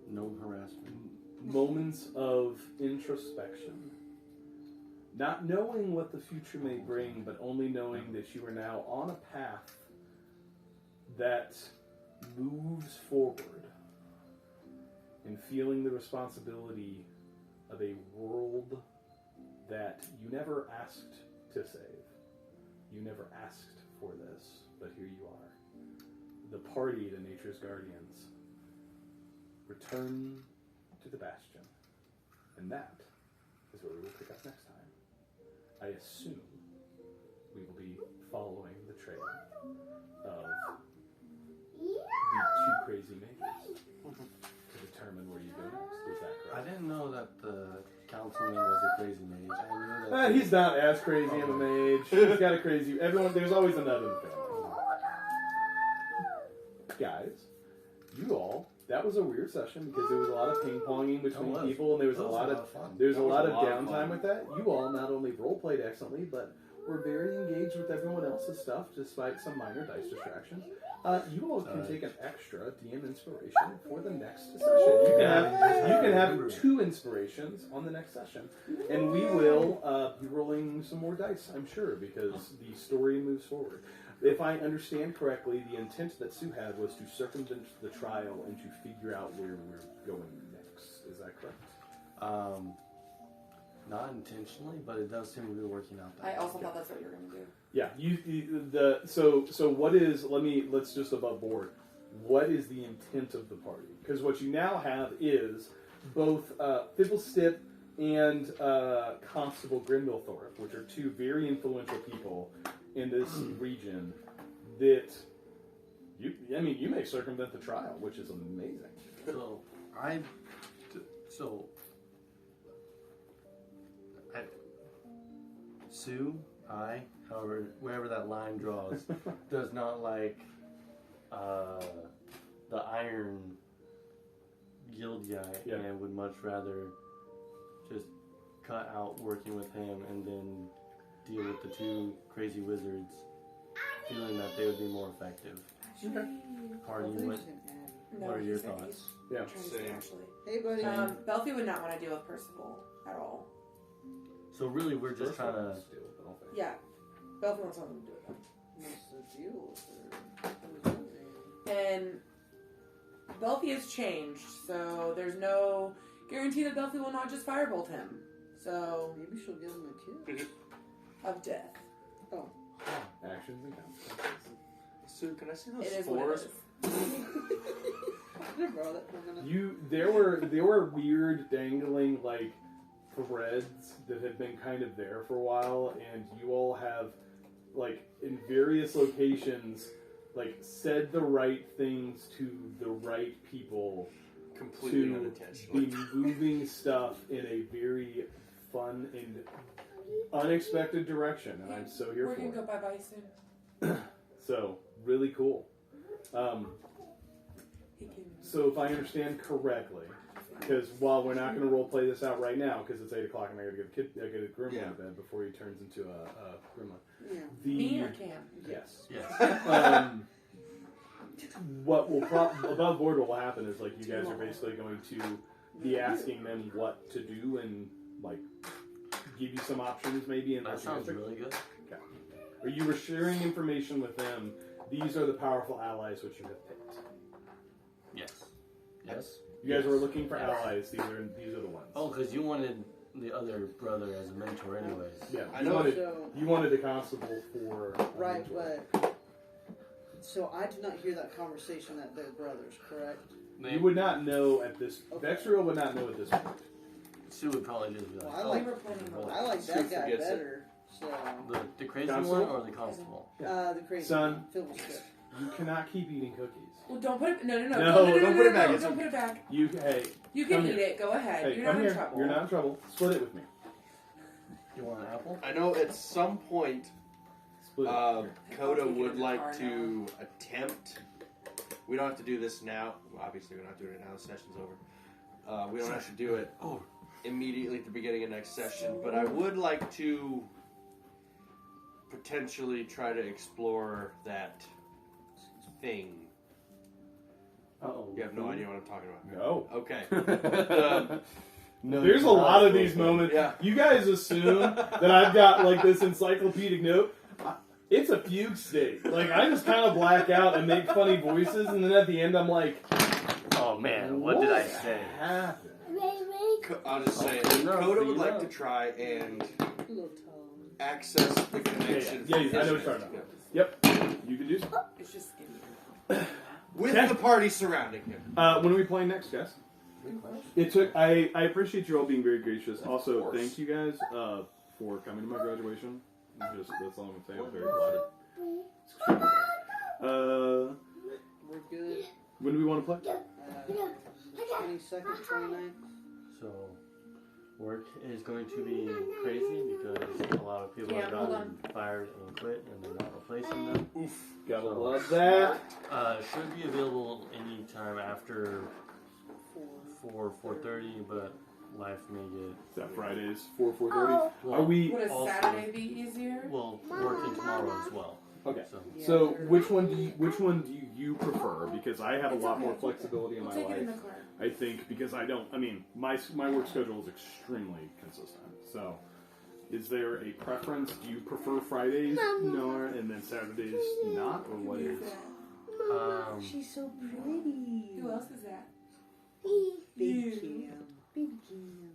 No harassment. moments of introspection. Not knowing what the future may bring, but only knowing that you are now on a path that moves forward, and feeling the responsibility of a world that you never asked to save. You never asked for this, but here you are. The party, the Nature's Guardians, return to the bastion. And that is where we will pick up next time. I assume we will be following the trail of the two crazy mages to determine where you go next. Is that I correct? didn't know that the councilman was a crazy mage. I knew that. He's not as crazy of a mage. He's got a crazy... There's always a nut in the family. Guys, you all... That was a weird session because there was a lot of ping-ponging between people, and there was a lot of fun. There's a lot of downtime with that. You all not only role-played excellently, but were very engaged with everyone else's stuff, despite some minor dice distractions. You all can take an extra DM inspiration for the next session. You can have 2 inspirations on the next session, and we will be rolling some more dice, I'm sure, because the story moves forward. if I understand correctly, the intent that Sue had was to circumvent the trial and to figure out where we're going next. Is that correct? Not intentionally, but it does seem to be working out. I also thought that's what you were gonna do. Yeah. So what is? Let's just above board. What is the intent of the party? Because what you now have is both Fibblestip and Constable Grimblethorpe, which are two very influential people in this region. That you may circumvent the trial, which is amazing. Sue, however, wherever that line draws, does not like the Iron Guild guy, and would much rather just cut out working with him and then deal with the two crazy wizards, feeling that they would be more effective. Okay. Party, what are your thoughts? Yeah, same. Actually. Hey, buddy. Belfi would not want to deal with Percival at all. So really, we're just trying to. Yeah, Belfi wants something to do with him. What's the deal with her? And Belfi has changed, so there's no guarantee that Belfi will not just firebolt him. So Maybe she'll give him a kiss. of death. Oh. Actions and consequences. Sue, can I see those It is what it spores? is. Can I borrow that for a minute? There were weird dangling like threads that had been kind of there for a while, and you all have like in various locations like said the right things to the right people Completely to unintentionally. be moving stuff in a very fun and unexpected direction, and I'm so here We're for gonna it. go bye-bye soon. So really cool. He can... So if I understand correctly, because while we're not going to role play this out right now, because it's 8 o'clock and I got to get a gremlin to bed before he turns into a gremlin. Yeah. Me or Cam? Yes. Yes. What will above board what will happen is like you guys are basically going to be asking them what to do and like give you some options maybe. And That sounds really good. Okay. Or you were sharing information with them. These are the powerful allies which you have picked. Yes. Yes. You guys were looking for allies. These are the ones. Oh, because you wanted the other brother as a mentor, anyways. Yeah, I know. You wanted a constable for Right, but so I did not hear that conversation that they're brothers, correct? You would not know at this. Vexriel would not know at this point. Sue would probably just be like, Well, I We like were planning on I like Sue that guy forgets it. better. So the crazy Constable? one or the constable? the crazy Son. Fiddlestick. You cannot keep eating cookies. Well, don't put it... No, No, don't put it back. It's Don't okay. put it back. You You can Come eat here. it. Go ahead. hey, You're come not here. in trouble. You're not in trouble. Split it with me. You want an apple? I know at some point Split it. Here. Coda I'll take it would in the like car to attempt. We don't have to do this now. Well, obviously, we're not doing it now. The session's over. We don't have to do it immediately at the beginning of next session. But I would like to potentially try to explore that thing. Uh-oh. You have no idea what I'm talking about. No. Okay. No, There's a lot of these moments. Yeah. You guys assume that I've got like this encyclopedic note. It's a fugue state. Like I just kind of black out and make funny voices, and then at the end I'm like, Oh man, what did I say? happened? I'll just say it. Coda would like to try and Little Tom. access the connection. Yeah, I know what you're talking about. Yep, you can do so. It's just... With Okay. the party surrounding him. When are we playing next, guys? It took. I appreciate you all being very gracious. Also, course. thank you guys for coming to my graduation. Just that's all I'm gonna say. I'm very flattered. We're good. When do we want to play? 22nd, 29th. So, work is going to be crazy because a lot of people have hold gotten fired and quit, and they're not replacing them. Oof, gotta So- love that. Should be available anytime after 4:30, but life may get. Is that Fridays 4:30? Are we Would a Also- Saturday be easier? Well, working tomorrow as well. okay? So So which one do you prefer? Because I have a It's lot okay. more flexibility in We'll my take it in life. the car. I think because I don't. I mean, my work schedule is extremely consistent. So Is there a preference? Do you prefer Fridays more and then Saturdays not, or what is? She's so pretty. Who else is that? Baby Cam. Baby Cam.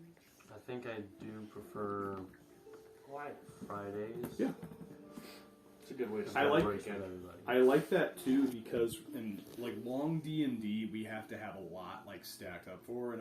I think I do prefer Fridays. Yeah. It's a good way to I start like- the Works with weekend. everybody. I like that too because in like long D&D we have to have a lot like stacked up for, and